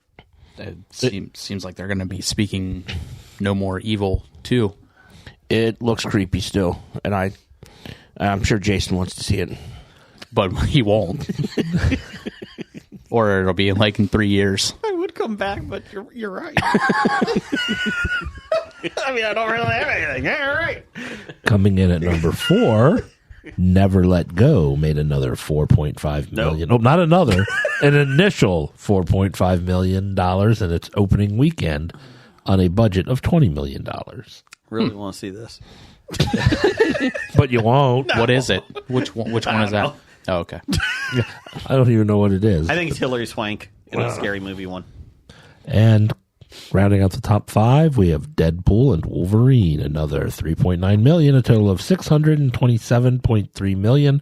it seems like they're going to be speaking No More Evil too. It looks creepy still, and I'm sure Jason wants to see it. But he won't. Or it'll be like in 3 years. I would come back, but you're right. I mean, I don't really have anything. Yeah, you're right. Coming in at number four, Never Let Go made another $4.5 million. Oh, not another, an initial $4.5 million in its opening weekend on a budget of $20 million. Really want to see this. But you won't. What is it? Which one is that? Oh, okay. I don't even know what it is. I think it's Hilary Swank in a scary movie one. And rounding out the top five, we have Deadpool and Wolverine, another $3.9 million, a total of $627.3 million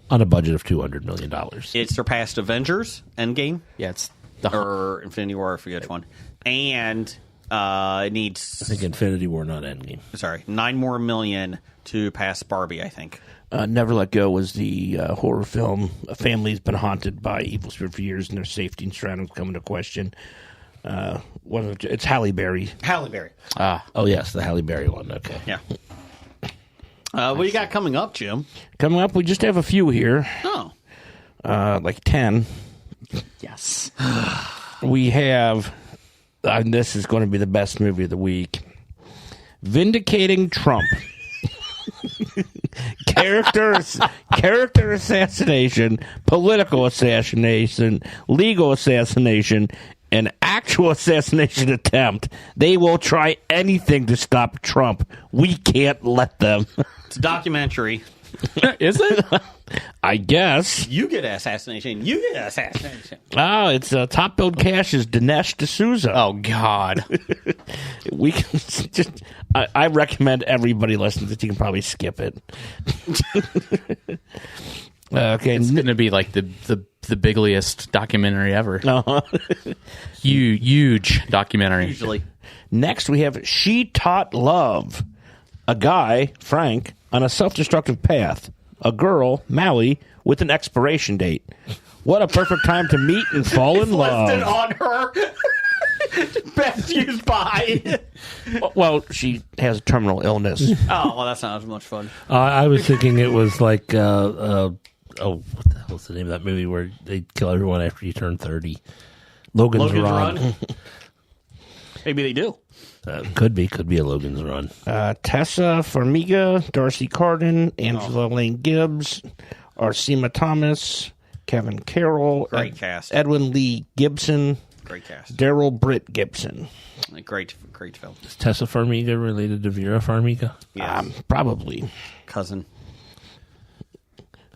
on a budget of $200 million. It surpassed Avengers Endgame Yeah, it's or Infinity War, I forget which one, and It needs, I think Infinity War, not Endgame. sorry, 9 more million to pass Barbie, I think. Never Let Go was the horror film. A family's been haunted by evil spirit for years, and their safety and surroundings come into question. It's Halle Berry. Halle Berry. Oh, yes, the Halle Berry one. Okay. Yeah. What do you got coming up, Jim? Coming up, we just have a few here. Oh. Like 10. Yes. We have, this is going to be the best movie of the week, Vindicating Trump. Character assassination, political assassination, legal assassination, and actual assassination attempt. They will try anything to stop Trump. We can't let them. It's a documentary. Is it? I guess. You get assassination. You get assassination. Oh, it's top billed cast is Dinesh D'Souza. Oh, God. We can just. I recommend everybody listen to it. You can probably skip it. Okay, It's going to be like the bigliest documentary ever. Huge documentary. Usually. Next, we have She Taught Love. A guy, Frank, on a self-destructive path. A girl, Mally, with an expiration date. What a perfect time to meet and fall in love. Listed on her. Best used by. Well, she has terminal illness. Oh, well, that's not as much fun. I was thinking it was like, what the hell's the name of that movie where they kill everyone after you turn 30? Logan's Run. Maybe they do. Could be a Logan's Run. Tessa Farmiga, Darcy Carden, Angela Lane Gibbs, Arsema Thomas, Kevin Carroll, Great cast. Edwin Lee Gibson, Great cast. Daryl Britt Gibson. Great film. Is Tessa Farmiga related to Vera Farmiga? Yeah. Probably. Cousin.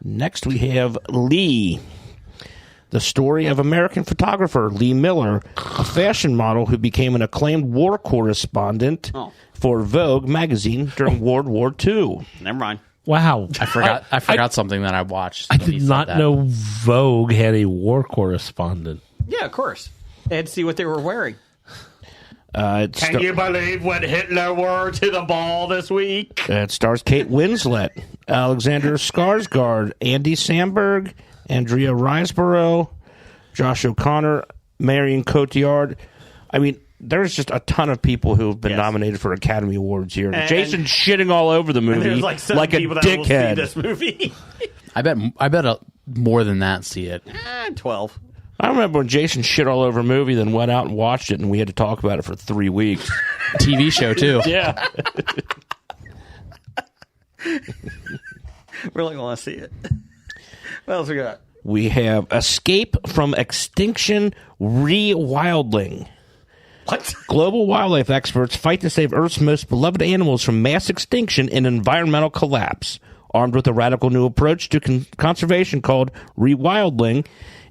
Next we have Lee. The story of American photographer Lee Miller, a fashion model who became an acclaimed war correspondent for Vogue magazine during World War II. Never mind. Wow. I forgot something that I watched. I did not know Vogue had a war correspondent. Yeah, of course. They had to see what they were wearing. Can you believe what Hitler wore to the ball this week? It stars Kate Winslet, Alexander Skarsgård, Andy Samberg, Andrea Riseborough, Josh O'Connor, Marion Cotillard. I mean, there's just a ton of people who have been nominated for Academy Awards here. And Jason's shitting all over the movie there's like 7 like a people that will see dickhead. this movie. I bet more than that see it. 12. I remember when Jason shit all over a movie, then went out and watched it, and we had to talk about it for 3 weeks. TV show, too. Yeah. Really want to see it. What else we got? We have Escape from Extinction Rewilding. What? Global wildlife experts fight to save Earth's most beloved animals from mass extinction and environmental collapse. Armed with a radical new approach to conservation called Rewilding,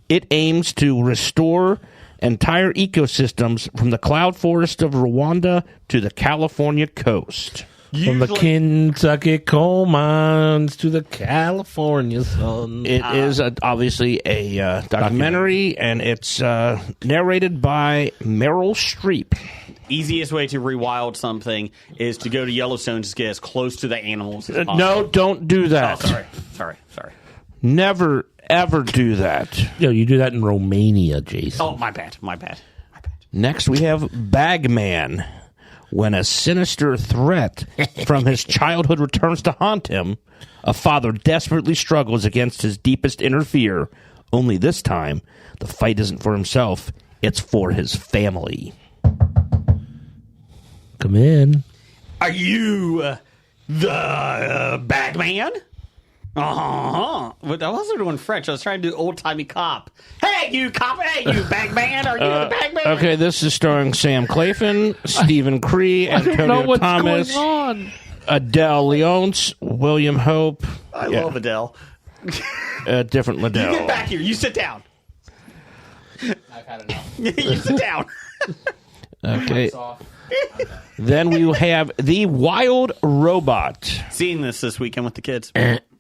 it aims to restore entire ecosystems from the cloud forest of Rwanda to the California coast. From the Kentucky coal mines to the California sun. It is obviously a documentary, and it's narrated by Meryl Streep. Easiest way to rewild something is to go to Yellowstone to get as close to the animals as possible. No, don't do that. Sorry. Never, ever do that. Yo, you do that in Romania, Jason. Oh, my bad. Next, we have Bagman. When a sinister threat from his childhood returns to haunt him, a father desperately struggles against his deepest inner fear. Only this time, the fight isn't for himself, it's for his family. Come in. Are you the Bagman? Uh-huh. But I wasn't doing French. I was trying to do old-timey cop. Hey, you cop. Hey, you Bagman. Are you the Bagman? Okay, this is starring Sam Claflin, Stephen Cree, Antonio Thomas, Adele Leonce, William Hope. I love Adele. Different Liddell. You get back here. You sit down. I've had enough. You sit down. Okay. Then we have The Wild Robot. Seeing this weekend with the kids.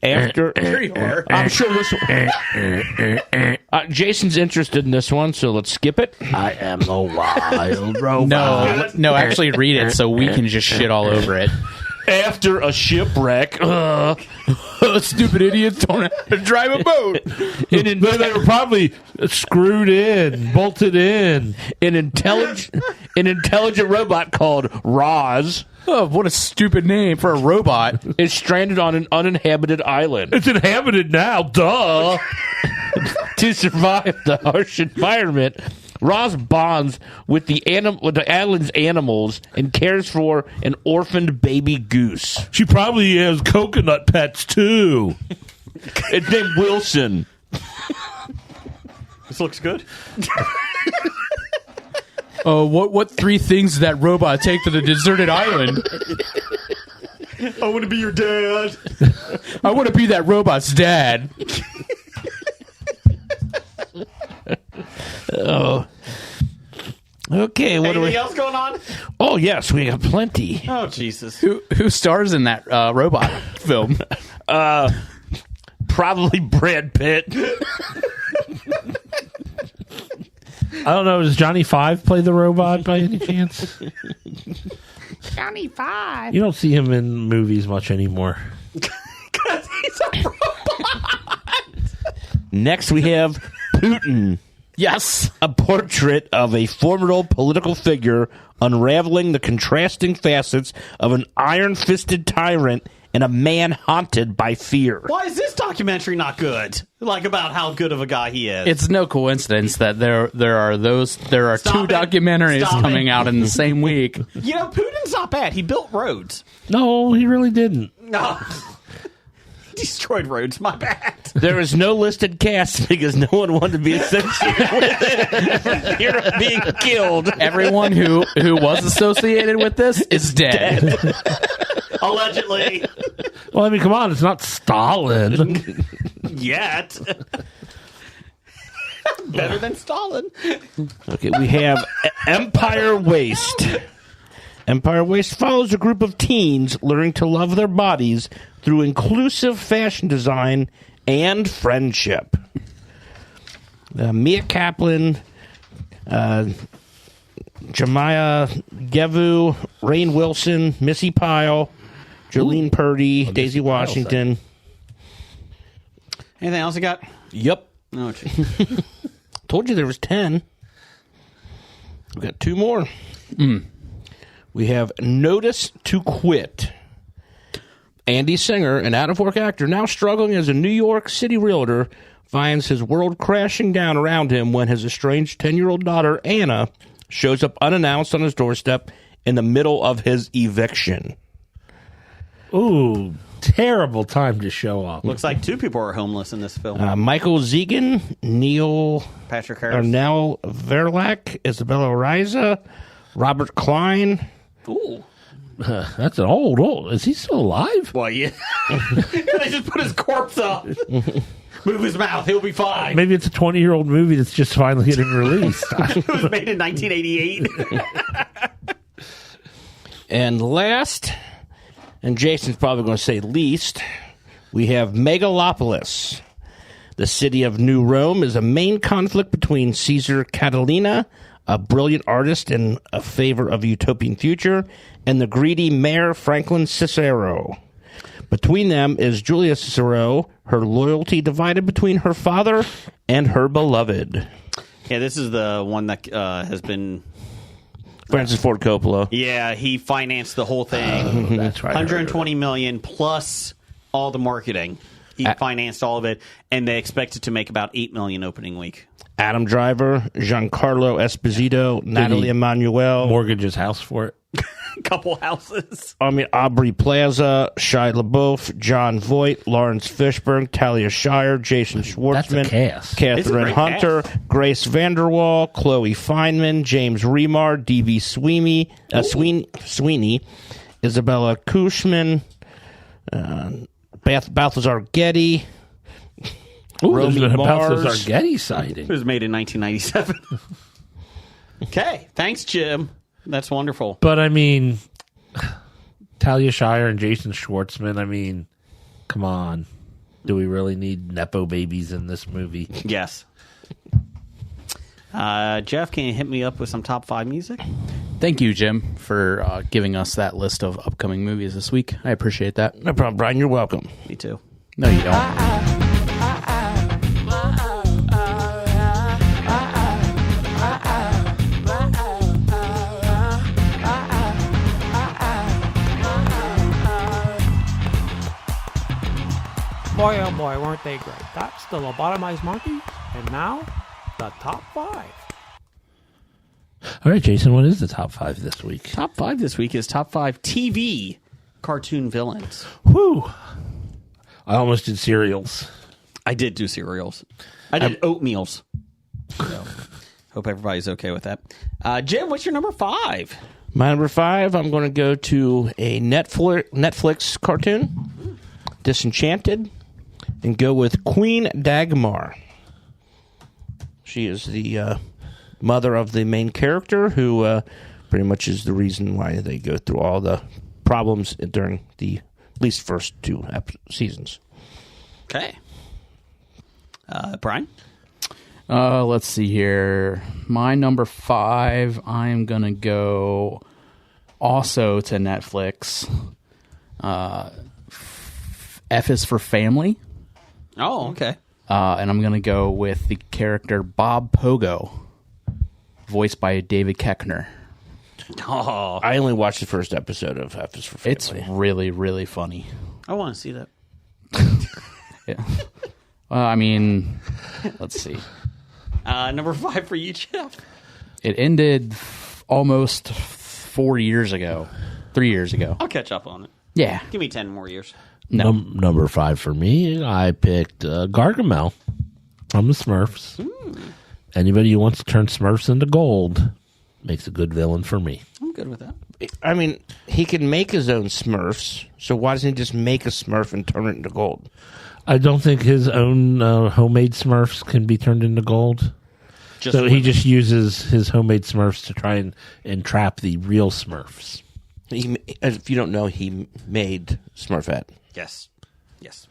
After There you are. I'm sure this one. Jason's interested in this one, so let's skip it. I am a wild robot. No, actually read it so we can just shit all over it. After a shipwreck, Stupid idiots don't have to drive a boat. They were probably screwed in, bolted in. an intelligent robot called Roz Oh, what a stupid name for a robot. is stranded on an uninhabited island. It's inhabited now, duh. To survive the harsh environment, Roz bonds with the island's animals and cares for an orphaned baby goose. She probably has coconut pets, too. It's named Wilson. This looks good. What three things did that robot take to the deserted island? I want to be your dad. I want to be that robot's dad. Okay, what do Anything we? else going on? Oh yes, we have plenty. Oh, Jesus. Who stars in that robot film? Probably Brad Pitt. I don't know. Does Johnny Five play the robot by any chance? Johnny Five. You don't see him in movies much anymore. Because he's a robot. Next, we have Putin. Yes. A portrait of a formidable political figure unraveling the contrasting facets of an iron-fisted tyrant and a man haunted by fear. Why is this documentary not good? Like about how good of a guy he is. It's no coincidence that there are Stop two it. documentaries Stop coming it. out in the same week. You know, Putin's not bad. He built roads. No, he really didn't. No. He destroyed roads. My bad. There is no listed cast because no one wanted to be associated with it for fear of being killed. Everyone who was associated with this is dead. Allegedly. Well, I mean, come on. It's not Stalin. Yet. Better than Stalin. Okay, we have Empire Waste. Empire Waste follows a group of teens learning to love their bodies through inclusive fashion design and friendship. Mia Kaplan, Jemiah Gevu, Rainn Wilson, Missy Pyle, Jolene Purdy, Daisy Washington. Anything else you got? Yep. Oh, geez. Told you there was 10. We got 2 more. We have Notice to Quit. Andy Singer, an out-of-work actor now struggling as a New York City realtor, finds his world crashing down around him when his estranged 10-year-old daughter, Anna, shows up unannounced on his doorstep in the middle of his eviction. Ooh, terrible time to show up. Looks like 2 people are homeless in this film. Michael Zegan, Neil Patrick Harris. Arnell Verlack, Isabella Riza, Robert Klein. Ooh. That's an old. Is he still alive? Well, yeah. They just put his corpse up. Move his mouth. He'll be fine. Maybe it's a 20-year-old movie that's just finally getting released. It was made in 1988. And last, and Jason's probably going to say least, we have Megalopolis. The city of New Rome is a main conflict between Caesar Catalina, a brilliant artist in a favor of a utopian future, and the greedy mayor Franklin Cicero. Between them is Julia Cicero, her loyalty divided between her father and her beloved. Yeah, this is the one that has been... Francis Ford Coppola. Yeah, he financed the whole thing. That's right. $120 million plus all the marketing. He financed all of it, and they expect it to make about $8 million opening week. Adam Driver, Giancarlo Esposito, Natalie Emanuel. Mortgage his house for it. Couple houses. Aubrey Plaza, Shia LaBeouf, John Voight, Lawrence Fishburne, Talia Shire, Jason Schwartzman, That's a cast. It's a Catherine great Hunter, Grace Vanderwall, Chloe Feynman, James Remar, D.B. Sweeney, Isabella Cushman, Balthazar Getty. Ooh, there's Romy been a Mars. Balthazar Getty It sighting. was made in 1997. Okay. Thanks, Jim. That's wonderful. But, I mean, Talia Shire and Jason Schwartzman, I mean, come on. Do we really need Nepo babies in this movie? Yes. Jeff, can you hit me up with some top 5 music? Thank you, Jim, for giving us that list of upcoming movies this week. I appreciate that. No problem, Brian. You're welcome. Me too. No, you don't. Boy, oh boy, weren't they great. That's the Lobotomized Monkey, and now, the top 5. All right, Jason, what is the top 5 this week? Top 5 this week is top 5 TV cartoon villains. Whew. I almost did cereals. I did do cereals. I did oatmeals. So, hope everybody's okay with that. Jim, what's your number 5? My number 5, I'm going to go to a Netflix cartoon, Disenchanted, and go with Queen Dagmar. She is the mother of the main character, who pretty much is the reason why they go through all the problems during the at least first 2 seasons. Okay. Brian? Let's see here. My number 5, I'm going to go also to Netflix. F is for Family. Oh, okay. And I'm going to go with the character Bob Pogo, voiced by David Koechner. Oh, I only watched the first episode of F is for Family. It's really, really funny. I want to see that. Yeah. I mean, let's see. Number 5 for you, Jeff. It ended almost 4 years ago. 3 years ago. I'll catch up on it. Yeah. Give me 10 more years. No. Number 5 for me, I picked Gargamel from the Smurfs. Anybody who wants to turn Smurfs into gold makes a good villain for me. I'm good with that. I mean, he can make his own Smurfs, so why doesn't he just make a Smurf and turn it into gold? I don't think his own homemade Smurfs can be turned into gold. So he just uses his homemade Smurfs to try and entrap the real Smurfs. If you don't know, he made Smurfette. Yes. Yes.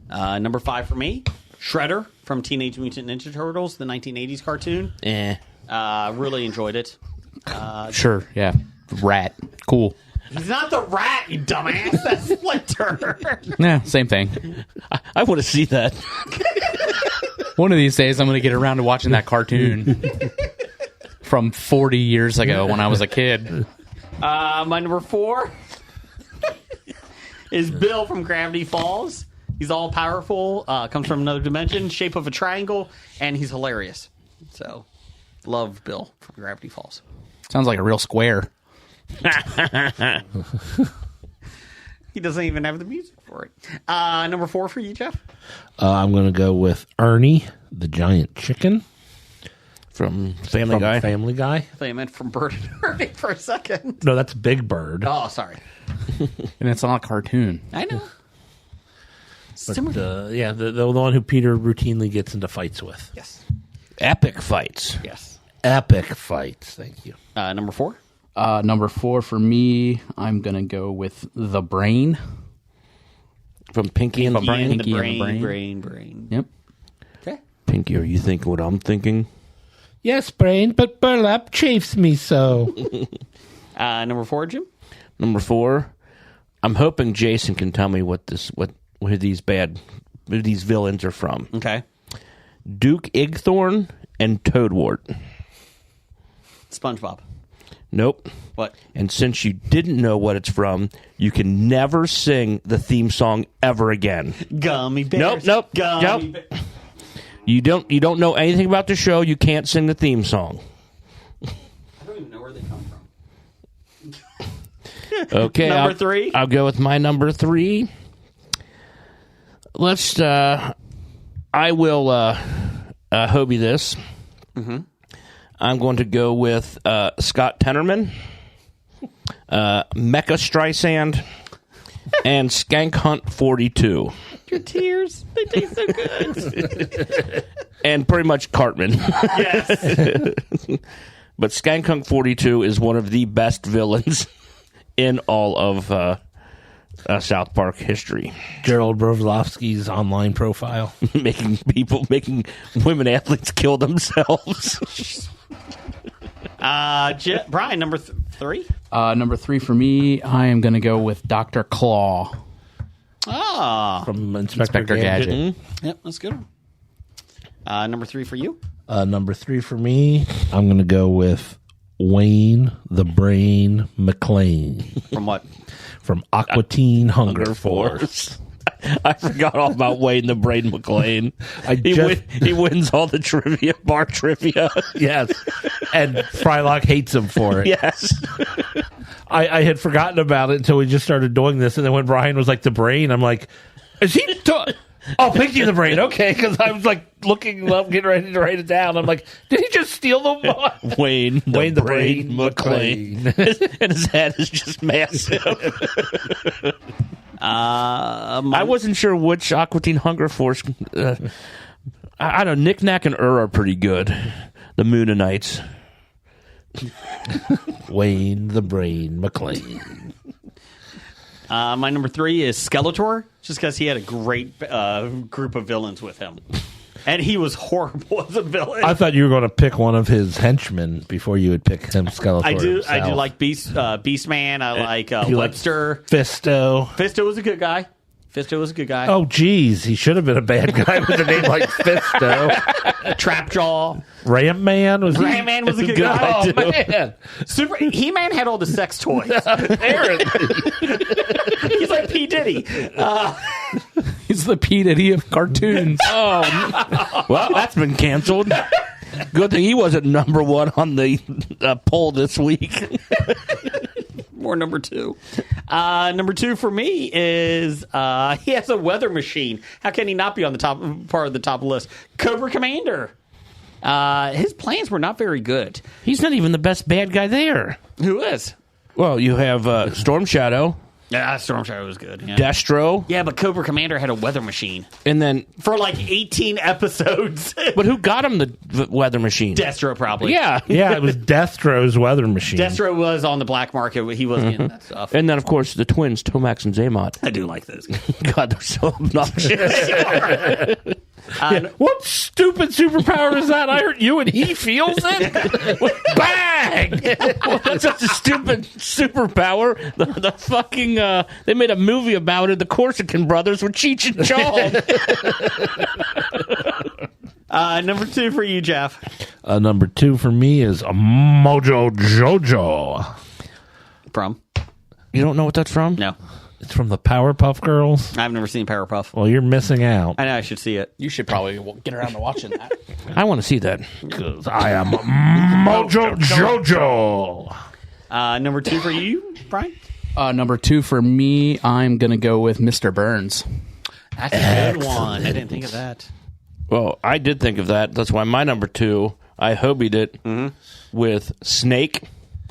Number 5 for me, Shredder from Teenage Mutant Ninja Turtles, the 1980s cartoon. Really enjoyed it. Sure, yeah. Rat. Cool. He's not the rat, you dumbass. That's Splinter. Yeah, same thing. I want to see that. One of these days, I'm going to get around to watching that cartoon from 40 years ago when I was a kid. My number 4 is Bill from Gravity Falls. He's all powerful, comes from another dimension, shape of a triangle, and he's hilarious. So, love Bill from Gravity Falls. Sounds like a real square. He doesn't even have the music for it. Number 4 for you, Jeff? I'm going to go with Ernie, the giant chicken. From Family Guy. Family Guy. I thought you meant from Bird and Ernie for a second. No, that's Big Bird. Oh, sorry. And it's not a cartoon. I know. But, the one who Peter routinely gets into fights with. Yes. Epic fights. Yes. Epic fights. Thank you. Number 4? Number 4 for me, I'm going to go with The Brain. From Pinky and the Brain? Pinky and the Brain. Yep. Okay. Pinky, are you thinking what I'm thinking? Yes, Brain, but burlap chafes me so. Number 4, Jim? Number 4, I'm hoping Jason can tell me what these villains are from. Okay. Duke Igthorn and Toadwort. SpongeBob. Nope. What? And since you didn't know what it's from, you can never sing the theme song ever again. Gummy bears. Nope. Gummy Bears. You don't know anything about the show. You can't sing the theme song. I don't even know where they come from. Okay. Number 3? I'll go with my number 3. Let's. I will Hobie this. Mm-hmm. I'm going to go with Scott Tenorman, Mecha Streisand, and Skank Hunt 42. Your tears. They taste so good. And pretty much Cartman. Yes. But Skank Hunt 42 is one of the best villains in all of South Park history. Gerald Brovlovsky's online profile. making women athletes kill themselves. Brian, number 3? Number 3 for me, I am going to go with Dr. Claw. From Inspector Gadget. Mm-hmm. Yep, that's good. Number 3 for you? Number 3 for me, I'm going to go with Wayne the Brain McClane. From what? From Aqua Teen Hunger Force. I forgot all about Wayne the Brain McClane. He wins all the bar trivia. Yes. And Frylock hates him for it. Yes. I had forgotten about it until we just started doing this. And then when Brian was like, the brain, I'm like, is he... Oh, Pinky the Brain. Okay, because I was like looking up, getting ready to write it down. I'm like, did he just steal the Wayne the Brain McClane? And his head is just massive. I wasn't sure which Aqua Teen Hunger Force. I don't know. Nick, Nack, and are pretty good. The Moonanites. Wayne the Brain McClane. My number 3 is Skeletor, just because he had a great group of villains with him. And he was horrible as a villain. I thought you were going to pick one of his henchmen before you would pick him, Skeletor. I do himself. like Beastman. I like Webster. Fisto. Fisto was a good guy. Oh, geez. He should have been a bad guy with a name like Fisto. Trapjaw. Ram Man was a good guy. Oh, man. He-Man had all the sex toys. Apparently. He's like P. Diddy. He's the P. Diddy of cartoons. Oh, well, that's been canceled. Good thing he wasn't number 1 on the poll this week. More number 2. Number 2 for me is he has a weather machine. How can he not be on the top part of the top list? Cobra Commander. His plans were not very good. He's not even the best bad guy there. Who is? Well, you have Storm Shadow. Yeah, Storm Shadow was good. Yeah. Destro. Yeah, but Cobra Commander had a weather machine. And then... For like 18 episodes. But who got him the weather machine? Destro, probably. Yeah. Yeah, it was Destro's weather machine. Destro was on the black market. He wasn't in that stuff. And then, of course, the twins, Tomax and Zaymot. I do like those guys. God, they're so obnoxious. What stupid superpower is that? I heard you and he feels it? Bang! That's such a stupid superpower. The fucking... they made a movie about it, the Corsican brothers with Cheech and Chong. Number 2 for you, Jeff. Number 2 for me is Mojo Jojo. From? You don't know what that's from? No. It's from the Powerpuff Girls. I've never seen Powerpuff. Well, you're missing out. I know I should see it. You should probably get around to watching that. I want to see that. Because I am Mojo Jojo. Number 2 for you, Brian? Number 2 for me, I'm going to go with Mr. Burns. That's a good one. I didn't think of that. Well, I did think of that. That's why my number 2, I hobied it with Snake.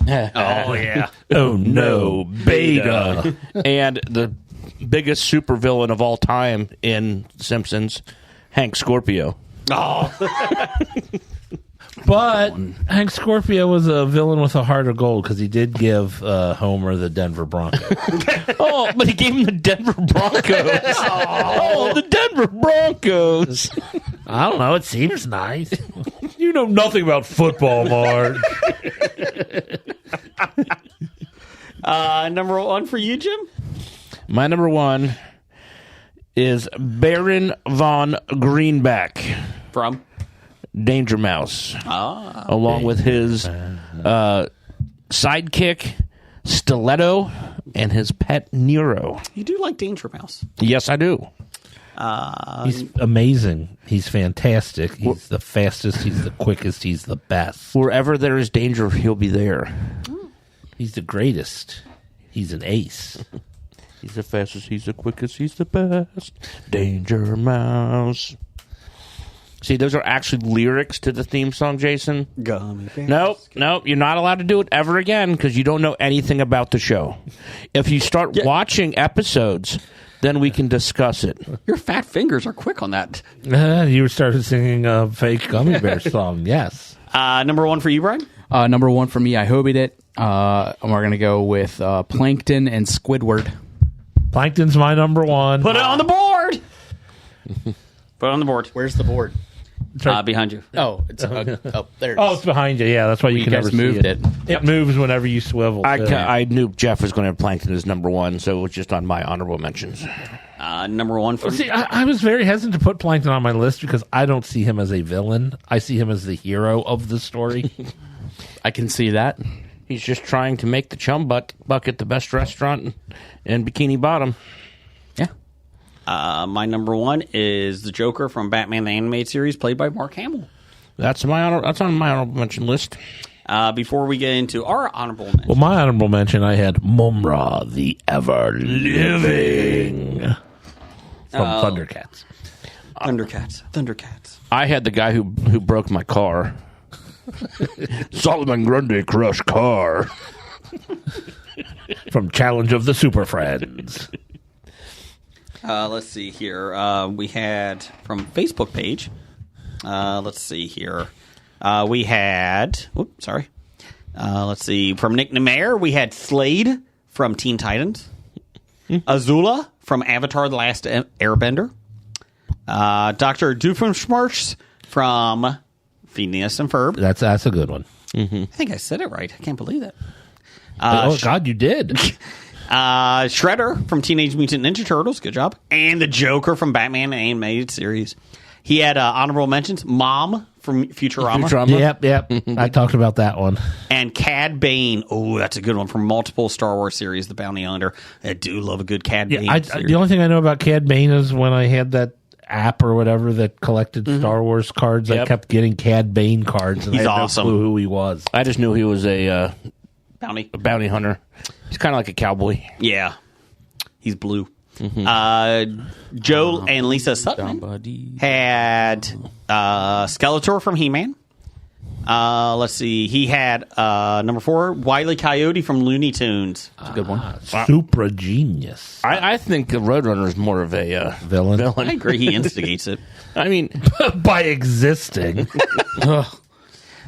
Oh, yeah. Oh, no. Beta. And the biggest supervillain of all time in Simpsons, Hank Scorpio. Oh. But Hank Scorpio was a villain with a heart of gold because he did give Homer the Denver Broncos. Oh, but he gave him the Denver Broncos. Oh, the Denver Broncos. I don't know. It seems nice. You know nothing about football, Mark. Number 1 for you, Jim? My number 1 is Baron von Greenback. From? Danger Mouse. Along with his sidekick, Stiletto, and his pet, Nero. You do like Danger Mouse. Yes, I do. He's amazing. He's fantastic. He's the fastest. He's the quickest. He's the best. Wherever there is danger, he'll be there. He's the greatest. He's an ace. He's the fastest. He's the quickest. He's the best. Danger Mouse. See, those are actually lyrics to the theme song, Jason. Gummy bears. Nope. You're not allowed to do it ever again because you don't know anything about the show. If you start watching episodes, then we can discuss it. Your fat fingers are quick on that. You started singing a fake Gummy Bear song, yes. Number 1 for you, Brian? Number 1 for me, I hobied it. And we're going to go with Plankton and Squidward. Plankton's my number one. Put it on the board. Put it on the board. Where's the board? Behind you. Oh, it's there. It is. Oh, it's behind you. Yeah, that's why you can guys never moved see it. It moves whenever you swivel. too. I knew Jeff was going to have Plankton as number one, so it was just on my honorable mentions. Number one for See, I was very hesitant to put Plankton on my list because I don't see him as a villain. I see him as the hero of the story. I can see that. He's just trying to make the Chum Bucket the best restaurant in Bikini Bottom. Yeah. my number one is the Joker from Batman the Animated Series, played by Mark Hamill. That's on my honorable mention list. Before we get into our honorable mention. Well, my honorable mention, I had Mumra, the ever-living from Thundercats. Thundercats. I had the guy who broke my car. Solomon Grundy crushed car. From Challenge of the Super Friends. Let's see here. We had from Facebook page. Let's see here. We had. Oops, sorry. Let's see. From Nick Nemaire, we had Slade from Teen Titans. Azula from Avatar: The Last Airbender. Dr. Doofenshmirtz from Phineas and Ferb. That's a good one. I think I said it right. I can't believe that. Oh, God, you did. Shredder from Teenage Mutant Ninja Turtles. Good job. And the Joker from Batman Animated Series. He had honorable mentions. Mom from Futurama. Yep. I talked about that one. And Cad Bane. Oh, that's a good one from multiple Star Wars series, The Bounty Hunter. I do love a good Cad Bane series. The only thing I know about Cad Bane is when I had that app or whatever that collected Star Wars cards, I kept getting Cad Bane cards. And He's I had awesome. No clue who he was. I just knew he was a bounty hunter. He's kind of like a cowboy. Yeah. He's blue. Joe and Lisa Sutton had Skeletor from He-Man. Let's see. He had number 4, Wile E. Coyote from Looney Tunes. That's a good one. Super genius. I think the Roadrunner is more of a villain. I agree. He instigates it. I mean, by existing.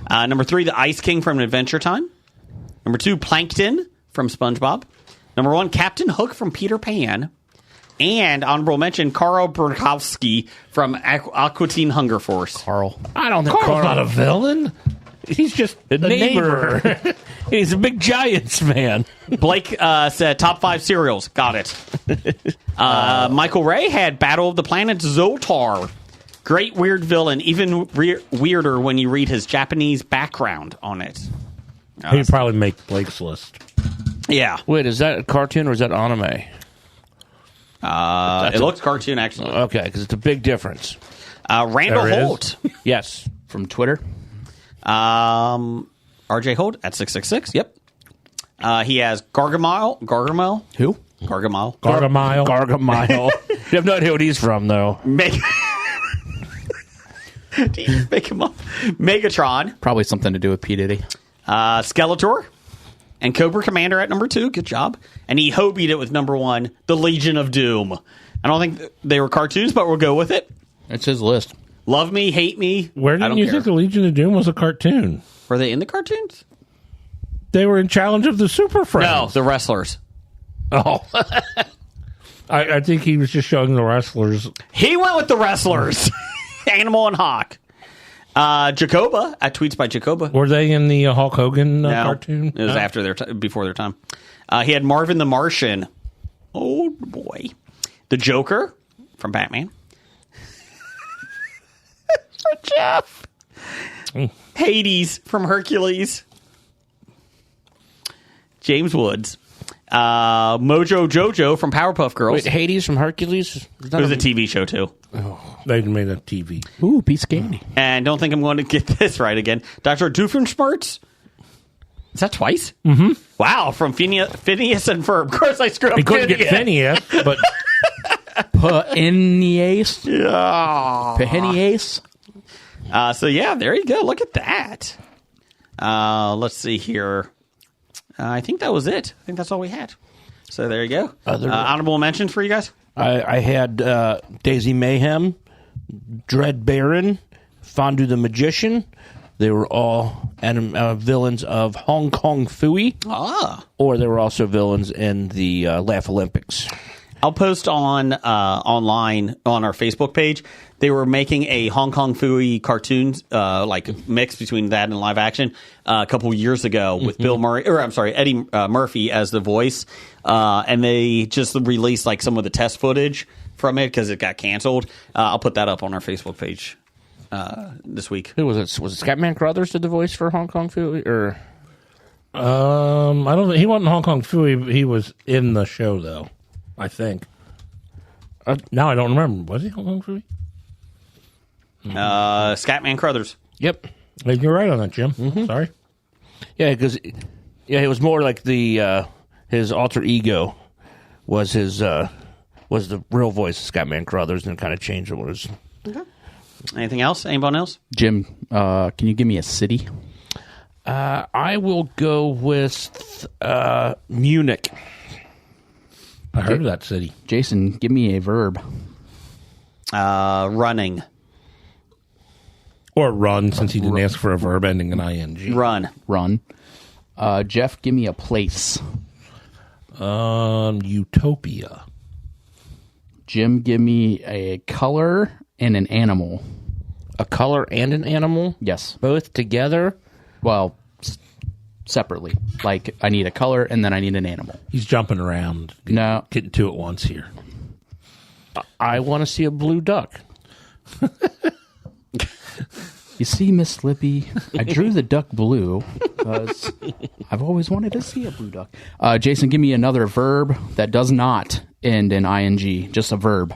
Number 3, the Ice King from Adventure Time. Number 2, Plankton from SpongeBob. Number 1, Captain Hook from Peter Pan. And honorable mention, Carl Burkowski from Aqua Teen Hunger Force. Carl. I don't think Carl's not a villain. He's just a neighbor. He's a big Giants fan. Blake said top 5 cereals. Got it. Michael Ray had Battle of the Planets Zotar. Great weird villain. Even weirder when you read his Japanese background on it. He'd probably make Blake's list. Yeah. Wait, is that a cartoon or is that anime? It looks cartoon, actually. Okay, because it's a big difference. Randall Holt. Yes. From Twitter. RJ Holt at 666. Yep. He has Gargamel. Who? Gargamel. Gargamel. You have no idea what he's from, though. Do you just make him up? Megatron. Probably something to do with P. Diddy. Skeletor. And Cobra Commander at number 2. Good job. And he Hobied it with number 1, the Legion of Doom. I don't think they were cartoons, but we'll go with it. It's his list. Love me, hate me. Where did you think the Legion of Doom was a cartoon? Were they in the cartoons? They were in Challenge of the Super Friends. No, the wrestlers. Oh. I think he was just showing the wrestlers. He went with the wrestlers. Animal and Hawk. Jacoba at Tweets by Jacoba. Were they in the Hulk Hogan cartoon? It was after before their time. He had Marvin the Martian. Oh boy, the Joker from Batman. For Jeff. Hades from Hercules. James Woods. Mojo Jojo from Powerpuff Girls. Wait, Hades from Hercules? It was a TV show too. They made a TV. Ooh, piece of candy. And don't think I'm going to get this right again. Dr. Doofenshmirtz. Is that twice? Mm-hmm. Wow, from Phineas and Ferb. Of course I screwed up. He couldn't get Phineas, but... Phineas. Yeah. Phineas. So, yeah, there you go. Look at that. Let's see here. I think that was it. I think that's all we had. So, there you go. Honorable mentions for you guys? I had Daisy Mayhem, Dread Baron, Fondue the Magician. They were all villains of Hong Kong Phooey. Ah. Or they were also villains in the Laugh Olympics. I'll post on online on our Facebook page. They were making a Hong Kong Phooey cartoon like mix between that and live action a couple years ago with Bill Murray, or I'm sorry, Eddie Murphy as the voice, and they just released like some of the test footage from it because it got canceled. I'll put that up on our Facebook page this week. Who was it? Was it Scatman Crothers did the voice for Hong Kong Phooey, or? I don't think he wasn't Hong Kong Phooey. He was in the show though, I think. Now I don't remember. Was he Hong Kong Phooey? Scatman Crothers. Yep. You're right on that, Jim. Sorry. Yeah, because it was more like the his alter ego was the real voice of Scatman Crothers, and it kind of changed what was. Okay. Anything else? Anyone else? Jim, can you give me a city? I will go with Munich. I heard of that city. Jason, give me a verb. Running. Or run, since he didn't ask for a verb ending in ing. Run. Jeff, give me a place. Utopia. Jim, give me a color and an animal. A color and an animal? Yes. Both together? Well, separately. Like, I need a color and then I need an animal. He's jumping around. No. Getting two at once here. I want to see a blue duck. You see, Miss Slippy, I drew the duck blue because I've always wanted to see a blue duck. Jason, give me another verb that does not end in ing. Just a verb.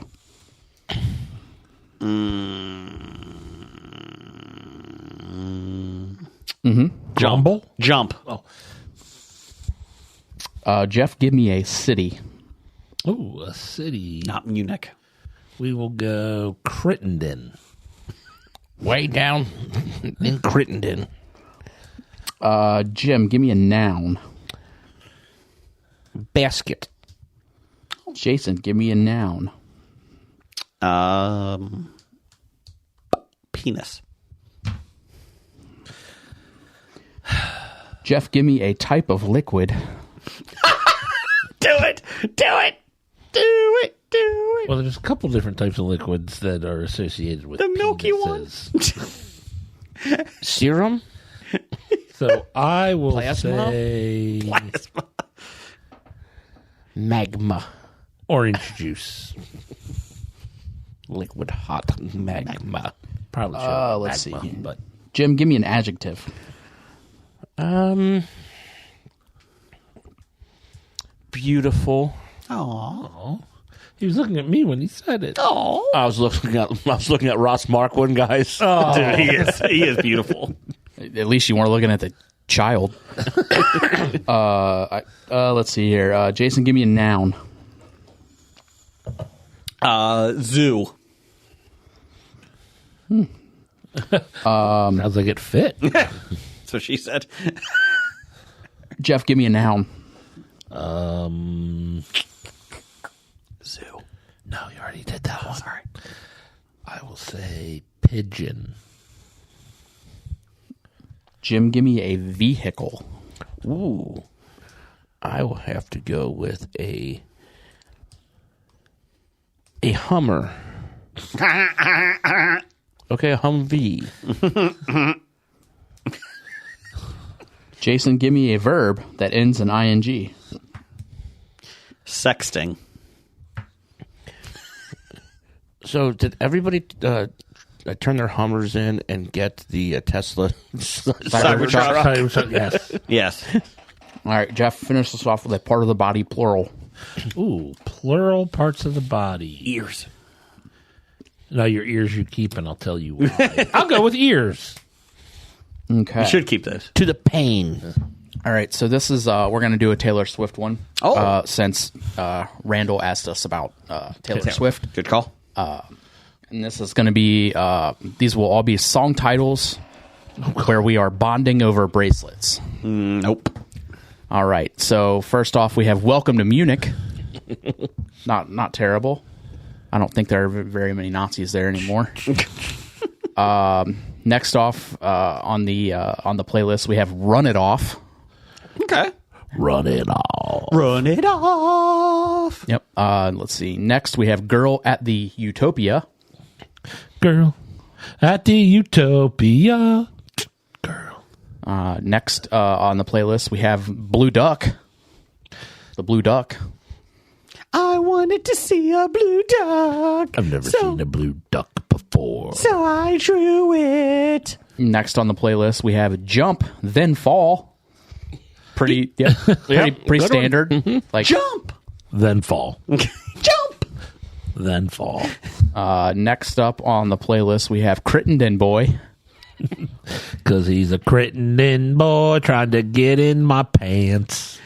Jumble? Jump. Jeff, give me a city. Oh, a city. Not Munich. We will go Crittenden. Way down in Crittenden. Jim, give me a noun. Basket. Jason, give me a noun. Penis. Jeff, give me a type of liquid. Do it. Well, there's a couple different types of liquids that are associated with The milky penises. Serum? So I will Plasma? say Magma. orange juice. Liquid hot magma. Probably should. Let's see. But Jim, give me an adjective. Beautiful. Aww. he was looking at me when he said it. Oh. I was looking at Ross Marquand, guys. Dude, he is beautiful. At least you weren't looking at the child. Let's see here. Jason, give me a noun. Zoo. Sounds like it fit. That's what she said. Jeff, give me a noun. Zoo. No, you already did that one. Sorry. I will say pigeon. Jim, give me a vehicle. Ooh. I will have to go with a Hummer. Okay, a Humvee. Jason, give me a verb that ends in ing. Sexting. So did everybody turn their Hummers in and get the Tesla Cybertruck? Yes. Yes. All right, Jeff, finish this off with a part of the body, plural. Ooh, plural parts of the body. Ears. No, your ears you keep, and I'll tell you why. I'll go with ears. Okay. You should keep those. to the pain. All right, so this is we're going to do a Taylor Swift one. Oh. Since Randall asked us about Taylor Swift. Good call. And this is going to be, these will all be song titles where we are bonding over bracelets. Nope. All right, so first off, we have Welcome to Munich. Not terrible. I don't think there are very many Nazis there anymore. Next off on the playlist, we have Run It Off. Okay. Run it off. off. Run it off. Yep. Let's see. Next, we have Girl at the Utopia. Girl at the Utopia. Girl. Next on the playlist, we have Blue Duck. The Blue Duck. I wanted to see a blue duck. I've never seen a blue duck before. So I drew it. Next on the playlist, we have Jump, Then Fall. Pretty standard. Mm-hmm. Like Jump. Then fall. Jump. Then fall. Next up on the playlist, we have Crittenden Boy. Because he's a Crittenden boy trying to get in my pants.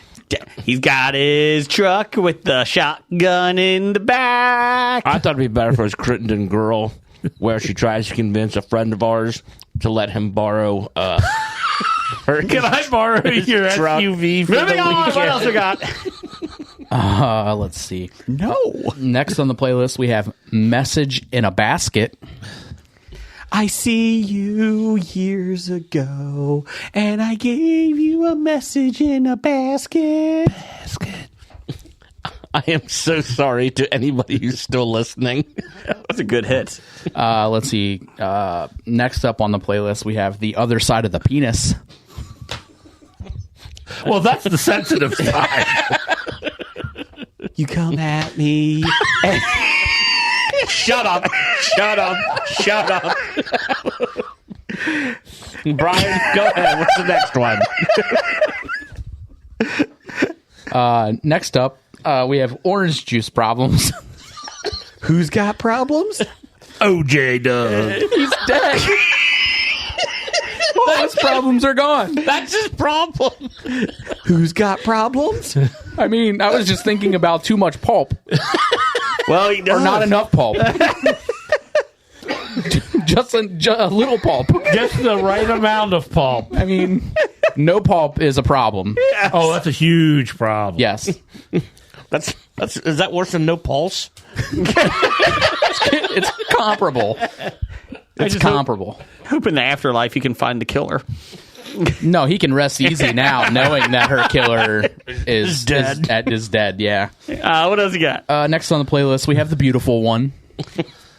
He's got his truck with the shotgun in the back. I thought it'd be better for his Crittenden Girl, where she tries to convince a friend of ours to let him borrow her. Can I borrow your truck. SUV for Moving the on. weekend? What else we got? Let's see. No. Next on the playlist, we have Message in a Basket. I see you years ago, and I gave you a message in a basket. I am so sorry to anybody who's still listening. That's a good hit. Let's see. Next up on the playlist, we have The Other Side of the Penis. Well, that's the sensitive side. You come at me. And Shut up. Shut up. Shut up. Brian, go ahead. What's the next one? Next up, we have Orange Juice Problems. who's got problems? OJ does. He's dead. All his problems are gone. That's his problem. Who's got problems? I mean, I was just thinking about too much pulp. Well, he does. Or not enough pulp. just a little pulp. Just the right amount of pulp. I mean, no pulp is a problem. Yes. Oh, that's a huge problem. Yes. That's is that worse than no pulse? It's comparable. It's comparable. Hope in the afterlife you can find the killer. No, he can rest easy now, knowing that her killer is dead. Is dead. Yeah. What else you got? Next on the playlist, we have The Beautiful One.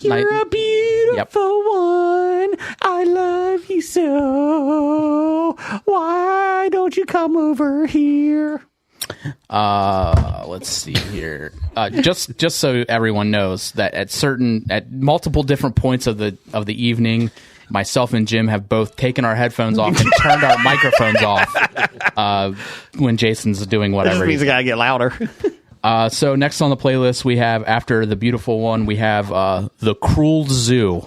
You're a beautiful one. I love you so. Why don't you come over here? Let's see here. Just so everyone knows that at multiple different points of the evening, myself and Jim have both taken our headphones off and turned our microphones off when Jason's doing whatever. This means I gotta get louder. So next on the playlist, we have, after The Beautiful One, we have The Cruel Zoo.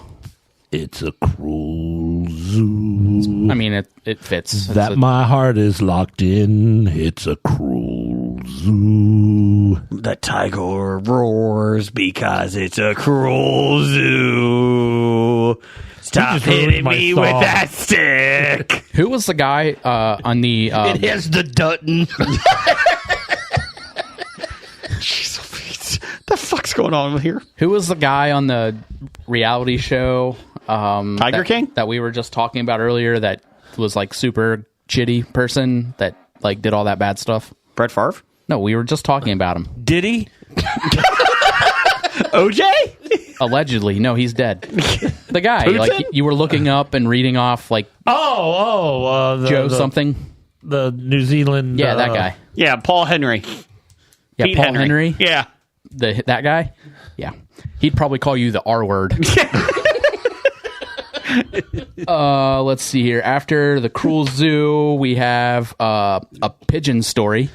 It's a cruel zoo. I mean, it fits. My heart is locked in. It's a cruel zoo. The tiger roars because it's a cruel zoo. Stop hitting me with that stick. Who was the guy on the... it has the Dutton. The fuck's going on here? Who was the guy on the reality show? Tiger King? That we were just talking about earlier, that was like super chitty person that like did all that bad stuff. Brett Favre? No, we were just talking about him. Did he? OJ? Allegedly. No, he's dead. The guy, like you were looking up and reading off like Joe something. The New Zealand. Yeah, that guy. Yeah, Paul Henry. Yeah, Pete Paul Henry. Yeah. That guy? Yeah. He'd probably call you the R word. Let's see here. After The Cruel Zoo, we have a pigeon story.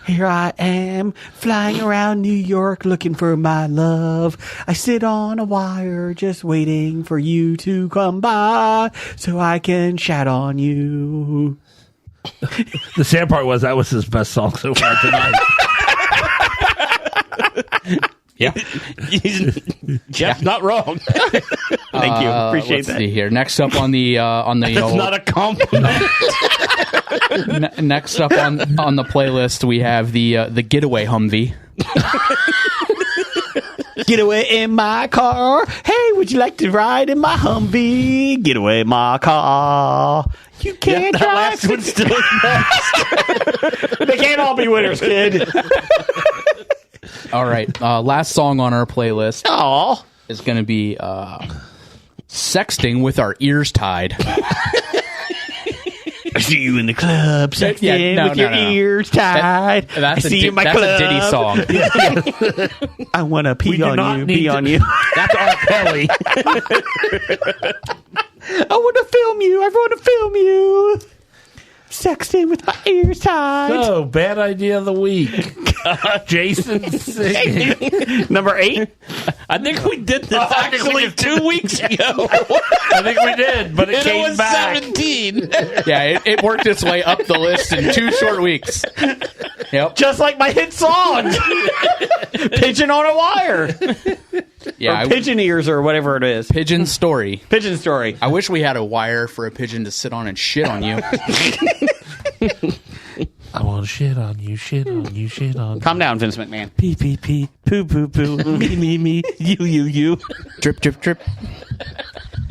Here I am, flying around New York looking for my love. I sit on a wire just waiting for you to come by so I can chat on you. The sad part was that was his best song so far tonight. Yeah. Jeff's not wrong. Thank you. Appreciate let's that. see here. Next up on the That's old, not a compliment. next up on the playlist, we have the Getaway Humvee. Get away in my car. Hey, would you like to ride in my Humvee? Get away in my car. You can't that last one's still next. They can't all be winners, kid. All right. Last song on our playlist Aw. is going to be Sexting with Our Ears Tied. I see you in the club, sexting no, with your ears tied. That's I see you in my that's club. a Diddy song. I want to pee on you, pee on you. That's R. Kelly. I want to film you. I want to film you. Sexting with my ears tied. Oh, bad idea of the week. Jason singing. Number 8. I think we did this actually 2 weeks ago. I think we did, but it It came was back. 17. Yeah, it worked its way up the list in 2 short weeks. Yep. Just like my hit song. Pigeon on a wire. Yeah, Or pigeon ears or whatever it is. Pigeon Story. Pigeon story. I wish we had a wire for a pigeon to sit on and shit on you. I want to shit on you, shit on you, shit on you. Calm down, Vince McMahon. Pee, pee, pee. Poo, poo, poo. Me, me. You. Drip, drip, drip.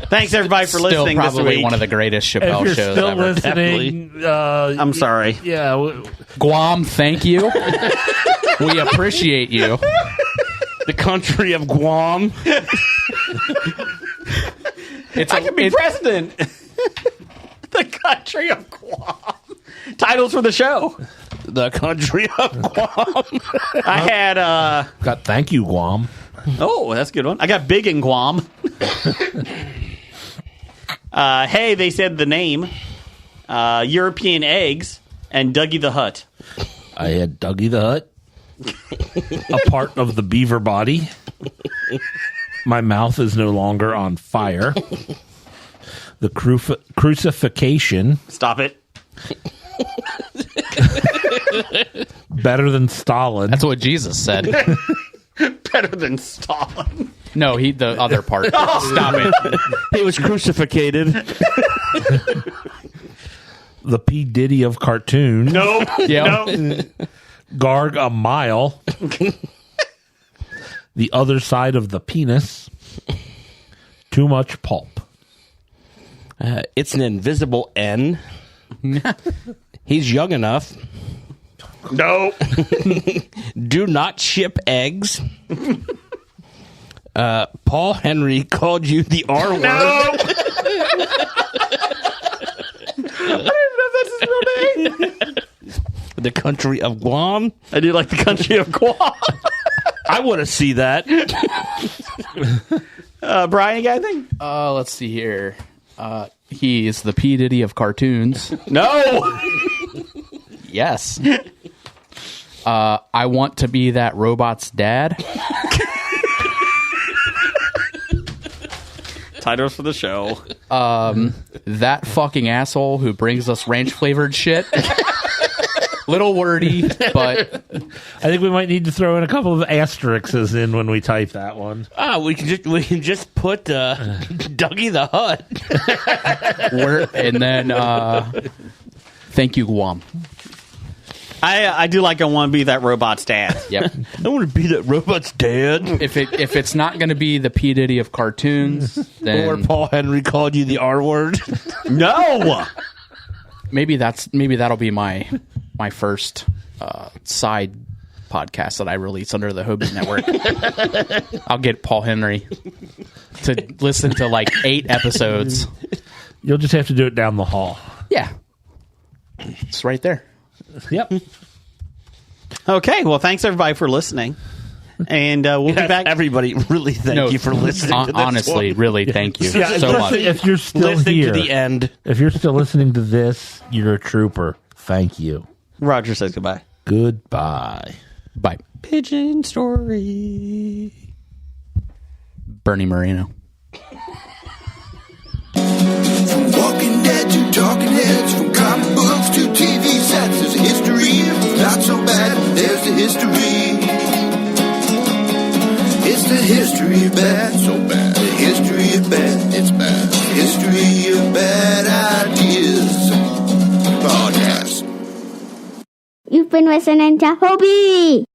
Thanks, everybody, for Still listening this probably week. one of the greatest If Chappelle you're shows still ever. listening, I'm sorry. yeah, Guam, thank you. We appreciate you. The country of Guam. It's I can be president. The country of Guam. Titles for the show. The country of Guam. I had, got thank you, Guam. oh, that's a good one. I got Big in Guam. Hey, they said the name. European Eggs and Dougie the Hut. I had Dougie the Hut, a part of the beaver body. My mouth is no longer on fire. The crucifixion. Stop it. Better than Stalin. That's what Jesus said. Better than Stalin. No, the other part. Stop it. He was crucified. The P. Diddy of cartoons. Nope. Yeah. Nope. Garg a mile. The other side of the penis. Too much pulp. It's an invisible N. He's young enough. Nope. Do not ship eggs. Paul Henry called you the R word. Nope. I didn't know that's his real name. The country of Guam. I do like the country of Guam. I want to see that. Brian, you got anything? Let's see here. He is the P. Diddy of cartoons. No. Yes. I want to be that robot's dad. Titles for the show. That fucking asshole who brings us ranch flavored shit. Little wordy, but I think we might need to throw in a couple of asterisks in when we type that one. We can just put Dougie the Hut. and then thank you, Guam. I do like I want to be that robot's dad. Yep. I want to be that robot's dad. If it's not going to be the P. Diddy of cartoons, Or then Paul Henry called you the R word. No. maybe that'll be my first side podcast that I release under the Hobie Network. I'll get Paul Henry to listen to like 8 episodes. You'll just have to do it down the hall. Yeah, it's right there. Yep. Okay. Well, thanks everybody for listening, and we'll be back. Everybody, really thank you for listening. To this Honestly, one. really, thank you Yeah, so much. if you're still Listening here, to the end. if you're still listening to this, you're a trooper. Thank you. Roger says goodbye. Goodbye. Bye, Pigeon story. Bernie Moreno. From Walking Dead to Talking Heads, from comic books to TV sets, there's a history. Not so bad, there's the history. It's the history of bad, so bad. The history of bad, it's bad. The history of bad ideas. Podcast. You've been listening to Hobie.